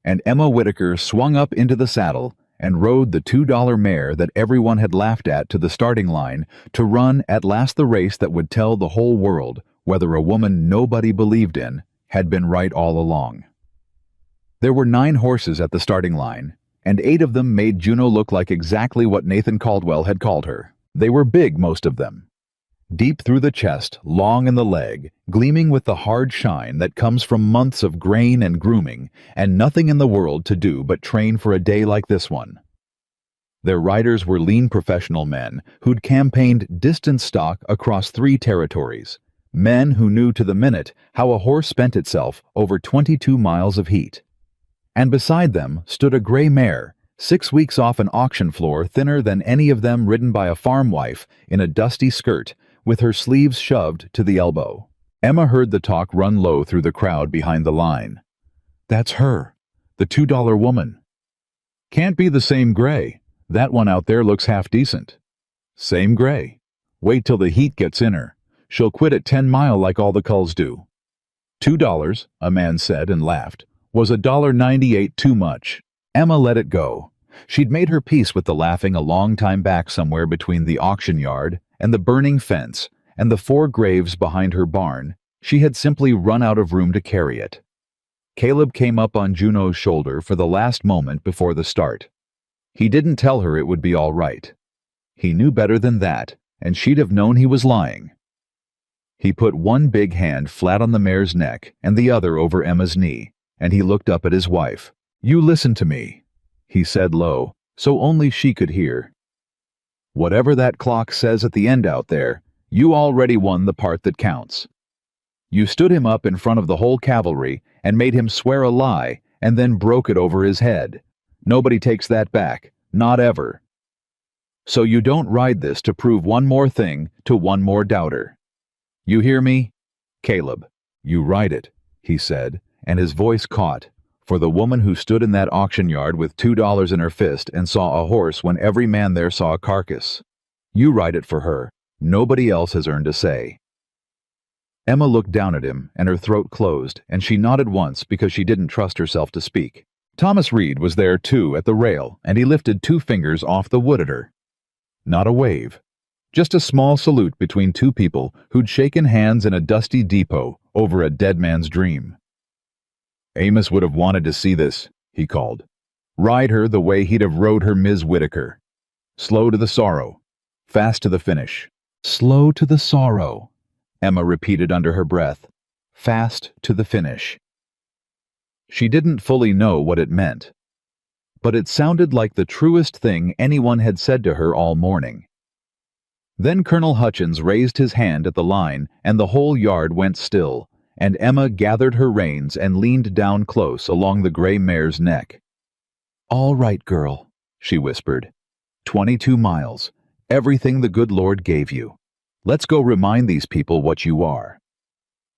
and Emma Whitaker swung up into the saddle and rode the $2 mare that everyone had laughed at to the starting line to run at last the race that would tell the whole world whether a woman nobody believed in had been right all along. There were 9 horses at the starting line, and 8 of them made Juno look like exactly what Nathan Caldwell had called her. They were big, most of them. Deep through the chest, long in the leg, gleaming with the hard shine that comes from months of grain and grooming, and nothing in the world to do but train for a day like this one. Their riders were lean professional men who'd campaigned distant stock across 3 territories, men who knew to the minute how a horse spent itself over 22 miles of heat. And beside them stood a gray mare, 6 weeks off an auction floor, thinner than any of them, ridden by a farm wife in a dusty skirt, with her sleeves shoved to the elbow. Emma heard the talk run low through the crowd behind the line. "That's her, the $2 woman." "Can't be the same gray. That one out there looks half decent." "Same gray. Wait till the heat gets in her. She'll quit at 10 mile like all the culls do." $2, a man said and laughed, was $1.98 too much. Emma let it go. She'd made her peace with the laughing a long time back somewhere between the auction yard and the burning fence and the 4 graves behind her barn. She had simply run out of room to carry it. Caleb came up on Juno's shoulder for the last moment before the start. He didn't tell her it would be all right. He knew better than that, and she'd have known he was lying. He put one big hand flat on the mare's neck and the other over Emma's knee, and he looked up at his wife. "You listen to me," he said low, so only she could hear. "Whatever that clock says at the end out there, you already won the part that counts. You stood him up in front of the whole cavalry and made him swear a lie and then broke it over his head. Nobody takes that back, not ever. So you don't ride this to prove one more thing to one more doubter. You hear me? Caleb, you ride it," he said, and his voice caught, for the woman who stood in that auction yard with $2 in her fist and saw a horse when every man there saw a carcass. "You ride it for her. Nobody else has earned a say." Emma looked down at him, and her throat closed, and she nodded once because she didn't trust herself to speak. Thomas Reed was there too at the rail, and he lifted 2 fingers off the wood at her. Not a wave. Just a small salute between 2 people who'd shaken hands in a dusty depot over a dead man's dream. "Amos would have wanted to see this," he called. "Ride her the way he'd have rode her Ms. Whitaker. Slow to the sorrow. Fast to the finish." Slow to the sorrow. Emma repeated under her breath. Fast to the finish. She didn't fully know what it meant, but it sounded like the truest thing anyone had said to her all morning. Then Colonel Hutchins raised his hand at the line, and the whole yard went still, and Emma gathered her reins and leaned down close along the gray mare's neck. "All right, girl," she whispered. 22 miles. Everything the good Lord gave you. Let's go remind these people what you are."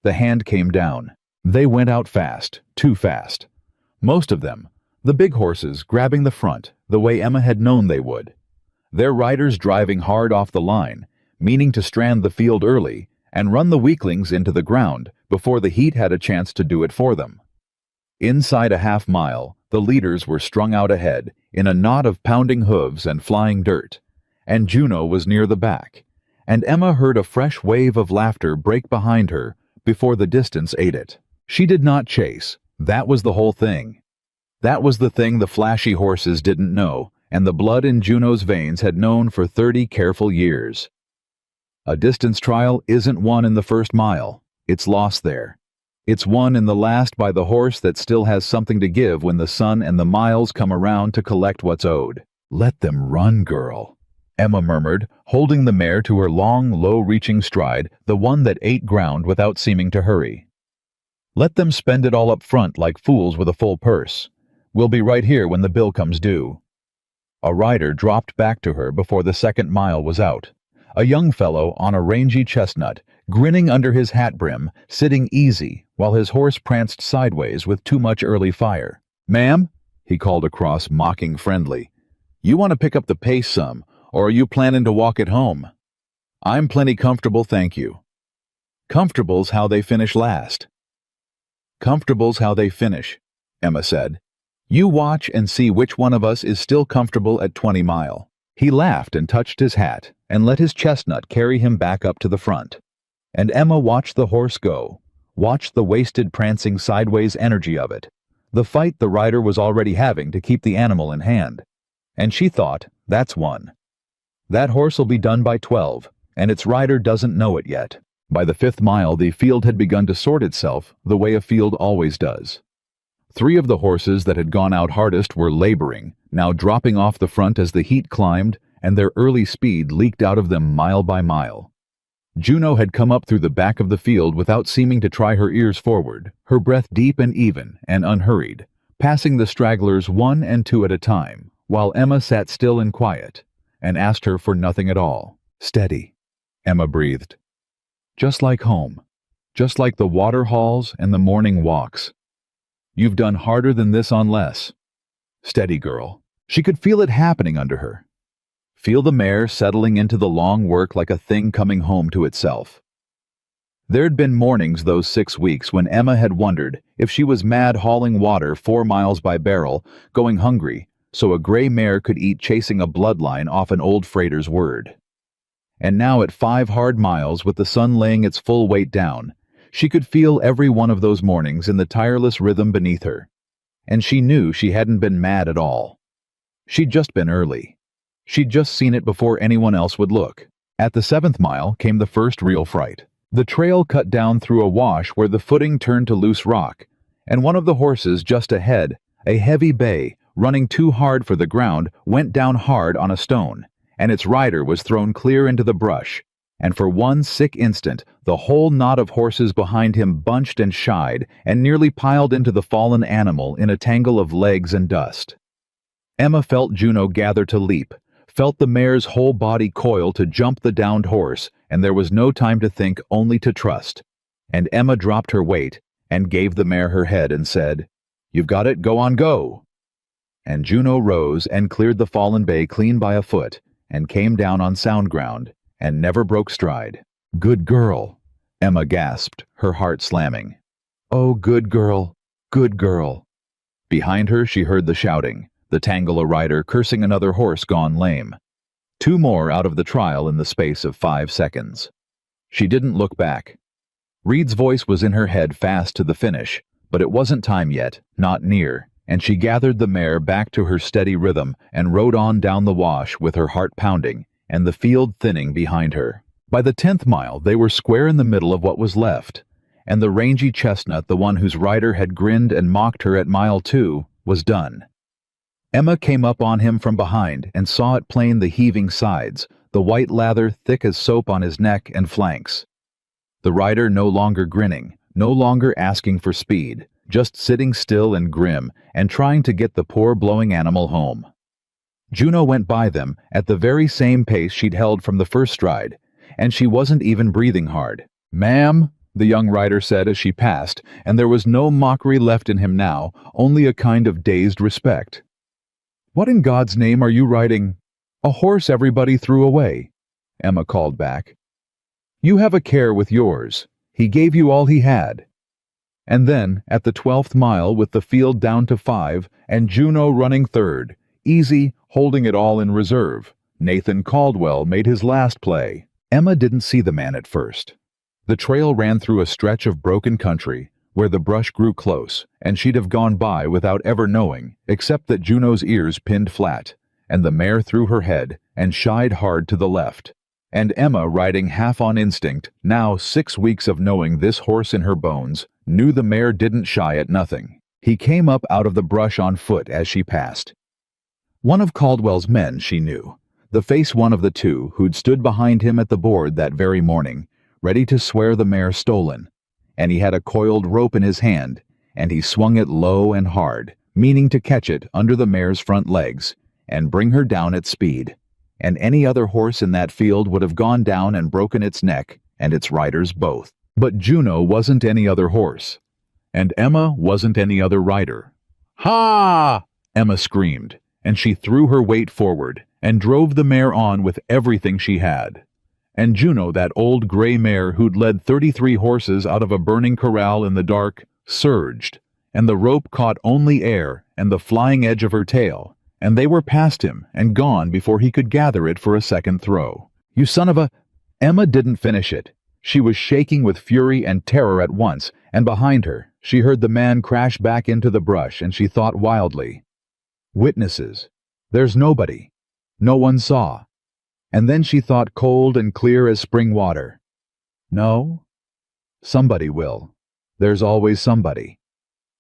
The hand came down. They went out fast, too fast. Most of them, the big horses grabbing the front, the way Emma had known they would. Their riders driving hard off the line, meaning to strand the field early and run the weaklings into the ground before the heat had a chance to do it for them. Inside a half mile, the leaders were strung out ahead, in a knot of pounding hooves and flying dirt, and Juno was near the back, and Emma heard a fresh wave of laughter break behind her before the distance ate it. She did not chase. That was the whole thing. That was the thing the flashy horses didn't know, and the blood in Juno's veins had known for 30 careful years. A distance trial isn't won in the first mile. It's lost there. It's won in the last by the horse that still has something to give when the sun and the miles come around to collect what's owed. "Let them run, girl," Emma murmured, holding the mare to her long, low-reaching stride, the one that ate ground without seeming to hurry. "Let them spend it all up front like fools with a full purse. We'll be right here when the bill comes due." A rider dropped back to her before the second mile was out. A young fellow on a rangy chestnut, grinning under his hat brim, sitting easy while his horse pranced sideways with too much early fire. "Ma'am," he called across, mocking friendly, "you want to pick up the pace some, or are you planning to walk it home?" "I'm plenty comfortable, thank you." "Comfortable's how they finish last." "Comfortable's how they finish," Emma said. "You watch and see which one of us is still comfortable at 20 mile. He laughed and touched his hat and let his chestnut carry him back up to the front. And Emma watched the horse go, watched the wasted prancing sideways energy of it, the fight the rider was already having to keep the animal in hand. And she thought, that's one. That horse will be done by 12, and its rider doesn't know it yet. By the 5th mile, the field had begun to sort itself the way a field always does. 3 of the horses that had gone out hardest were laboring, now dropping off the front as the heat climbed, and their early speed leaked out of them mile by mile. Juno had come up through the back of the field without seeming to try her ears forward, her breath deep and even and unhurried, passing the stragglers 1 and 2 at a time, while Emma sat still and quiet, and asked her for nothing at all. "Steady," Emma breathed. "Just like home, just like the water halls and the morning walks. You've done harder than this on less. Steady, girl." She could feel it happening under her. Feel the mare settling into the long work like a thing coming home to itself. There'd been mornings those 6 weeks when Emma had wondered if she was mad hauling water 4 miles by barrel, going hungry, so a gray mare could eat chasing a bloodline off an old freighter's word. And now at 5 hard miles with the sun laying its full weight down, she could feel every one of those mornings in the tireless rhythm beneath her. And she knew she hadn't been mad at all. She'd just been early. She'd just seen it before anyone else would look. At the 7th mile came the first real fright. The trail cut down through a wash where the footing turned to loose rock, and one of the horses just ahead, a heavy bay, running too hard for the ground, went down hard on a stone, and its rider was thrown clear into the brush, and for one sick instant, the whole knot of horses behind him bunched and shied and nearly piled into the fallen animal in a tangle of legs and dust. Emma felt Juno gather to leap, felt the mare's whole body coil to jump the downed horse, and there was no time to think, only to trust. And Emma dropped her weight and gave the mare her head and said, "You've got it, go on, go." And Juno rose and cleared the fallen bay clean by a foot and came down on sound ground and never broke stride. "Good girl," Emma gasped, her heart slamming. "Oh, good girl, good girl." Behind her she heard the shouting, the Tangela rider cursing another horse gone lame. 2 more out of the trial in the space of 5 seconds. She didn't look back. Reed's voice was in her head fast to the finish, but it wasn't time yet, not near, and she gathered the mare back to her steady rhythm and rode on down the wash with her heart pounding and the field thinning behind her. By the 10th mile, they were square in the middle of what was left, and the rangy chestnut, the one whose rider had grinned and mocked her at mile 2, was done. Emma came up on him from behind and saw it plain the heaving sides, the white lather thick as soap on his neck and flanks. The rider no longer grinning, no longer asking for speed, just sitting still and grim and trying to get the poor blowing animal home. Juno went by them at the very same pace she'd held from the first stride, and she wasn't even breathing hard. "Ma'am," the young rider said as she passed, and there was no mockery left in him now, only a kind of dazed respect. "What in God's name are you riding?" "A horse everybody threw away," Emma called back. "You have a care with yours. He gave you all he had." And then, at the 12th mile, with the field down to 5, and Juno running third, easy, holding it all in reserve, Nathan Caldwell made his last play. Emma didn't see the man at first. The trail ran through a stretch of broken country, where the brush grew close, and she'd have gone by without ever knowing, except that Juno's ears pinned flat, and the mare threw her head and shied hard to the left. And Emma, riding half on instinct, now 6 weeks of knowing this horse in her bones, knew the mare didn't shy at nothing. He came up out of the brush on foot as she passed. One of Caldwell's men, she knew, the face one of the two who'd stood behind him at the board that very morning, ready to swear the mare stolen, and he had a coiled rope in his hand, and he swung it low and hard, meaning to catch it under the mare's front legs and bring her down at speed. And any other horse in that field would have gone down and broken its neck, and its riders both. But Juno wasn't any other horse, and Emma wasn't any other rider. "Ha!" Emma screamed, and she threw her weight forward and drove the mare on with everything she had. And Juno, that old gray mare who'd led 33 horses out of a burning corral in the dark, surged, and the rope caught only air and the flying edge of her tail, and they were past him and gone before he could gather it for a second throw. "You son of a—" Emma didn't finish it. She was shaking with fury and terror at once, and behind her, she heard the man crash back into the brush, and she thought wildly, "Witnesses. There's nobody. No one saw." And then she thought cold and clear as spring water. "No? Somebody will. There's always somebody."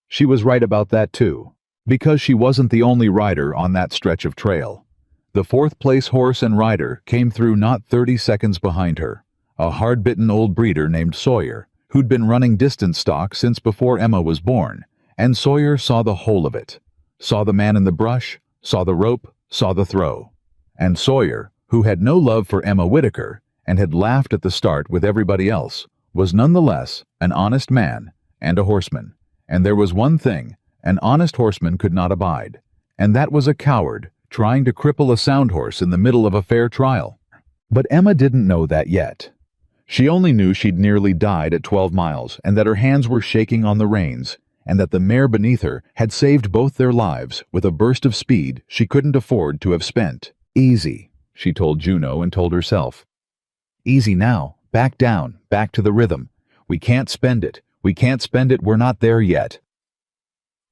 She was right about that too, because she wasn't the only rider on that stretch of trail. The 4th-place horse and rider came through not 30 seconds behind her, a hard-bitten old breeder named Sawyer, who'd been running distance stock since before Emma was born, and Sawyer saw the whole of it. Saw the man in the brush, saw the rope, saw the throw. And Sawyer, who had no love for Emma Whitaker and had laughed at the start with everybody else, was nonetheless an honest man and a horseman. And there was one thing an honest horseman could not abide, and that was a coward trying to cripple a sound horse in the middle of a fair trial. But Emma didn't know that yet. She only knew she'd nearly died at 12 miles, and that her hands were shaking on the reins, and that the mare beneath her had saved both their lives with a burst of speed she couldn't afford to have spent. "Easy," she told Juno and told herself. "Easy now. Back down, back to the rhythm. We can't spend it. We can't spend it. We're not there yet."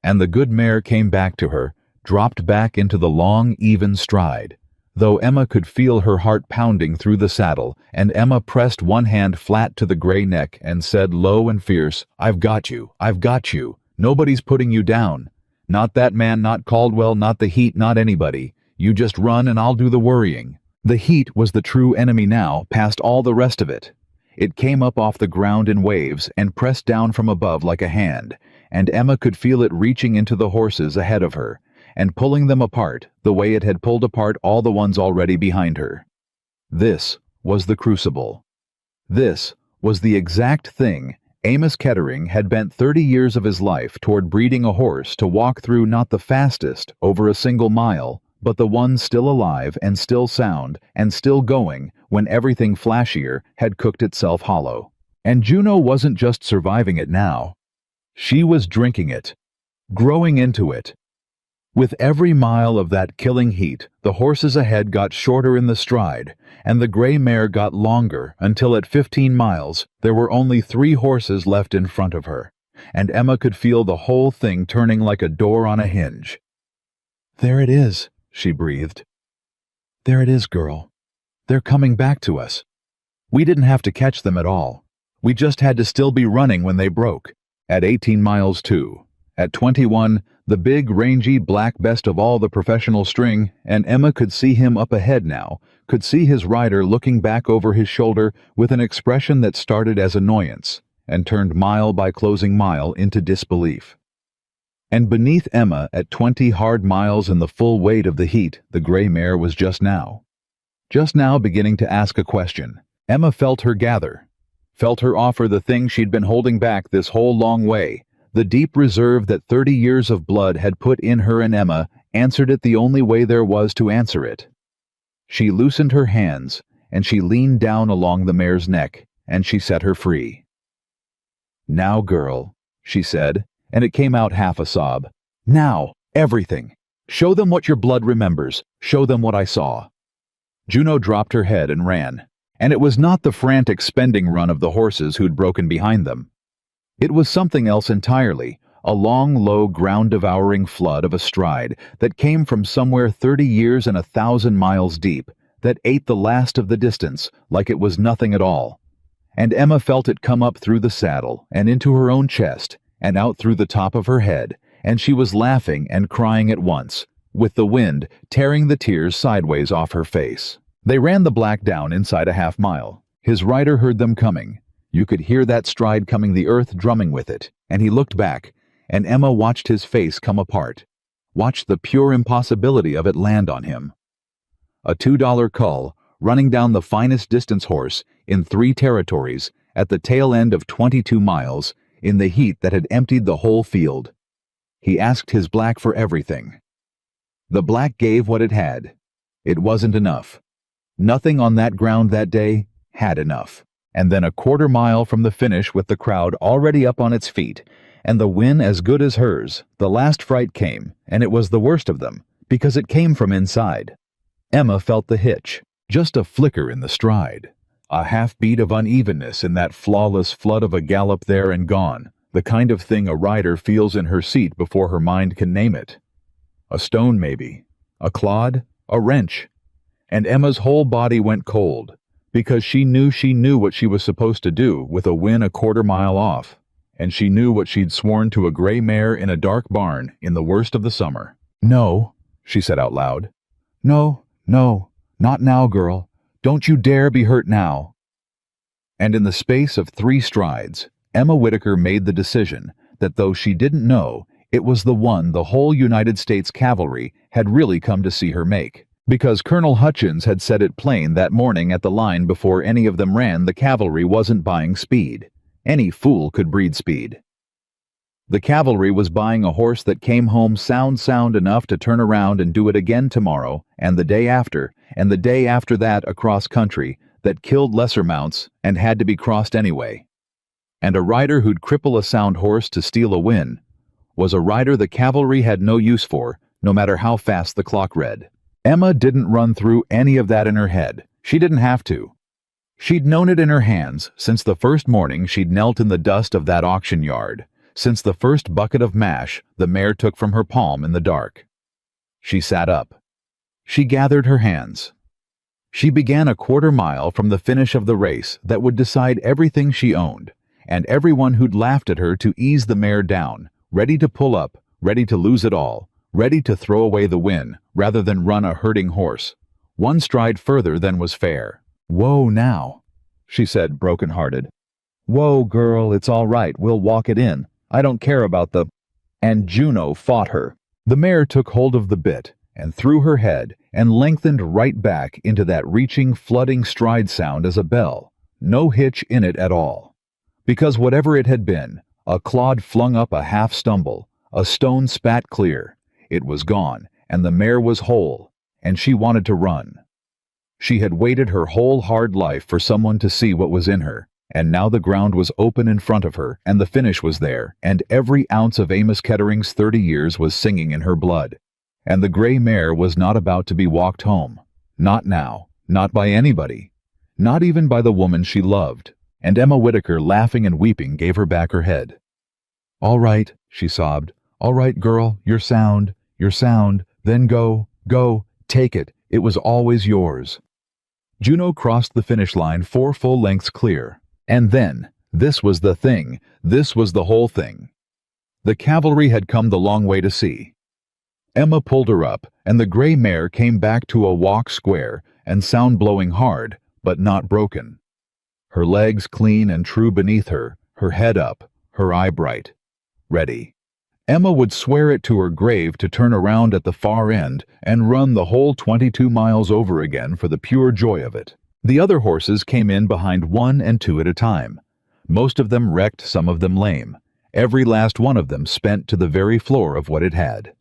And the good mare came back to her, dropped back into the long, even stride, though Emma could feel her heart pounding through the saddle, and Emma pressed one hand flat to the gray neck and said low and fierce, "I've got you. I've got you. Nobody's putting you down. Not that man, not Caldwell, not the heat, not anybody. You just run and I'll do the worrying." The heat was the true enemy now, past all the rest of it. It came up off the ground in waves and pressed down from above like a hand, and Emma could feel it reaching into the horses ahead of her and pulling them apart the way it had pulled apart all the ones already behind her. This was the crucible. This was the exact thing Amos Kettering had bent 30 years of his life toward breeding a horse to walk through, not the fastest over a single mile, but the one still alive and still sound and still going when everything flashier had cooked itself hollow. And Juno wasn't just surviving it now. She was drinking it, growing into it. With every mile of that killing heat, the horses ahead got shorter in the stride, and the gray mare got longer until at 15 miles there were only 3 horses left in front of her, and Emma could feel the whole thing turning like a door on a hinge. "There it is," she breathed. "There it is, girl. They're coming back to us." We didn't have to catch them at all. We just had to still be running when they broke. At 18 miles too. At 21, the big, rangy black best of all the professional string, and Emma could see him up ahead now, could see his rider looking back over his shoulder with an expression that started as annoyance and turned mile by closing mile into disbelief. And beneath Emma, at 20 hard miles in the full weight of the heat, the gray mare was just now beginning to ask a question. Emma felt her gather, felt her offer the thing she'd been holding back this whole long way. The deep reserve that 30 years of blood had put in her, and Emma answered it the only way there was to answer it. She loosened her hands, and she leaned down along the mare's neck, and she set her free. "Now, girl," she said, and it came out half a sob. "Now, everything. Show them what your blood remembers. Show them what I saw." Juno dropped her head and ran, and it was not the frantic spending run of the horses who'd broken behind them. It was something else entirely, a long, low, ground-devouring flood of a stride that came from somewhere 30 years and 1,000 miles deep, that ate the last of the distance like it was nothing at all. And Emma felt it come up through the saddle and into her own chest and out through the top of her head, and she was laughing and crying at once, with the wind tearing the tears sideways off her face. They ran the black down inside a half mile. His rider heard them coming. You could hear that stride coming, the earth drumming with it, and he looked back, and Emma watched his face come apart, watched the pure impossibility of it land on him. A $2 cull, running down the finest distance horse in 3 territories at the tail end of 22 miles, in the heat that had emptied the whole field. He asked his black for everything. The black gave what it had. It wasn't enough. Nothing on that ground that day had enough. And then a quarter mile from the finish, with the crowd already up on its feet, and the win as good as hers, the last fright came, and it was the worst of them, because it came from inside. Emma felt the hitch, just a flicker in the stride, a half-beat of unevenness in that flawless flood of a gallop there and gone, the kind of thing a rider feels in her seat before her mind can name it. A stone maybe, a clod, a wrench. And Emma's whole body went cold, because she knew what she was supposed to do with a win a quarter mile off, and she knew what she'd sworn to a gray mare in a dark barn in the worst of the summer. "No," she said out loud. "No, no, not now, girl. Don't you dare be hurt now." And in the space of 3 strides, Emma Whitaker made the decision that though she didn't know, it was the one the whole United States cavalry had really come to see her make. Because Colonel Hutchins had said it plain that morning at the line before any of them ran, the cavalry wasn't buying speed. Any fool could breed speed. The cavalry was buying a horse that came home sound enough to turn around and do it again tomorrow, and the day after, and the day after that across country, that killed lesser mounts and had to be crossed anyway. And a rider who'd cripple a sound horse to steal a win was a rider the cavalry had no use for, no matter how fast the clock read. Emma didn't run through any of that in her head. She didn't have to. She'd known it in her hands since the first morning she'd knelt in the dust of that auction yard, since the first bucket of mash the mare took from her palm in the dark. She sat up. She gathered her hands. She began a quarter mile from the finish of the race that would decide everything she owned, and everyone who'd laughed at her to ease the mare down, ready to pull up, ready to lose it all, ready to throw away the win rather than run a hurting horse, 1 stride further than was fair. "Whoa now," she said, broken-hearted. "Whoa, girl, it's all right, we'll walk it in. I don't care about the—" And Juno fought her. The mare took hold of the bit and threw her head and lengthened right back into that reaching, flooding stride sound as a bell, no hitch in it at all. Because whatever it had been, a clod flung up a half-stumble, a stone spat clear. It was gone, and the mare was whole, and she wanted to run. She had waited her whole hard life for someone to see what was in her, and now the ground was open in front of her, and the finish was there, and every ounce of Amos Kettering's 30 years was singing in her blood. And the gray mare was not about to be walked home. Not now. Not by anybody. Not even by the woman she loved. And Emma Whitaker, laughing and weeping, gave her back her head. "All right," she sobbed. "All right, girl, you're sound. You're sound. Then go, take it. It was always yours." Juno crossed the finish line 4 full lengths clear. And then, this was the thing, this was the whole thing. The cavalry had come the long way to see. Emma pulled her up, and the gray mare came back to a walk square and sound blowing hard, but not broken. Her legs clean and true beneath her, her head up, her eye bright. Ready. Emma would swear it to her grave to turn around at the far end and run the whole 22 miles over again for the pure joy of it. The other horses came in behind 1 and 2 at a time. Most of them wrecked, some of them lame. Every last one of them spent to the very floor of what it had.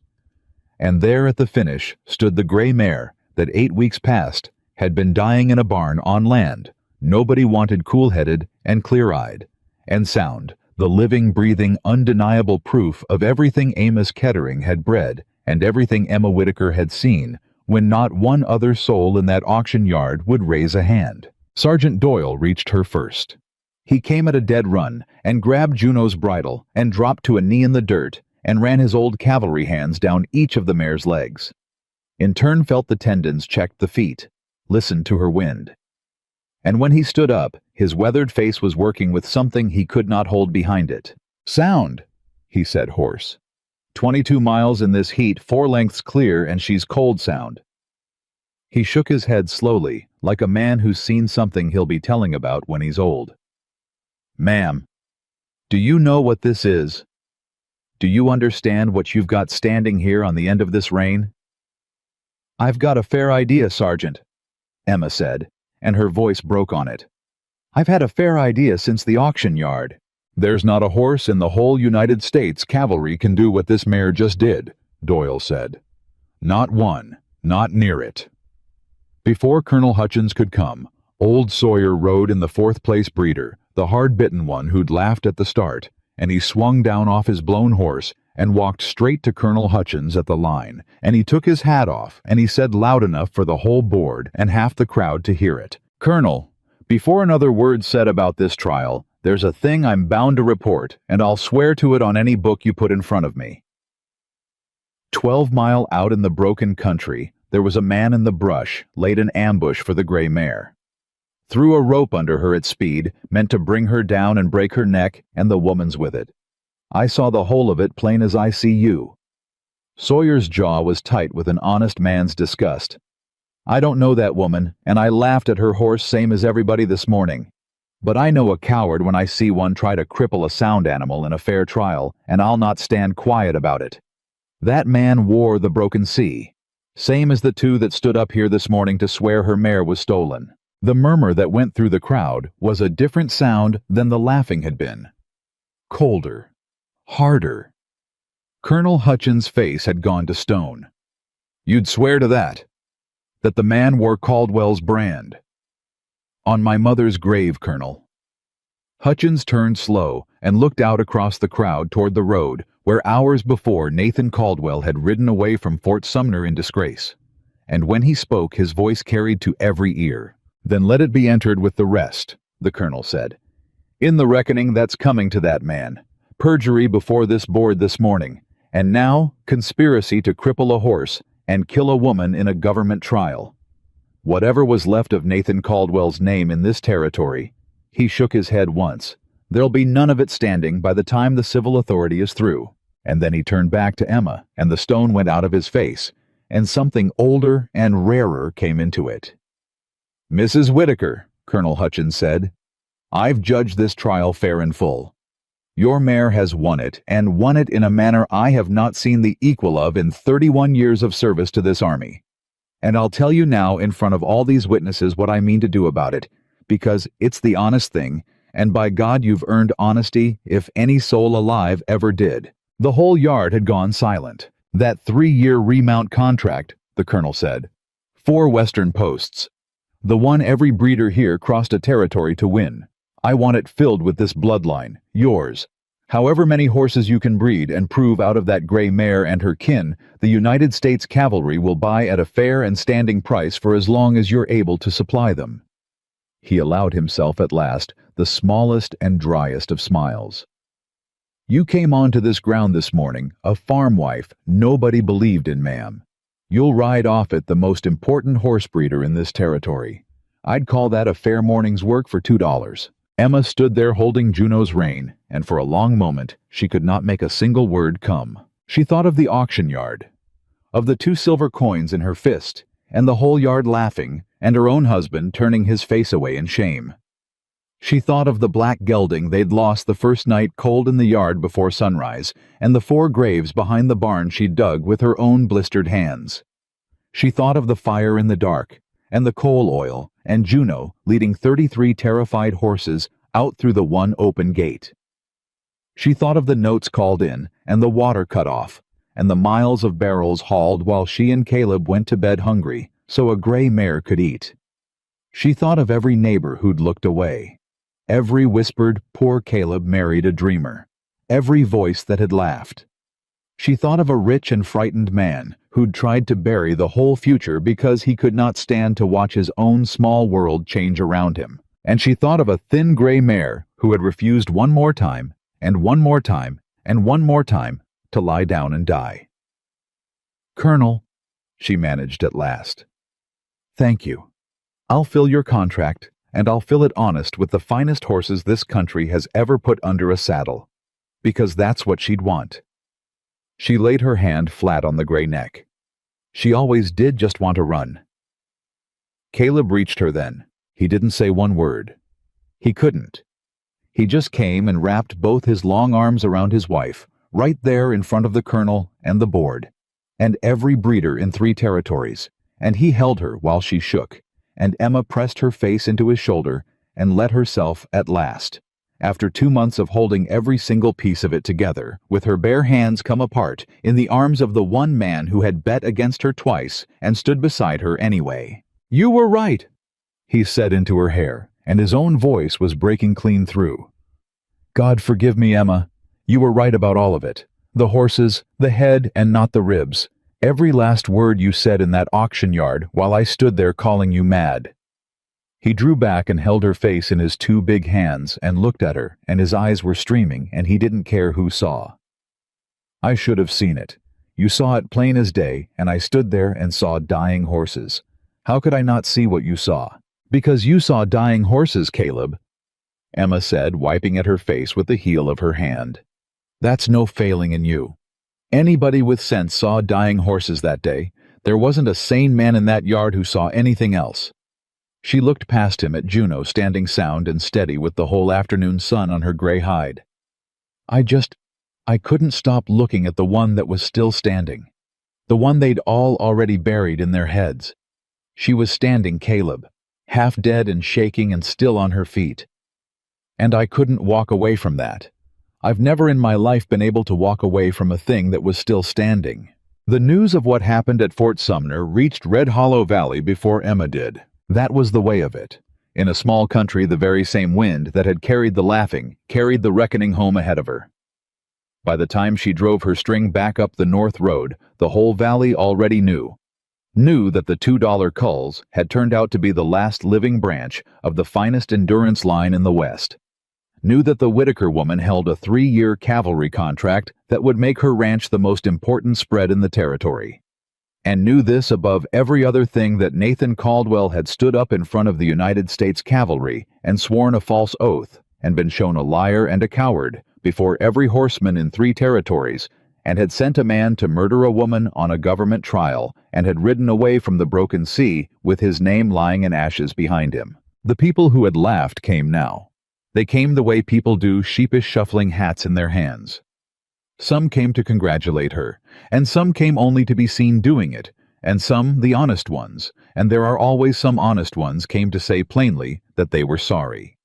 And there at the finish stood the gray mare that 8 weeks past had been dying in a barn on land. Nobody wanted cool-headed and clear-eyed and sound, the living, breathing, undeniable proof of everything Amos Kettering had bred and everything Emma Whitaker had seen, when not one other soul in that auction yard would raise a hand. Sergeant Doyle reached her first. He came at a dead run and grabbed Juno's bridle and dropped to a knee in the dirt and ran his old cavalry hands down each of the mare's legs. In turn felt the tendons, checked the feet, listened to her wind. And when he stood up, his weathered face was working with something he could not hold behind it. "Sound," he said hoarse. 22 miles in this heat, 4 lengths clear, and she's cold sound. He shook his head slowly, like a man who's seen something he'll be telling about when he's old. "Ma'am, do you know what this is? Do you understand what you've got standing here on the end of this rein?" "I've got a fair idea, Sergeant," Emma said, and her voice broke on it. "I've had a fair idea since the auction yard." "There's not a horse in the whole United States cavalry can do what this mare just did," Doyle said. "Not one, not near it." Before Colonel Hutchins could come, old Sawyer rode in the 4th-place breeder, the hard-bitten one who'd laughed at the start, and he swung down off his blown horse and walked straight to Colonel Hutchins at the line, and he took his hat off, and he said loud enough for the whole board and half the crowd to hear it, "Colonel, before another word's said about this trial, there's a thing I'm bound to report, and I'll swear to it on any book you put in front of me." 12 miles out in the broken country, there was a man in the brush, laid in ambush for the gray mare. Threw a rope under her at speed, meant to bring her down and break her neck, and the woman's with it. I saw the whole of it plain as I see you. Sawyer's jaw was tight with an honest man's disgust. "I don't know that woman, and I laughed at her horse same as everybody this morning. But I know a coward when I see one try to cripple a sound animal in a fair trial, and I'll not stand quiet about it. That man wore the Broken Sea, same as the 2 that stood up here this morning to swear her mare was stolen." The murmur that went through the crowd was a different sound than the laughing had been. Colder. Harder. Colonel Hutchins' face had gone to stone. "You'd swear to that? That the man wore Caldwell's brand?" "On my mother's grave, Colonel." Hutchins turned slow and looked out across the crowd toward the road where hours before Nathan Caldwell had ridden away from Fort Sumner in disgrace. And when he spoke, his voice carried to every ear. "Then let it be entered with the rest," the colonel said. "In the reckoning that's coming to that man. Perjury before this board this morning, and now conspiracy to cripple a horse and kill a woman in a government trial. Whatever was left of Nathan Caldwell's name in this territory," he shook his head once, "there'll be none of it standing by the time the civil authority is through." And then he turned back to Emma, and the stone went out of his face, and something older and rarer came into it. "Mrs. Whitaker," Colonel Hutchins said, "I've judged this trial fair and full. Your mare has won it, and won it in a manner I have not seen the equal of in 31 years of service to this army. And I'll tell you now in front of all these witnesses what I mean to do about it, because it's the honest thing, and by God you've earned honesty if any soul alive ever did." The whole yard had gone silent. "That 3-year remount contract," the colonel said. 4 Western posts. The one every breeder here crossed a territory to win. I want it filled with this bloodline, yours. However many horses you can breed and prove out of that gray mare and her kin, the United States cavalry will buy at a fair and standing price for as long as you're able to supply them. He allowed himself at last the smallest and driest of smiles. "You came onto this ground this morning, a farm wife nobody believed in, ma'am. You'll ride off it the most important horse breeder in this territory. I'd call that a fair morning's work for $2. Emma stood there holding Juno's rein, and for a long moment she could not make a single word come. She thought of the auction yard, of the 2 silver coins in her fist, and the whole yard laughing, and her own husband turning his face away in shame. She thought of the black gelding they'd lost the first night cold in the yard before sunrise, and the 4 graves behind the barn she'd dug with her own blistered hands. She thought of the fire in the dark, and the coal oil, and Juno leading 33 terrified horses out through the one open gate. She thought of the notes called in, and the water cut off, and the miles of barrels hauled while she and Caleb went to bed hungry, so a gray mare could eat. She thought of every neighbor who'd looked away. Every whispered, "Poor Caleb married a dreamer." Every voice that had laughed. She thought of a rich and frightened man who'd tried to bury the whole future because he could not stand to watch his own small world change around him. And she thought of a thin gray mare who had refused one more time, and one more time, and one more time to lie down and die. "Colonel," she managed at last. "Thank you. I'll fill your contract, and I'll fill it honest with the finest horses this country has ever put under a saddle, because that's what she'd want." She laid her hand flat on the gray neck. She always did just want to run. Caleb reached her then. He didn't say one word. He couldn't. He just came and wrapped both his long arms around his wife, right there in front of the colonel and the board, and every breeder in 3 territories, and he held her while she shook, and Emma pressed her face into his shoulder and let herself at last, after 2 months of holding every single piece of it together, with her bare hands come apart, in the arms of the one man who had bet against her twice and stood beside her anyway. "You were right," he said into her hair, and his own voice was breaking clean through. "God forgive me, Emma. You were right about all of it. The horses, the head, and not the ribs. Every last word you said in that auction yard while I stood there calling you mad." He drew back and held her face in his 2 big hands and looked at her, and his eyes were streaming, and he didn't care who saw. "I should have seen it. You saw it plain as day, and I stood there and saw dying horses. How could I not see what you saw?" "Because you saw dying horses, Caleb," Emma said, wiping at her face with the heel of her hand. "That's no failing in you. Anybody with sense saw dying horses that day. There wasn't a sane man in that yard who saw anything else." She looked past him at Juno standing sound and steady with the whole afternoon sun on her gray hide. I couldn't stop looking at the one that was still standing. The one they'd all already buried in their heads. She was standing Caleb, half dead and shaking and still on her feet. And I couldn't walk away from that. I've never in my life been able to walk away from a thing that was still standing. The news of what happened at Fort Sumner reached Red Hollow Valley before Emma did. That was the way of it. In a small country, the very same wind that had carried the laughing carried the reckoning home ahead of her. By the time she drove her string back up the north road, the whole valley already knew that the $2 culls had turned out to be the last living branch of the finest endurance line in the West. Knew that the Whitaker woman held a 3-year cavalry contract that would make her ranch the most important spread in the territory. And knew this above every other thing, that Nathan Caldwell had stood up in front of the United States cavalry and sworn a false oath and been shown a liar and a coward before every horseman in 3 territories, and had sent a man to murder a woman on a government trial, and had ridden away from the broken sea with his name lying in ashes behind him. The people who had laughed came now. They came the way people do, sheepish shuffling hats in their hands. Some came to congratulate her, and some came only to be seen doing it, and some the honest ones, and there are always some honest ones, came to say plainly that they were sorry.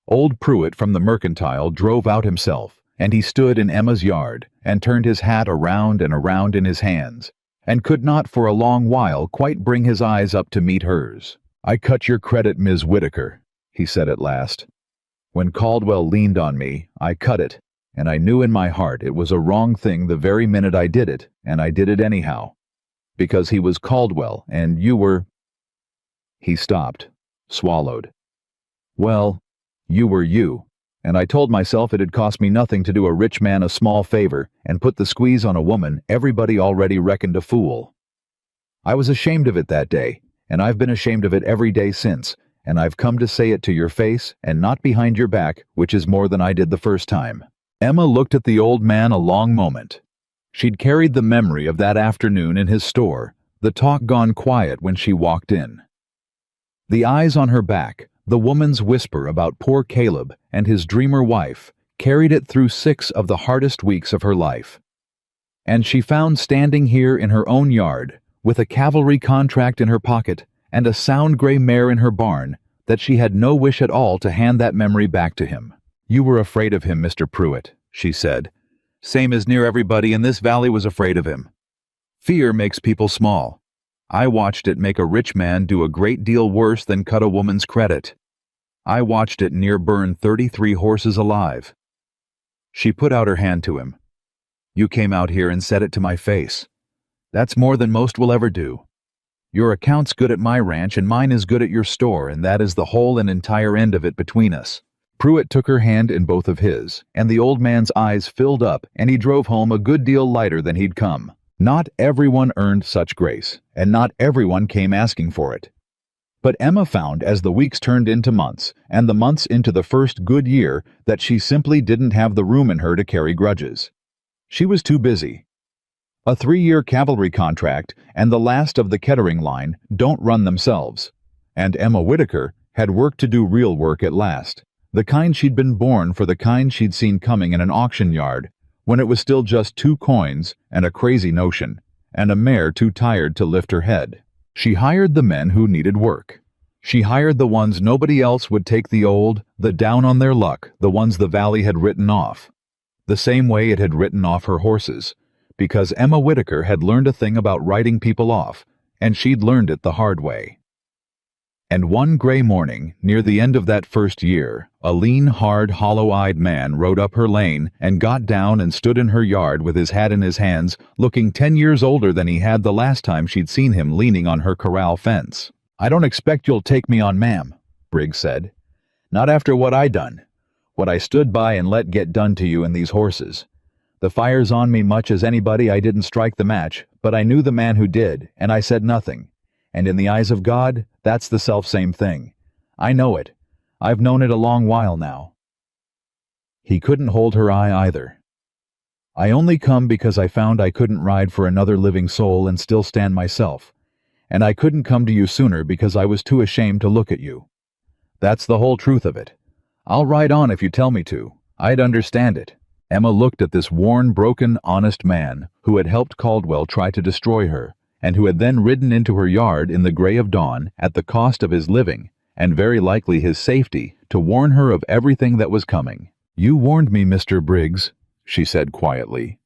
Old Pruitt from the Mercantile drove out himself, and he stood in Emma's yard, and turned his hat around and around in his hands, and could not for a long while quite bring his eyes up to meet hers. "I cut your credit, Ms. Whitaker," he said at last. "When Caldwell leaned on me, I cut it, and I knew in my heart it was a wrong thing the very minute I did it, and I did it anyhow. Because he was Caldwell, and you were—" He stopped, swallowed. "Well, you were you, and I told myself it had cost me nothing to do a rich man a small favor and put the squeeze on a woman everybody already reckoned a fool. I was ashamed of it that day, and I've been ashamed of it every day since, and I've come to say it to your face and not behind your back, which is more than I did the first time." Emma looked at the old man a long moment. She'd carried the memory of that afternoon in his store, the talk gone quiet when she walked in. The eyes on her back, the woman's whisper about poor Caleb and his dreamer wife, carried it through 6 of the hardest weeks of her life. And she found standing here in her own yard, with a cavalry contract in her pocket and a sound gray mare in her barn, that she had no wish at all to hand that memory back to him. "You were afraid of him, Mr. Pruitt," she said. "Same as near everybody in this valley was afraid of him. Fear makes people small. I watched it make a rich man do a great deal worse than cut a woman's credit. I watched it near burn 33 horses alive." She put out her hand to him. "You came out here and said it to my face. That's more than most will ever do. Your account's good at my ranch and mine is good at your store, and that is the whole and entire end of it between us." Pruitt took her hand in both of his, and the old man's eyes filled up, and he drove home a good deal lighter than he'd come. Not everyone earned such grace, and not everyone came asking for it. But Emma found as the weeks turned into months, and the months into the first good year, that she simply didn't have the room in her to carry grudges. She was too busy. A 3-year cavalry contract and the last of the Kettering line don't run themselves, and Emma Whitaker had work to do, real work at last, the kind she'd been born for, the kind she'd seen coming in an auction yard when it was still just 2 coins and a crazy notion, and a mare too tired to lift her head. She hired the men who needed work. She hired the ones nobody else would take, the old, the down on their luck, the ones the valley had written off, the same way it had written off her horses, because Emma Whitaker had learned a thing about writing people off, and she'd learned it the hard way. And one gray morning, near the end of that first year, a lean, hard, hollow-eyed man rode up her lane and got down and stood in her yard with his hat in his hands, looking 10 years older than he had the last time she'd seen him leaning on her corral fence. "I don't expect you'll take me on, ma'am," Briggs said. "Not after what I done, what I stood by and let get done to you and these horses. The fire's on me much as anybody. I didn't strike the match, but I knew the man who did, and I said nothing. And in the eyes of God, that's the self-same thing. I know it. I've known it a long while now." He couldn't hold her eye either. "I only come because I found I couldn't ride for another living soul and still stand myself. And I couldn't come to you sooner because I was too ashamed to look at you. That's the whole truth of it. I'll ride on if you tell me to. I'd understand it." Emma looked at this worn, broken, honest man who had helped Caldwell try to destroy her, and who had then ridden into her yard in the gray of dawn at the cost of his living, and very likely his safety, to warn her of everything that was coming. "You warned me, Mr. Briggs," she said quietly,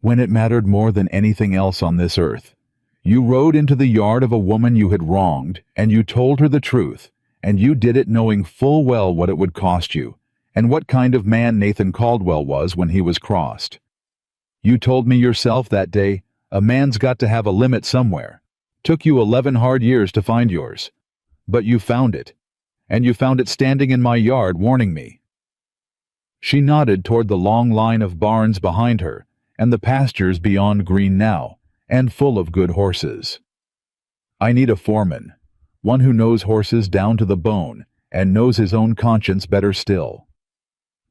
"when it mattered more than anything else on this earth. You rode into the yard of a woman you had wronged, and you told her the truth, and you did it knowing full well what it would cost you, and what kind of man Nathan Caldwell was when he was crossed. You told me yourself that day, a man's got to have a limit somewhere. Took you 11 hard years to find yours. But you found it, and you found it standing in my yard warning me." She nodded toward the long line of barns behind her, and the pastures beyond green now, and full of good horses. "I need a foreman, one who knows horses down to the bone, and knows his own conscience better still.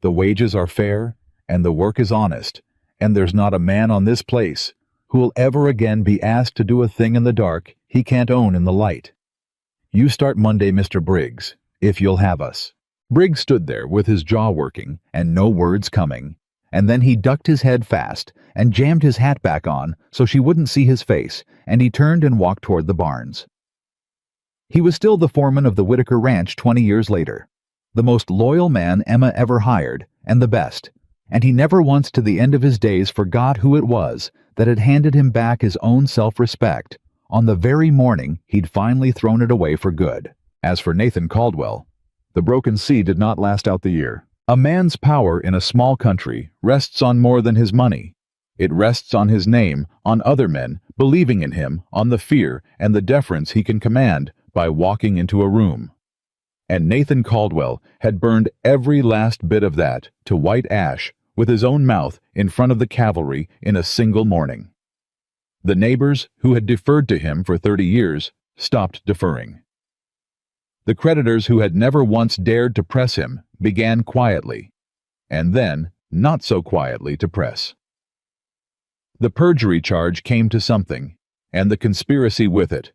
The wages are fair, and the work is honest, and there's not a man on this place who will ever again be asked to do a thing in the dark he can't own in the light. You start Monday, Mr. Briggs, if you'll have us." Briggs stood there with his jaw working and no words coming, and then he ducked his head fast and jammed his hat back on so she wouldn't see his face, and he turned and walked toward the barns. He was still the foreman of the Whitaker Ranch 20 years later, the most loyal man Emma ever hired, and the best, and he never once to the end of his days forgot who it was that had handed him back his own self-respect on the very morning he'd finally thrown it away for good. As for Nathan Caldwell, the broken sea did not last out the year. A man's power in a small country rests on more than his money. It rests on his name, on other men believing in him, on the fear and the deference he can command by walking into a room. And Nathan Caldwell had burned every last bit of that to white ash with his own mouth in front of the cavalry in a single morning. The neighbors, who had deferred to him for 30 years, stopped deferring. The creditors who had never once dared to press him began quietly, and then, not so quietly, to press. The perjury charge came to something, and the conspiracy with it.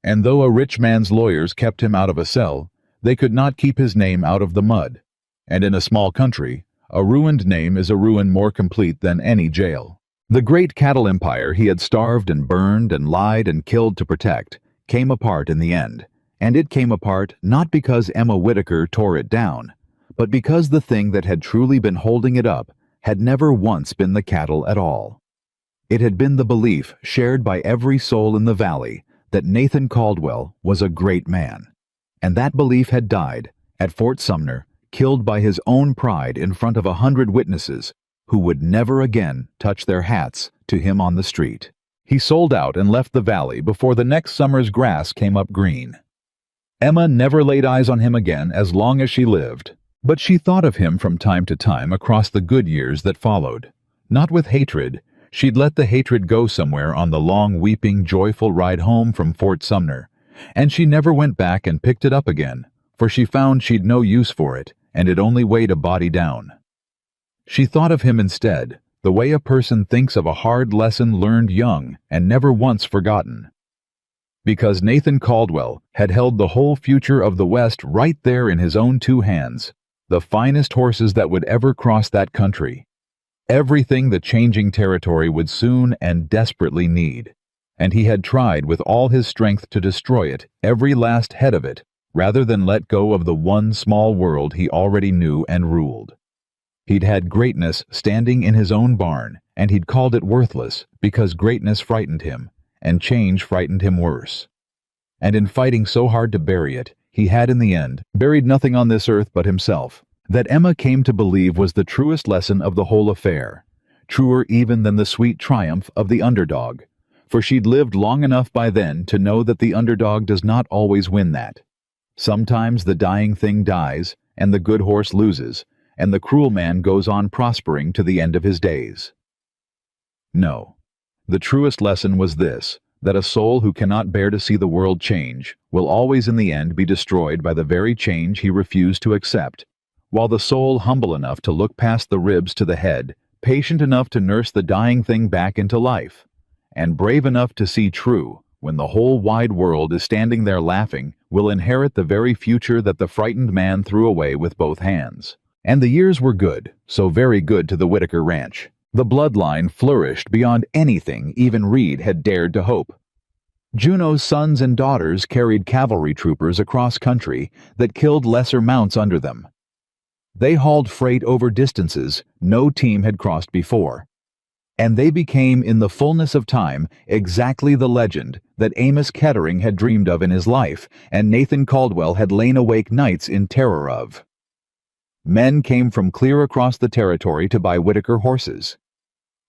And though a rich man's lawyers kept him out of a cell, they could not keep his name out of the mud. And in a small country, a ruined name is a ruin more complete than any jail. The great cattle empire he had starved and burned and lied and killed to protect came apart in the end, and it came apart not because Emma Whittaker tore it down, but because the thing that had truly been holding it up had never once been the cattle at all. It had been the belief shared by every soul in the valley that Nathan Caldwell was a great man, and that belief had died at Fort Sumner, killed by his own pride in front of 100 witnesses who would never again touch their hats to him on the street. He sold out and left the valley before the next summer's grass came up green. Emma never laid eyes on him again as long as she lived, but she thought of him from time to time across the good years that followed. Not with hatred. She'd let the hatred go somewhere on the long, weeping, joyful ride home from Fort Sumner, and she never went back and picked it up again, for she found she'd no use for it, and it only weighed a body down. She thought of him instead, the way a person thinks of a hard lesson learned young and never once forgotten. Because Nathan Caldwell had held the whole future of the West right there in his own 2 hands, the finest horses that would ever cross that country. Everything the changing territory would soon and desperately need, and he had tried with all his strength to destroy it, every last head of it, rather than let go of the one small world he already knew and ruled. He'd had greatness standing in his own barn, and he'd called it worthless because greatness frightened him, and change frightened him worse. And in fighting so hard to bury it, he had in the end buried nothing on this earth but himself. That Emma came to believe was the truest lesson of the whole affair, truer even than the sweet triumph of the underdog, for she'd lived long enough by then to know that the underdog does not always win that. Sometimes the dying thing dies, and the good horse loses, and the cruel man goes on prospering to the end of his days. No, the truest lesson was this, that a soul who cannot bear to see the world change will always in the end be destroyed by the very change he refused to accept, while the soul humble enough to look past the ribs to the head, patient enough to nurse the dying thing back into life, and brave enough to see true when the whole wide world is standing there laughing, will inherit the very future that the frightened man threw away with both hands. And the years were good, so very good to the Whittaker Ranch. The bloodline flourished beyond anything even Reed had dared to hope. Juneau's sons and daughters carried cavalry troopers across country that killed lesser mounts under them. They hauled freight over distances no team had crossed before. And they became, in the fullness of time, exactly the legend that Amos Kettering had dreamed of in his life, and Nathan Caldwell had lain awake nights in terror of. Men came from clear across the territory to buy Whittaker horses.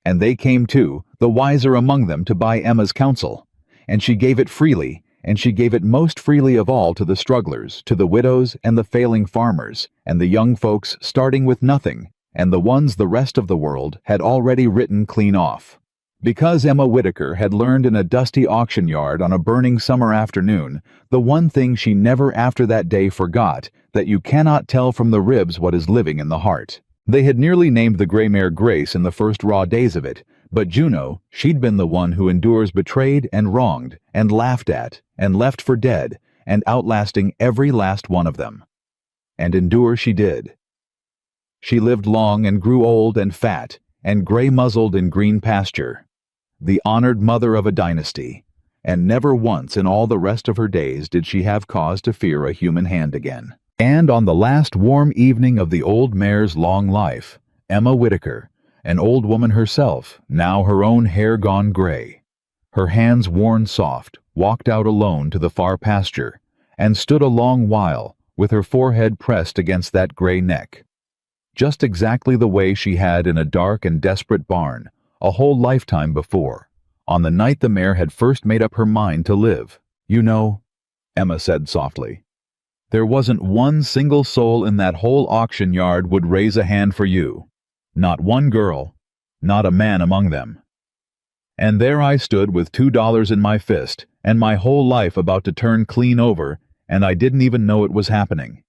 And they came too, the wiser among them, to buy Emma's counsel. And she gave it freely, and she gave it most freely of all to the strugglers, to the widows and the failing farmers, and the young folks starting with nothing, and the ones the rest of the world had already written clean off. Because Emma Whittaker had learned in a dusty auction yard on a burning summer afternoon, the one thing she never after that day forgot, that you cannot tell from the ribs what is living in the heart. They had nearly named the gray mare Grace in the first raw days of it, but Juneau, she'd been the one who endures betrayed and wronged, and laughed at, and left for dead, and outlasting every last one of them. And endure she did. She lived long and grew old and fat, and gray-muzzled in green pasture, the honored mother of a dynasty, and never once in all the rest of her days did she have cause to fear a human hand again. And on the last warm evening of the old mare's long life, Emma Whittaker, an old woman herself, now her own hair gone gray, her hands worn soft, walked out alone to the far pasture, and stood a long while, with her forehead pressed against that gray neck. Just exactly the way she had in a dark and desperate barn, a whole lifetime before, on the night the mare had first made up her mind to live. You know, Emma said softly, there wasn't one single soul in that whole auction yard would raise a hand for you. Not one girl, not a man among them. And there I stood with $2 in my fist, and my whole life about to turn clean over, and I didn't even know it was happening.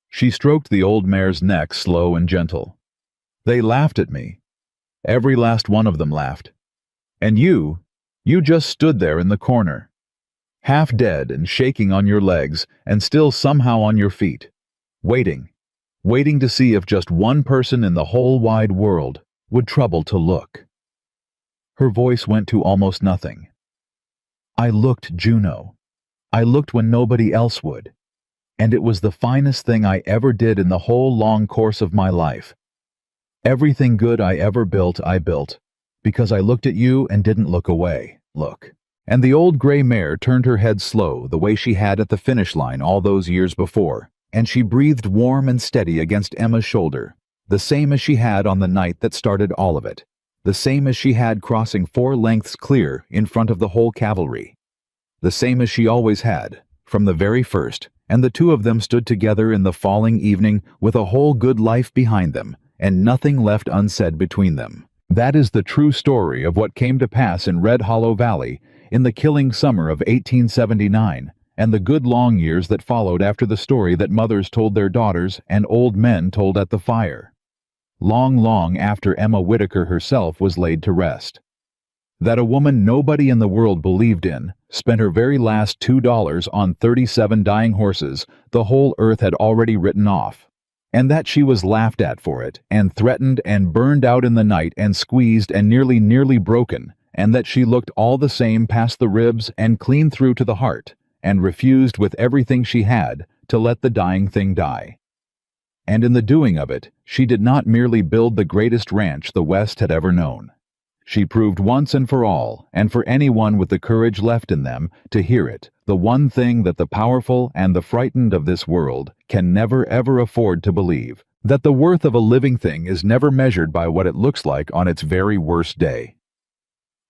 She stroked the old mare's neck slow and gentle. They laughed at me. Every last one of them laughed. And you just stood there in the corner, half dead and shaking on your legs and still somehow on your feet, waiting to see if just one person in the whole wide world would trouble to look. Her voice went to almost nothing. I looked, Juno. I looked when nobody else would. And it was the finest thing I ever did in the whole long course of my life. Everything good I ever built, I built, because I looked at you and didn't look away. Look. And the old gray mare turned her head slow, the way she had at the finish line all those years before, and she breathed warm and steady against Emma's shoulder, the same as she had on the night that started all of it, the same as she had crossing 4 lengths clear in front of the whole cavalry, the same as she always had, from the very first, and the two of them stood together in the falling evening with a whole good life behind them, and nothing left unsaid between them. That is the true story of what came to pass in Red Hollow Valley in the killing summer of 1879, and the good long years that followed after the story that mothers told their daughters and old men told at the fire. Long, long after Emma Whitaker herself was laid to rest. That a woman nobody in the world believed in spent her very last $2 on 37 dying horses the whole earth had already written off, and that she was laughed at for it, and threatened and burned out in the night and squeezed and nearly broken, and that she looked all the same past the ribs and clean through to the heart, and refused with everything she had to let the dying thing die. And in the doing of it, she did not merely build the greatest ranch the West had ever known. She proved once and for all, and for anyone with the courage left in them to hear it, the one thing that the powerful and the frightened of this world can never ever afford to believe, that the worth of a living thing is never measured by what it looks like on its very worst day.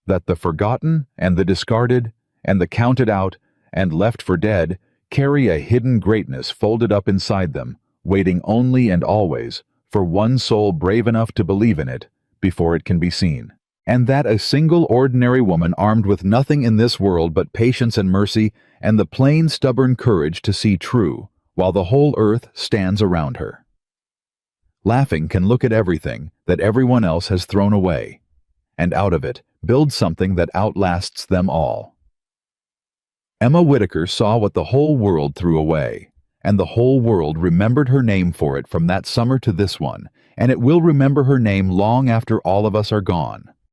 That the forgotten and the discarded and the counted out and left for dead carry a hidden greatness folded up inside them, waiting only and always for one soul brave enough to believe in it before it can be seen. And that a single ordinary woman armed with nothing in this world but patience and mercy and the plain stubborn courage to see true, while the whole earth stands around her. Laughing can look at everything that everyone else has thrown away, and out of it build something that outlasts them all. Emma Whitaker saw what the whole world threw away, and the whole world remembered her name for it from that summer to this one, and it will remember her name long after all of us are gone.